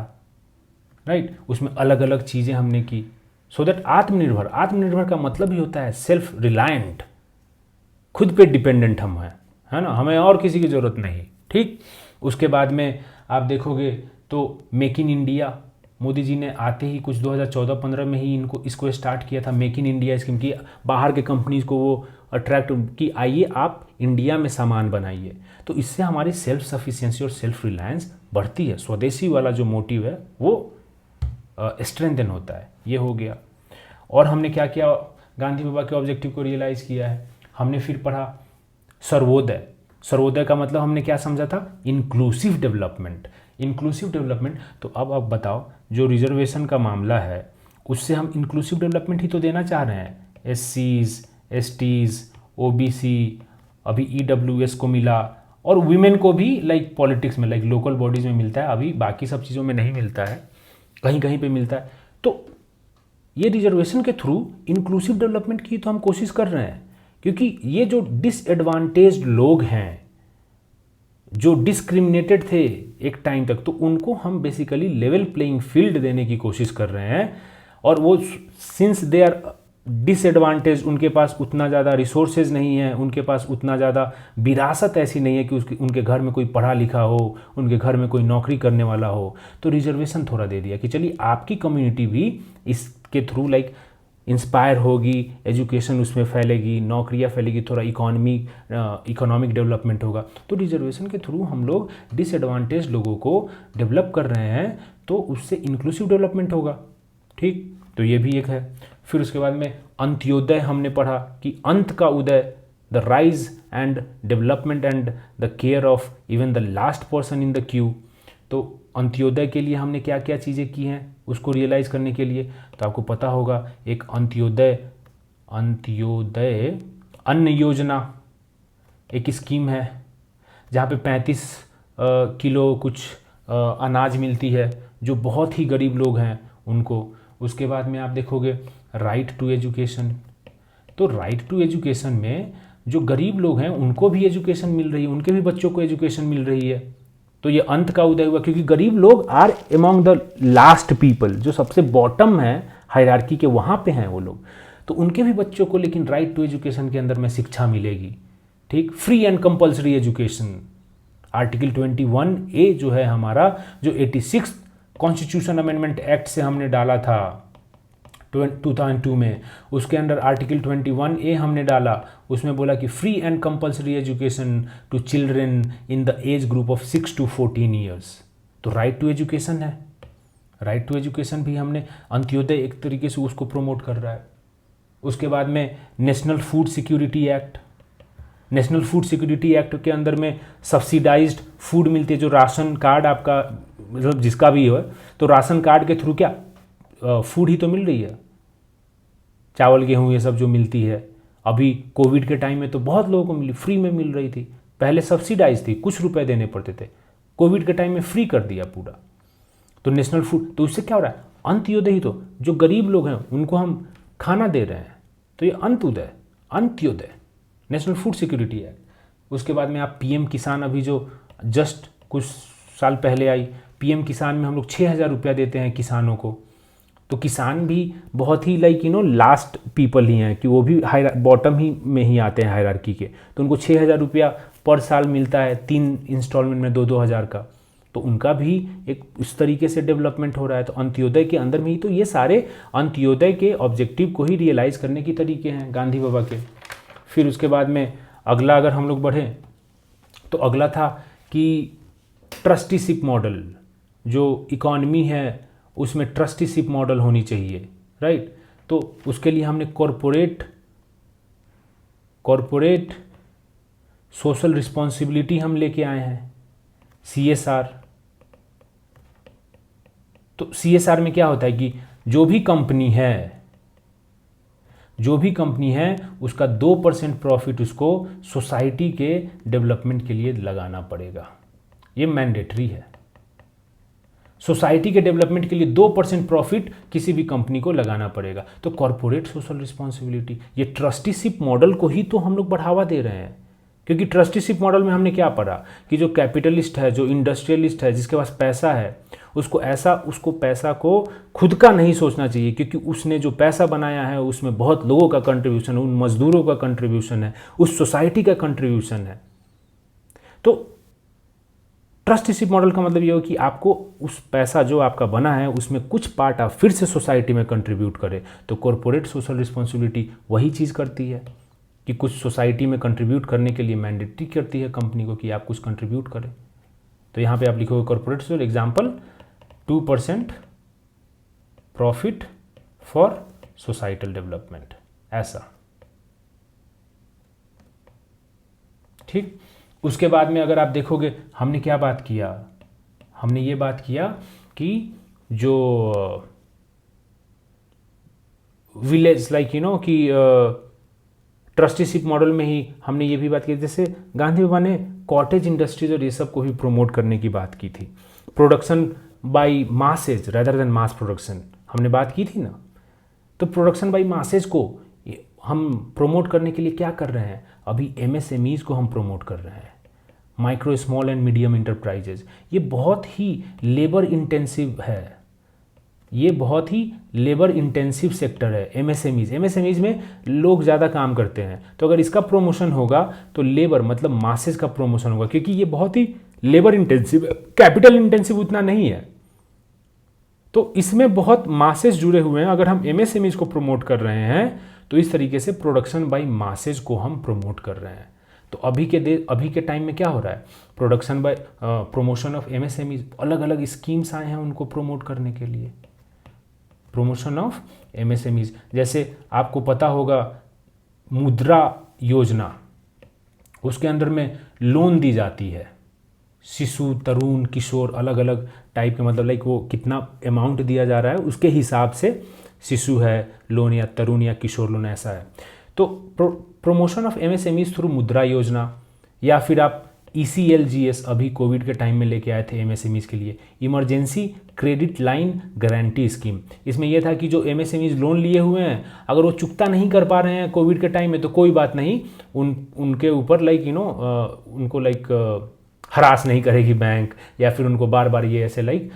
राइट। उसमें अलग अलग चीज़ें हमने की, सो दैट आत्मनिर्भर का मतलब ही होता है सेल्फ रिलायंट, खुद पे डिपेंडेंट हम हैं, है ना, हमें और किसी की ज़रूरत नहीं, ठीक। उसके बाद में आप देखोगे तो make in India, Modi ji ने आते ही कुछ 2014-15 में ही इसको स्टार्ट किया था, मेक इन इंडिया स्कीम की। बाहर के कंपनीज को वो अट्रैक्ट कि आइए आप इंडिया में सामान बनाइए। तो इससे हमारी सेल्फ सफिशिएंसी और सेल्फ रिलायंस बढ़ती है, स्वदेशी वाला जो मोटिव है वो स्ट्रेंथन होता है। ये हो गया। और हमने क्या किया, गांधी बाबा के ऑब्जेक्टिव को रियलाइज़ किया है। हमने फिर पढ़ा सर्वोदय का मतलब हमने क्या समझा था, इंक्लूसिव डेवलपमेंट। तो अब आप बताओ, जो रिजर्वेशन का मामला है उससे हम इंक्लूसिव डेवलपमेंट ही तो देना चाह रहे हैं। SCs, STs, OBC, अभी EWS को मिला, और वीमेन को भी लाइक पॉलिटिक्स में, लाइक लोकल बॉडीज़ में मिलता है, अभी बाकी सब चीज़ों में नहीं मिलता है। कहीं कहीं पे मिलता है। तो ये रिजर्वेशन के थ्रू इंक्लूसिव डेवलपमेंट की तो हम कोशिश कर रहे हैं, क्योंकि ये जो डिसएडवांटेज्ड लोग हैं, जो डिस्क्रिमिनेटेड थे एक टाइम तक, तो उनको हम बेसिकली लेवल प्लेइंग फील्ड देने की कोशिश कर रहे हैं। और वो सिंस दे आर डिसएडवांटेज, उनके पास उतना ज़्यादा रिसोर्सेज नहीं है, उनके पास उतना ज़्यादा विरासत ऐसी नहीं है कि उनके घर में कोई पढ़ा लिखा हो, उनके घर में कोई नौकरी करने वाला हो, तो रिजर्वेशन थोड़ा दे दिया कि चलिए आपकी कम्युनिटी भी इसके थ्रू लाइक इंस्पायर होगी, एजुकेशन उसमें फैलेगी, नौकरियां फैलेगी, थोड़ा इकोनॉमिक डेवलपमेंट होगा। तो रिजर्वेशन के थ्रू हम लोग डिसएडवांटेज लोगों को डेवलप कर रहे हैं, तो उससे इंक्लूसिव डेवलपमेंट होगा। ठीक, तो ये भी एक है। फिर उसके बाद में अंत्योदय हमने पढ़ा कि अंत का उदय, the rise and development and the care of even the last person in the queue. तो अंत्योदय के लिए हमने क्या क्या चीज़ें की हैं उसको रियलाइज़ करने के लिए, तो आपको पता होगा एक अंत्योदय अन्न योजना एक स्कीम है जहाँ पे 35 किलो कुछ अनाज मिलती है जो बहुत ही गरीब लोग हैं उनको। उसके बाद में आप देखोगे राइट टू एजुकेशन। तो राइट टू एजुकेशन में जो गरीब लोग हैं उनको भी एजुकेशन मिल रही है, उनके भी बच्चों को एजुकेशन मिल रही है। तो ये अंत का उदय हुआ, क्योंकि गरीब लोग are among the last people, जो सबसे बॉटम है हायरार्की के, वहाँ पे हैं वो लोग, तो उनके भी बच्चों को लेकिन राइट टू एजुकेशन के अंदर में शिक्षा मिलेगी। ठीक, free and compulsory education. Article 21A जो है हमारा, जो 86 कॉन्स्टिट्यूशन अमेंडमेंट एक्ट से हमने डाला था 2002 में, उसके अंदर आर्टिकल 21A हमने डाला, उसमें बोला कि free and compulsory education to children in the age group of 6 to 14 years. तो राइट टू एजुकेशन है, राइट टू एजुकेशन भी हमने, अंत्योदय एक तरीके से उसको प्रमोट कर रहा है। उसके बाद में national food security act. National food security act के अंदर में सब्सिडाइज्ड फूड मिलती है, जो राशन कार्ड आपका मतलब जिसका भी हो, तो राशन कार्ड के थ्रू क्या फूड ही तो मिल रही है, चावल गेहूँ ये सब जो मिलती है। अभी कोविड के टाइम में तो बहुत लोगों को मिली, फ्री में मिल रही थी। पहले सब्सिडाइज थी, कुछ रुपए देने पड़ते थे, कोविड के टाइम में फ्री कर दिया पूरा। तो नेशनल फूड, तो उससे क्या हो रहा है, अंत्योदय ही तो, जो गरीब लोग हैं उनको हम खाना दे रहे हैं, तो ये Antyodaya, Antyodaya, national food security act. उसके बाद में आप पीएम किसान, अभी जो जस्ट कुछ साल पहले आई, पीएम किसान में हम लोग 6,000 रुपया देते हैं किसानों को। तो किसान भी बहुत ही लाइक लास्ट पीपल ही हैं, कि वो भी बॉटम ही में ही आते हैं हायरार्की के, तो उनको 6,000 रुपया पर साल मिलता है, 3 इंस्टॉलमेंट में 2-2 हज़ार का। तो उनका भी एक इस तरीके से डेवलपमेंट हो रहा है। तो अंत्योदय के अंदर में ही, तो ये सारे अंत्योदय के ऑब्जेक्टिव को ही रियलाइज़ करने की तरीके हैं गांधी बाबा के। फिर उसके बाद में अगला अगर हम लोग बढ़ें, तो अगला था कि ट्रस्टीशिप मॉडल, जो इकॉनमी है उसमें ट्रस्टीशिप मॉडल होनी चाहिए, राइट। तो उसके लिए हमने कॉरपोरेट सोशल रिस्पॉन्सिबिलिटी हम लेके आए हैं, CSR। तो CSR में क्या होता है कि जो भी कंपनी है उसका 2% प्रॉफिट उसको सोसाइटी के डेवलपमेंट के लिए लगाना पड़ेगा। ये मैंडेटरी है, सोसाइटी के डेवलपमेंट के लिए 2% प्रॉफिट किसी भी कंपनी को लगाना पड़ेगा। तो कॉरपोरेट सोशल रिस्पॉन्सिबिलिटी, ये ट्रस्टीशिप मॉडल को ही तो हम लोग बढ़ावा दे रहे हैं। क्योंकि ट्रस्टीशिप मॉडल में हमने क्या पढ़ा कि जो कैपिटलिस्ट है, जो इंडस्ट्रियलिस्ट है, जिसके पास पैसा है, उसको पैसा को खुद का नहीं सोचना चाहिए, क्योंकि उसने जो पैसा बनाया है उसमें बहुत लोगों का कंट्रीब्यूशन है, उन मजदूरों का कंट्रीब्यूशन है, उस सोसाइटी का कंट्रीब्यूशन है। तो ट्रस्टीशिप मॉडल का मतलब ये हो कि आपको उस पैसा जो आपका बना है उसमें कुछ पार्ट आप फिर से सोसाइटी में कंट्रीब्यूट करें। तो कॉरपोरेट सोशल रिस्पॉन्सिबिलिटी वही चीज़ करती है कि कुछ सोसाइटी में कंट्रीब्यूट करने के लिए मैंडेटरी करती है कंपनी को कि आप कुछ कंट्रीब्यूट करें। तो यहाँ पे आप लिखोगे corporate social, example 2% profit for societal development, ऐसा। ठीक, उसके बाद में अगर आप देखोगे हमने क्या बात किया, हमने ये बात किया कि जो विलेज लाइक कि ट्रस्टीशिप मॉडल में ही हमने ये भी बात की, जैसे गांधी बाबा ने कॉटेज इंडस्ट्रीज और ये सब को भी प्रमोट करने की बात की थी। Production by masses rather then mass production, हमने बात की थी ना। तो प्रोडक्शन बाई मासेज को हम प्रमोट करने के लिए क्या कर रहे हैं, अभी एमएसएमईज को हम प्रमोट कर रहे हैं, micro small and medium enterprises. ये बहुत ही लेबर इंटेंसिव है, ये बहुत ही लेबर इंटेंसिव सेक्टर है एमएसएमईज। एमएसएमईज में लोग ज़्यादा काम करते हैं, तो अगर इसका प्रमोशन होगा तो लेबर मतलब मासेस का प्रमोशन होगा, क्योंकि ये बहुत ही लेबर इंटेंसिव है, कैपिटल इंटेंसिव उतना नहीं है। तो इसमें बहुत मासेस जुड़े हुए हैं। अगर हम एमएसएमईज को प्रमोट कर रहे हैं तो इस तरीके से प्रोडक्शन बाय मासेस को हम प्रमोट कर रहे हैं। तो अभी के टाइम में क्या हो रहा है, production by promotion of MSMEs, अलग अलग स्कीम्स आए हैं उनको प्रमोट करने के लिए, प्रमोशन ऑफ एमएसएमईज। जैसे आपको पता होगा मुद्रा योजना, उसके अंदर में लोन दी जाती है, शिशु, तरुण, किशोर, अलग अलग टाइप के, मतलब लाइक वो कितना अमाउंट दिया जा रहा है उसके हिसाब से शिशु है लोन या तरुण या किशोर लोन ऐसा है। तो प्रमोशन ऑफ एमएसएमईज थ्रू मुद्रा योजना, या फिर आप ECLGS अभी कोविड के टाइम में लेके आए थे एमएसएमईज के लिए, emergency credit line guarantee scheme. इसमें यह था कि जो एमएसएमईज लोन लिए हुए हैं अगर वो चुकता नहीं कर पा रहे हैं कोविड के टाइम में तो कोई बात नहीं, उनके ऊपर लाइक उनको लाइक हरास नहीं करेगी बैंक, या फिर उनको बार बार ये ऐसे लाइक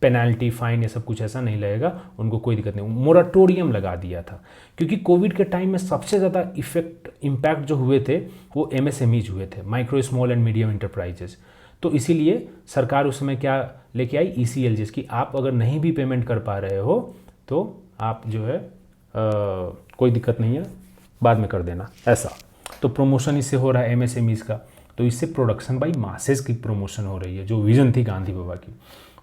पेनाल्टी, फाइन, ये सब कुछ ऐसा नहीं लगेगा, उनको कोई दिक्कत नहीं। मोराटोरियम लगा दिया था, क्योंकि कोविड के टाइम में सबसे ज़्यादा इम्पैक्ट जो हुए थे वो एमएसएमईज हुए थे, micro small and medium enterprises. तो इसीलिए सरकार उस समय क्या लेके आई, ECLGS की आप अगर नहीं भी पेमेंट कर पा रहे हो तो आप जो है कोई दिक्कत नहीं है, बाद में कर देना, ऐसा। तो प्रमोशन इससे हो रहा है एमएसएमईज का, तो इससे प्रोडक्शन बाई मासेस की प्रमोशन हो रही है, जो विजन थी गांधी बाबा की।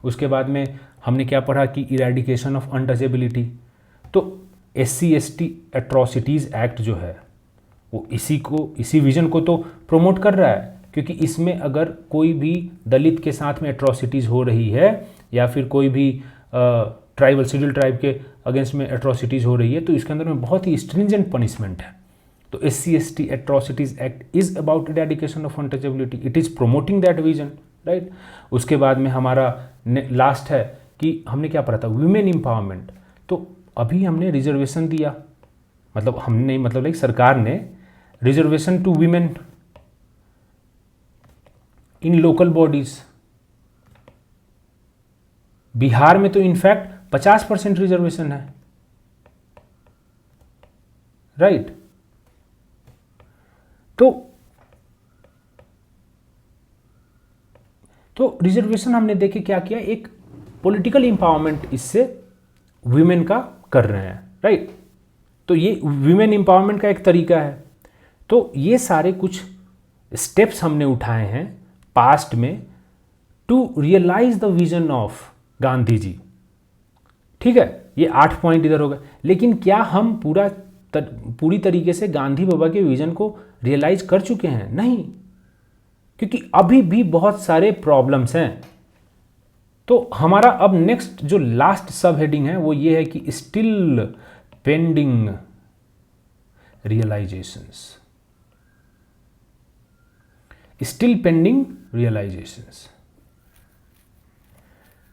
उसके बाद में हमने क्या पढ़ा कि इरेडिकेशन ऑफ अनटचेबिलिटी। तो SC/ST एट्रोसिटीज़ एक्ट जो है वो इसी विजन को तो प्रमोट कर रहा है, क्योंकि इसमें अगर कोई भी दलित के साथ में एट्रोसिटीज़ हो रही है या फिर कोई भी ट्राइबल शेड्यूल ट्राइब के अगेंस्ट में एट्रोसिटीज़ हो रही है तो इसके अंदर में बहुत ही स्ट्रिंजेंट पनिशमेंट है। तो SC/ST atrocities act is about eradication of untouchability, it is promoting that vision, right. उसके बाद में हमारा लास्ट है कि हमने क्या पढ़ा था, वुमेन एम्पावरमेंट। तो अभी हमने रिजर्वेशन दिया, मतलब हमने मतलब लाइक सरकार ने reservation to women in local bodies. Bihar में तो इनफैक्ट 50% रिजर्वेशन है, राइट। तो रिजर्वेशन हमने देखे क्या किया, एक पॉलिटिकल एम्पावरमेंट इससे वीमेन का कर रहे हैं, राइट। तो ये वीमेन एम्पावरमेंट का एक तरीका है। तो ये सारे कुछ स्टेप्स हमने उठाए हैं पास्ट में to realise the vision of Gandhi ji, ठीक है। ये 8 पॉइंट इधर हो गए, लेकिन क्या हम पूरी तरीके से गांधी बाबा के विजन को रियलाइज कर चुके हैं? नहीं, क्योंकि अभी भी बहुत सारे प्रॉब्लम्स हैं। तो हमारा अब नेक्स्ट जो लास्ट सब हेडिंग है वो ये है कि still pending realisations, still pending realisations.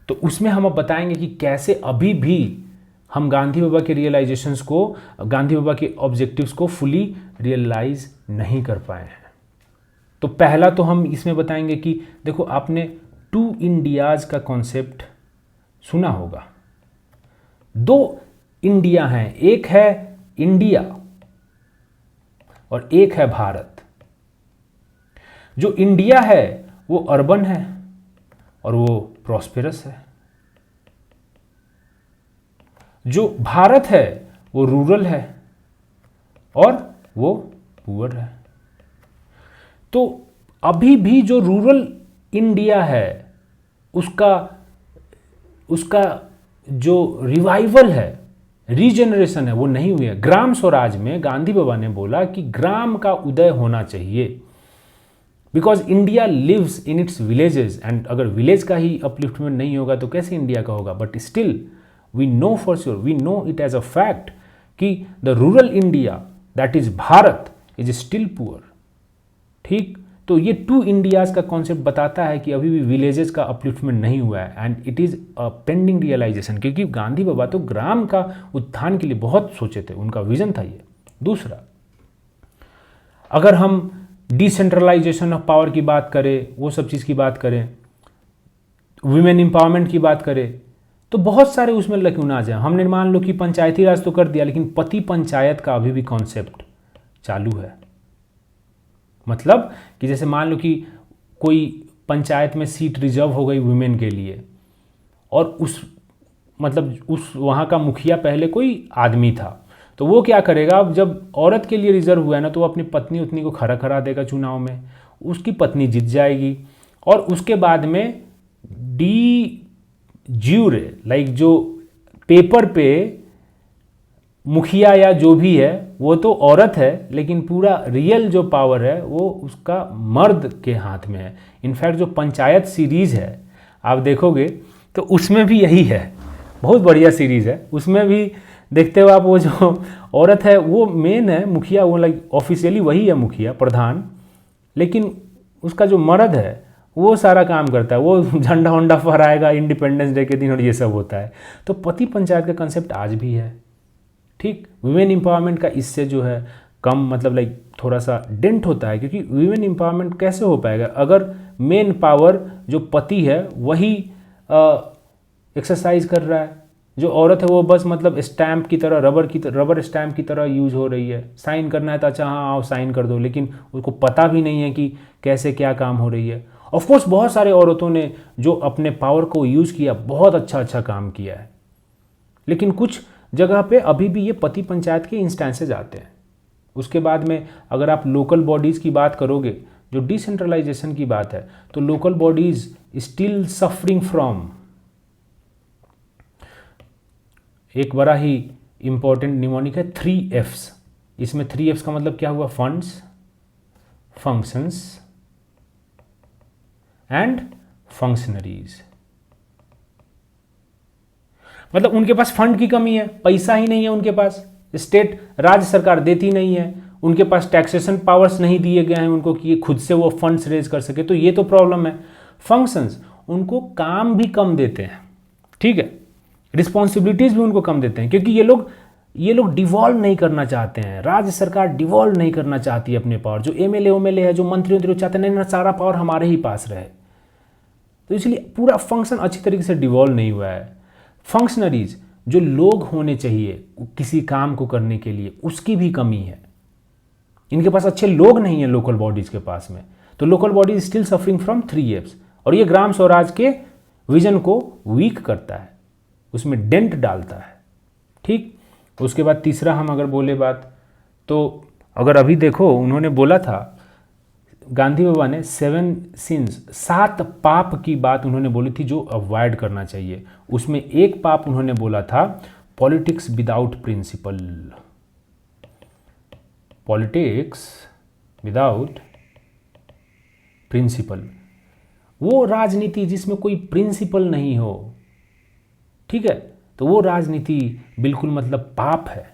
तो उसमें हम अब बताएंगे कि कैसे अभी भी हम गांधी बाबा के रियलाइजेशंस को, गांधी बाबा के ऑब्जेक्टिव्स को फुली रियलाइज नहीं कर पाए हैं। तो पहला तो हम इसमें बताएंगे कि देखो, आपने 2 इंडियाज का कॉन्सेप्ट सुना होगा। 2 इंडिया हैं, एक है इंडिया और एक है भारत। जो इंडिया है वो अर्बन है और वो प्रॉस्पेरस है, जो भारत है वो रूरल है और वो पुअर है। तो अभी भी जो रूरल इंडिया है उसका जो रिवाइवल है, रीजनरेशन है, वो नहीं हुई है। ग्राम स्वराज में गांधी बाबा ने बोला कि ग्राम का उदय होना चाहिए, because India lives in its villages, and अगर विलेज का ही अपलिफ्टमेंट नहीं होगा तो कैसे इंडिया का होगा। But still we know for sure, we know it as a fact कि the rural India that is Bharat is still poor, ठीक। तो ये टू इंडियाज़ का कॉन्सेप्ट बताता है कि अभी भी विलेजेस का अपलिफ्टमेंट नहीं हुआ है and it is a pending realization, क्योंकि गांधी बाबा तो ग्राम का उत्थान के लिए बहुत सोचे थे, उनका विजन था ये। दूसरा, अगर हम डिसेंट्रलाइजेशन ऑफ पावर की बात करें, वो सब चीज़ की बात करें, वुमेन एम्पावरमेंट की बात करें, तो बहुत सारे उसमें लक्ष्य आ जाए। हमने मान लो कि पंचायती राज तो कर दिया, लेकिन पति पंचायत का अभी भी कॉन्सेप्ट चालू है। मतलब कि जैसे मान लो कि कोई पंचायत में सीट रिजर्व हो गई वुमेन के लिए, और उस वहाँ का मुखिया पहले कोई आदमी था, तो वो क्या करेगा, अब जब औरत के लिए रिजर्व हुआ है ना, तो वो अपनी पत्नी उतनी को खड़ा करा देगा चुनाव में, उसकी पत्नी जीत जाएगी, और उसके बाद में डी ज्यूरे लाइक जो पेपर पे मुखिया या जो भी है वो तो औरत है, लेकिन पूरा रियल जो पावर है वो उसका मर्द के हाथ में है। इनफैक्ट जो पंचायत सीरीज़ है आप देखोगे तो उसमें भी यही है, बहुत बढ़िया सीरीज़ है। उसमें भी देखते हो आप, वो जो औरत है वो मेन है मुखिया, वो लाइक ऑफिशियली वही है मुखिया प्रधान, लेकिन उसका जो मर्द है वो सारा काम करता है, वो झंडा वंडा फहराएगा इंडिपेंडेंस डे के दिन और ये सब होता है। तो पति पंचायत का कंसेप्ट आज भी है। ठीक, वुमेन एम्पावरमेंट का इससे जो है कम मतलब लाइक थोड़ा सा डेंट होता है, क्योंकि वुमेन एम्पावरमेंट कैसे हो पाएगा अगर मेन पावर जो पति है वही एक्सरसाइज कर रहा है, जो औरत है वो बस मतलब स्टैम्प की तरह, रबर स्टैम्प की तरह यूज हो रही है। साइन करना है तो अच्छा हाँ आओ साइन कर दो, लेकिन उसको पता भी नहीं है कि कैसे क्या काम हो रही है। ऑफ कोर्स बहुत सारे औरतों ने जो अपने पावर को यूज़ किया, बहुत अच्छा काम किया है, लेकिन कुछ जगह पे अभी भी ये पति पंचायत के इंस्टेंसेज आते हैं। उसके बाद में अगर आप लोकल बॉडीज़ की बात करोगे, जो डिसेंट्रलाइजेशन की बात है, तो local bodies still suffering from एक बड़ा ही इंपॉर्टेंट निमोनिक है 3Fs। इसमें 3Fs का मतलब क्या हुआ, फंड्स, फंक्शंस एंड फंक्शनरीज। मतलब उनके पास फंड की कमी है, पैसा ही नहीं है उनके पास, स्टेट राज्य सरकार देती नहीं है, उनके पास टैक्सेशन पावर्स नहीं दिए गए हैं उनको कि खुद से वो फंड्स रेज कर सके, तो ये तो प्रॉब्लम है। फंक्शंस, उनको काम भी कम देते हैं, ठीक है, रिस्पॉन्सिबिलिटीज भी उनको कम देते हैं, क्योंकि ये लोग डिवॉल्व नहीं करना चाहते हैं। राज्य सरकार डिवॉल्व नहीं करना चाहती है अपने पावर, जो एमएलए है, जो मंत्री चाहते हैं नहीं, सारा पावर हमारे ही पास रहे, तो इसलिए पूरा फंक्शन अच्छी तरीके से डिवॉल्व नहीं हुआ है। फंक्शनरीज, जो लोग होने चाहिए किसी काम को करने के लिए, उसकी भी कमी है। इनके पास अच्छे लोग नहीं है लोकल बॉडीज के पास में, तो local bodies still suffering from 3Fs, और ये ग्राम स्वराज के विजन को वीक करता है, उसमें डेंट डालता है। ठीक, उसके बाद तीसरा हम अगर बोले बात, तो अगर अभी देखो उन्होंने बोला था गांधी बाबा ने 7 सिंस, 7 पाप की बात उन्होंने बोली थी जो अवॉइड करना चाहिए। उसमें एक पाप उन्होंने बोला था politics without principle. Politics without principle, वो राजनीति जिसमें कोई प्रिंसिपल नहीं हो, ठीक है, तो वो राजनीति बिल्कुल मतलब पाप है।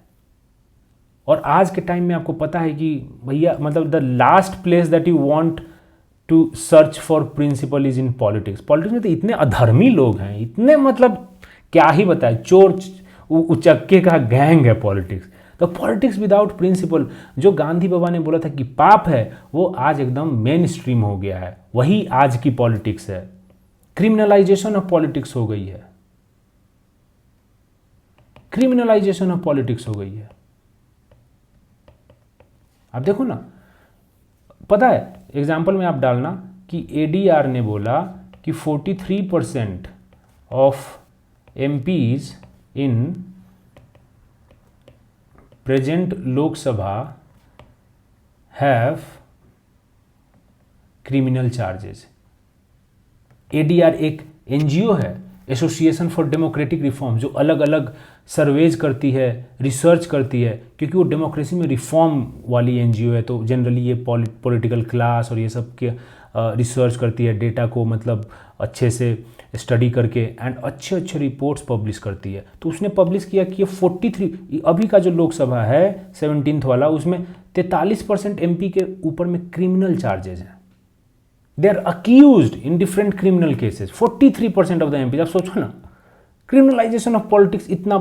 और आज के टाइम में आपको पता है कि भैया मतलब the last place that you want to search for principle is in politics. Politics में तो इतने अधर्मी लोग हैं, इतने मतलब क्या ही बताए, चोर उचक्के का गैंग है पॉलिटिक्स। तो पॉलिटिक्स विदाउट प्रिंसिपल जो गांधी बाबा ने बोला था कि पाप है, वो आज एकदम मेन स्ट्रीम हो गया है, वही आज की पॉलिटिक्स है। क्रिमिनलाइजेशन ऑफ पॉलिटिक्स हो गई है, क्रिमिनलाइजेशन ऑफ पॉलिटिक्स हो गई है। आप देखो ना, पता है एग्जाम्पल में आप डालना कि ADR ने बोला कि 43% of MPs in present Lok Sabha have criminal charges. ADR एक NGO है, एसोसिएशन फॉर डेमोक्रेटिक रिफॉर्म, जो अलग अलग सर्वेज करती है, रिसर्च करती है, क्योंकि वो डेमोक्रेसी में रिफॉर्म वाली NGO है। तो जनरली ये पॉलिटिकल क्लास और ये सब के रिसर्च करती है, डेटा को मतलब अच्छे से स्टडी करके एंड अच्छे अच्छे रिपोर्ट्स पब्लिश करती है। तो उसने पब्लिश किया कि ये 43 अभी का जो लोकसभा है 17th वाला, उसमें 43% MP के ऊपर में क्रिमिनल चार्जेज हैं। They are accused in different criminal cases. 43% of the MPs, आप सोचो ना, क्रिमिनलाइजेशन ऑफ पॉलिटिक्स इतना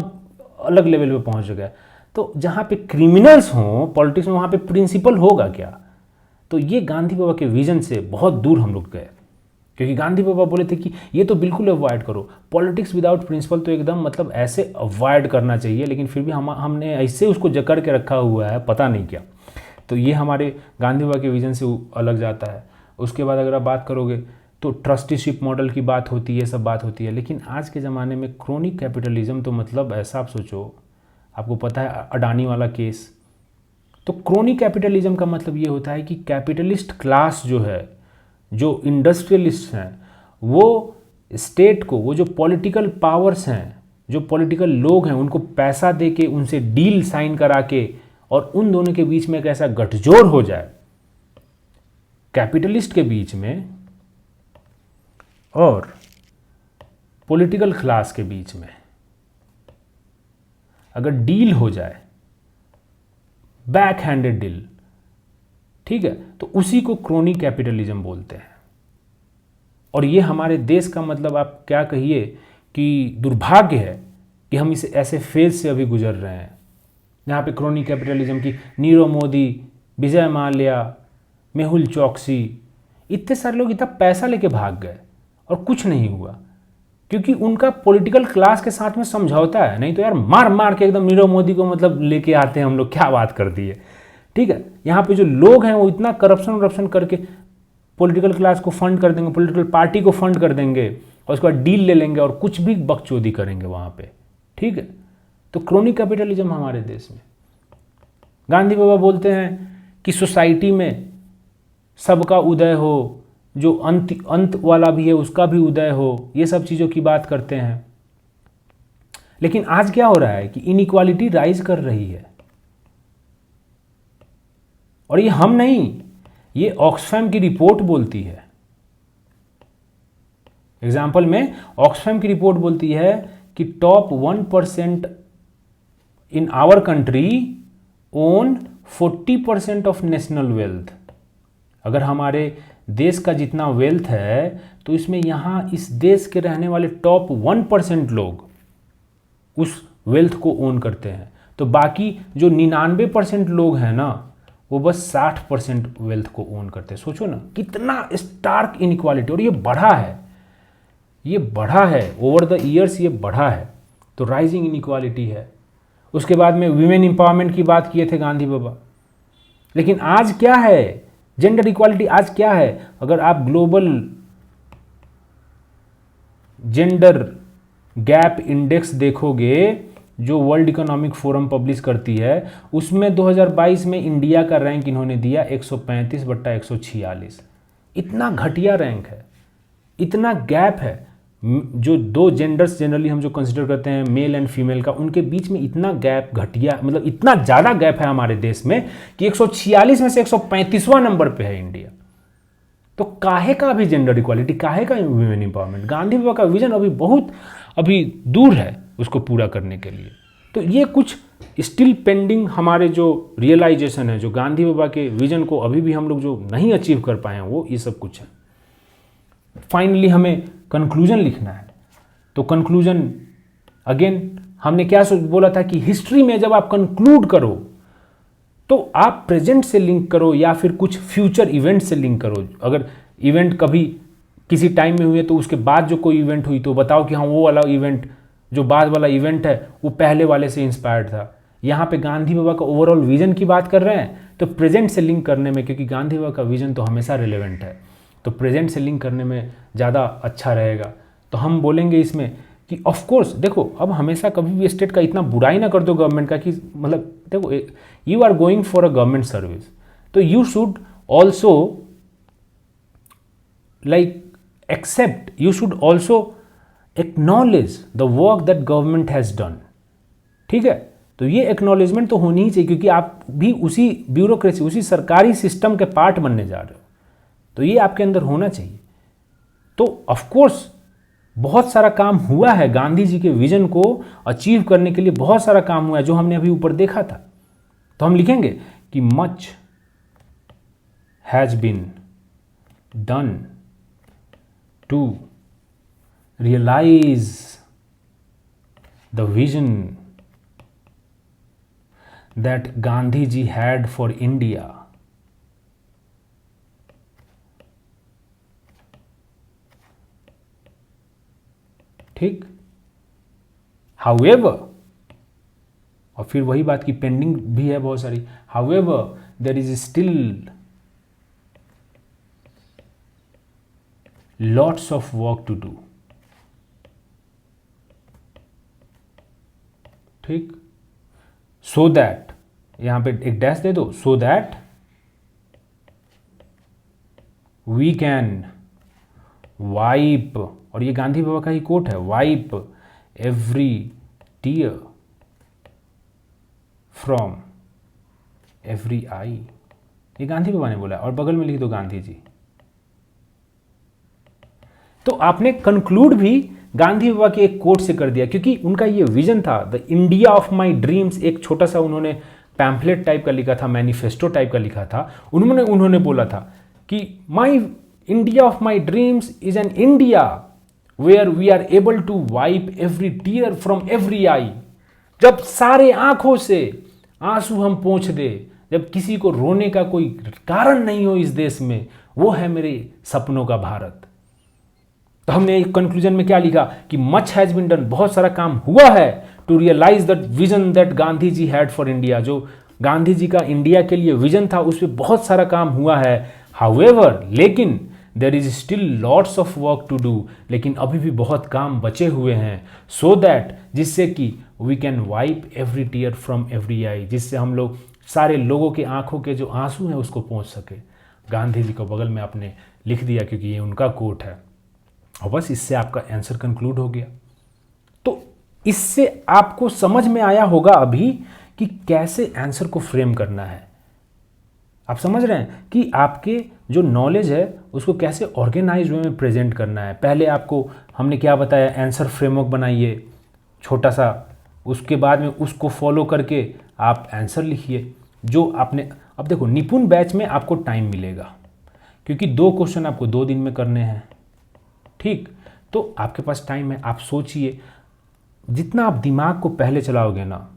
अलग लेवल पे पहुंच गया है। तो जहाँ पे क्रिमिनल्स हों पॉलिटिक्स में, वहाँ पे प्रिंसिपल होगा क्या? तो ये गांधी बाबा के विजन से बहुत दूर हम लोग गए, क्योंकि गांधी बाबा बोले थे कि ये तो बिल्कुल अवॉइड करो, पॉलिटिक्स विदाउट प्रिंसिपल तो एकदम मतलब ऐसे अवॉइड करना चाहिए, लेकिन फिर भी हमने ऐसे उसको जकड़ के रखा हुआ है पता नहीं क्या। तो ये हमारे गांधी बाबा के विजन से अलग जाता है। उसके बाद अगर आप बात करोगे तो ट्रस्टीशिप मॉडल की बात होती है, सब बात होती है, लेकिन आज के ज़माने में क्रोनिक कैपिटलिज्म तो मतलब ऐसा आप सोचो, आपको पता है अडानी वाला केस। तो क्रोनिक कैपिटलिज्म का मतलब ये होता है कि कैपिटलिस्ट क्लास जो है, जो इंडस्ट्रियलिस्ट हैं, वो स्टेट को, वो जो पॉलिटिकल पावर्स हैं, जो पॉलिटिकल लोग हैं, उनको पैसा दे के उनसे डील साइन करा के और उन दोनों के बीच में एक ऐसा गठजोड़ हो जाए कैपिटलिस्ट के बीच में और पॉलिटिकल क्लास के बीच में, अगर डील हो जाए, बैक हैंडेड डील, ठीक है, तो उसी को क्रोनी कैपिटलिज्म बोलते हैं। और ये हमारे देश का मतलब आप क्या कहिए कि दुर्भाग्य है कि हम इस ऐसे फेज से अभी गुजर रहे हैं जहाँ पे क्रोनी कैपिटलिज्म की नीरव मोदी, विजय माल्या, मेहुल चौकसी, इतने सारे लोग इतना पैसा लेके भाग गए और कुछ नहीं हुआ, क्योंकि उनका पॉलिटिकल क्लास के साथ में समझौता है। नहीं तो यार मार मार के एकदम नीरव मोदी को मतलब लेके आते हैं हम लोग, क्या बात कर दी है, ठीक है। यहाँ पे जो लोग हैं वो इतना करप्शन करके पॉलिटिकल क्लास को फंड कर देंगे, पॉलिटिकल पार्टी को फंड कर देंगे और उसके बाद डील ले लेंगे और कुछ भी बकचोदी करेंगे वहाँ पे, ठीक है। तो क्रोनिक कैपिटलिज्म हमारे देश में। गांधी बाबा बोलते हैं कि सोसाइटी में सबका उदय हो, जो अंत वाला भी है उसका भी उदय हो, ये सब चीज़ों की बात करते हैं। लेकिन आज क्या हो रहा है कि इनइक्वालिटी राइज कर रही है, और ये हम नहीं, ये ऑक्सफैम की रिपोर्ट बोलती है। एग्जाम्पल में ऑक्सफैम की रिपोर्ट बोलती है कि top 1% in our country own 40% of national wealth. अगर हमारे देश का जितना वेल्थ है तो इसमें यहाँ इस देश के रहने वाले टॉप 1% लोग उस वेल्थ को ओन करते हैं। तो बाकी जो 99% लोग हैं ना, वो बस 60% वेल्थ को ओन करते हैं। सोचो ना कितना स्टार्क इनइक्वालिटी, और ये बढ़ा है, ये बढ़ा है ओवर द ईयर्स, ये बढ़ा है। तो राइजिंग इनइक्वालिटी है। उसके बाद में वीमेन एम्पावरमेंट की बात किए थे गांधी बाबा, लेकिन आज क्या है जेंडर इक्वालिटी? आज क्या है? अगर आप ग्लोबल जेंडर गैप इंडेक्स देखोगे जो वर्ल्ड इकोनॉमिक फोरम पब्लिश करती है, उसमें 2022 में इंडिया का रैंक इन्होंने दिया 135/146। इतना घटिया रैंक है, इतना गैप है। जो दो जेंडर्स जनरली हम जो कंसिडर करते हैं मेल एंड फीमेल का, उनके बीच में इतना गैप घटिया, मतलब इतना ज़्यादा गैप है हमारे देश में कि 146 में से 135वां नंबर पे है इंडिया। तो काहे का अभी जेंडर इक्वालिटी, काहे का वुमेन एम्पावरमेंट? गांधी बाबा का विजन अभी दूर है उसको पूरा करने के लिए। तो ये कुछ स्टिल पेंडिंग हमारे जो रियलाइजेशन है, जो गांधी बाबा के विजन को अभी भी हम लोग जो नहीं अचीव कर पाए हैं, वो ये सब कुछ है। फाइनली हमें कंक्लूजन लिखना है। तो कंक्लूजन अगेन हमने क्या बोला था कि हिस्ट्री में जब आप कंक्लूड करो तो आप प्रेजेंट से लिंक करो या फिर कुछ फ्यूचर इवेंट से लिंक करो। अगर इवेंट कभी किसी टाइम में हुए तो उसके बाद जो कोई इवेंट हुई तो बताओ कि हाँ वो वाला इवेंट, जो बाद वाला इवेंट है वो पहले वाले से इंस्पायर्ड था। यहाँ पे गांधी बाबा का ओवरऑल विजन की बात कर रहे हैं तो प्रेजेंट से लिंक करने में, क्योंकि गांधी बाबा का विजन तो हमेशा रिलेवेंट है, तो प्रेजेंट से लिंक करने में ज़्यादा अच्छा रहेगा। तो हम बोलेंगे इसमें कि ऑफ कोर्स देखो, अब हमेशा कभी भी स्टेट का इतना बुराई ना कर दो गवर्नमेंट का कि मतलब देखो you are going for a government service, तो you should also like accept, you should also acknowledge the work that government has done. ठीक है, तो ये एक्नॉलेजमेंट तो होनी ही चाहिए, क्योंकि आप भी उसी ब्यूरोक्रेसी, उसी सरकारी सिस्टम के पार्ट बनने जा रहे हो, तो ये आपके अंदर होना चाहिए। तो ऑफ कोर्स बहुत सारा काम हुआ है, गांधी जी के विजन को अचीव करने के लिए बहुत सारा काम हुआ है, जो हमने अभी ऊपर देखा था। तो हम लिखेंगे कि much has been done to realize the vision that Gandhi ji had for India? ठीक। However, और फिर वही बात की पेंडिंग भी है बहुत सारी। However, there is still lots of work to do। ठीक। So that, यहां पे एक डैश दे दो, so that we can wipe, और ये गांधी बाबा का ही कोट है, wipe every tear from every eye। ये गांधी बाबा ने बोला है, और बगल में लिख दो गांधी जी। तो आपने कंक्लूड भी गांधी बाबा के एक कोट से कर दिया, क्योंकि उनका ये विजन था, the India of my dreams. एक छोटा सा उन्होंने पैम्फलेट टाइप का लिखा था, मैनिफेस्टो टाइप का लिखा था। उन्होंने बोला था कि my India of my dreams is an India where we are able to wipe every tear from every eye. जब सारे आंखों से आंसू हम पोंछ दे, जब किसी को रोने का कोई कारण नहीं हो इस देश में, वो है मेरे सपनों का भारत। तो हमने कंक्लूजन में क्या लिखा कि मच हैज बीन डन, बहुत सारा काम हुआ है, to realize that vision that Gandhi ji had for India. जो गांधी जी का इंडिया के लिए विजन था, उस पर बहुत सारा काम हुआ है। हाउएवर, लेकिन there is still lots of work to do, लेकिन अभी भी बहुत काम बचे हुए हैं। सो दैट, जिससे कि we can wipe every tear from every eye, जिससे हम लोग सारे लोगों के आंखों के जो आंसू हैं उसको पहुंच सके। गांधी जी को बगल में आपने लिख दिया क्योंकि ये उनका कोट है, और बस इससे आपका आंसर कंक्लूड हो गया। तो इससे आपको समझ में आया होगा अभी कि कैसे आंसर को फ्रेम करना है। आप समझ रहे हैं कि आपके जो नॉलेज है उसको कैसे ऑर्गेनाइज वे में प्रेजेंट करना है। पहले आपको हमने क्या बताया, आंसर फ्रेमवर्क बनाइए छोटा सा, उसके बाद में उसको फॉलो करके आप आंसर लिखिए जो आपने। अब देखो, निपुण बैच में आपको टाइम मिलेगा क्योंकि 2 क्वेश्चन आपको 2 दिन में करने हैं। ठीक, तो आपके पास टाइम है। आप सोचिए, जितना आप दिमाग को पहले चलाओगे ना,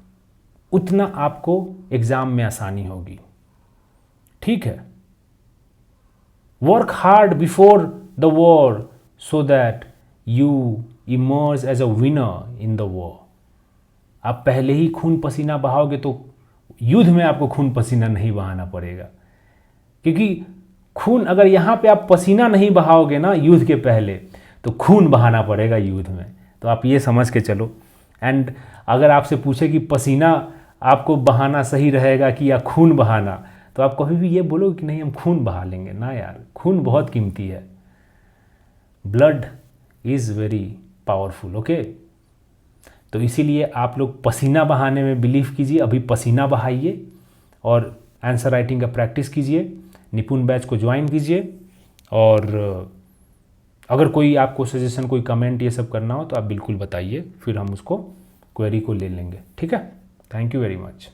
उतना आपको एग्जाम में आसानी होगी। ठीक है, work hard before the war so that you emerge as a winner in the war. आप पहले ही खून पसीना बहाओगे तो युद्ध में आपको खून पसीना नहीं बहाना पड़ेगा, क्योंकि खून अगर यहाँ पे आप पसीना नहीं बहाओगे ना युद्ध के पहले, तो खून बहाना पड़ेगा युद्ध में। तो आप ये समझ के चलो। एंड अगर आपसे पूछे कि पसीना आपको बहाना सही रहेगा कि या खून बहाना, तो आप कभी भी ये बोलोगे कि नहीं हम खून बहा लेंगे। ना यार, खून बहुत कीमती है। Blood is very powerful. Okay, तो इसीलिए आप लोग पसीना बहाने में बिलीव कीजिए, अभी पसीना बहाइए और आंसर राइटिंग का प्रैक्टिस कीजिए। निपुण बैच को ज्वाइन कीजिए, और अगर कोई आपको सजेशन, कोई कमेंट ये सब करना हो तो आप बिल्कुल बताइए, फिर हम उसको क्वेरी को ले लेंगे। ठीक है, थैंक यू वेरी मच।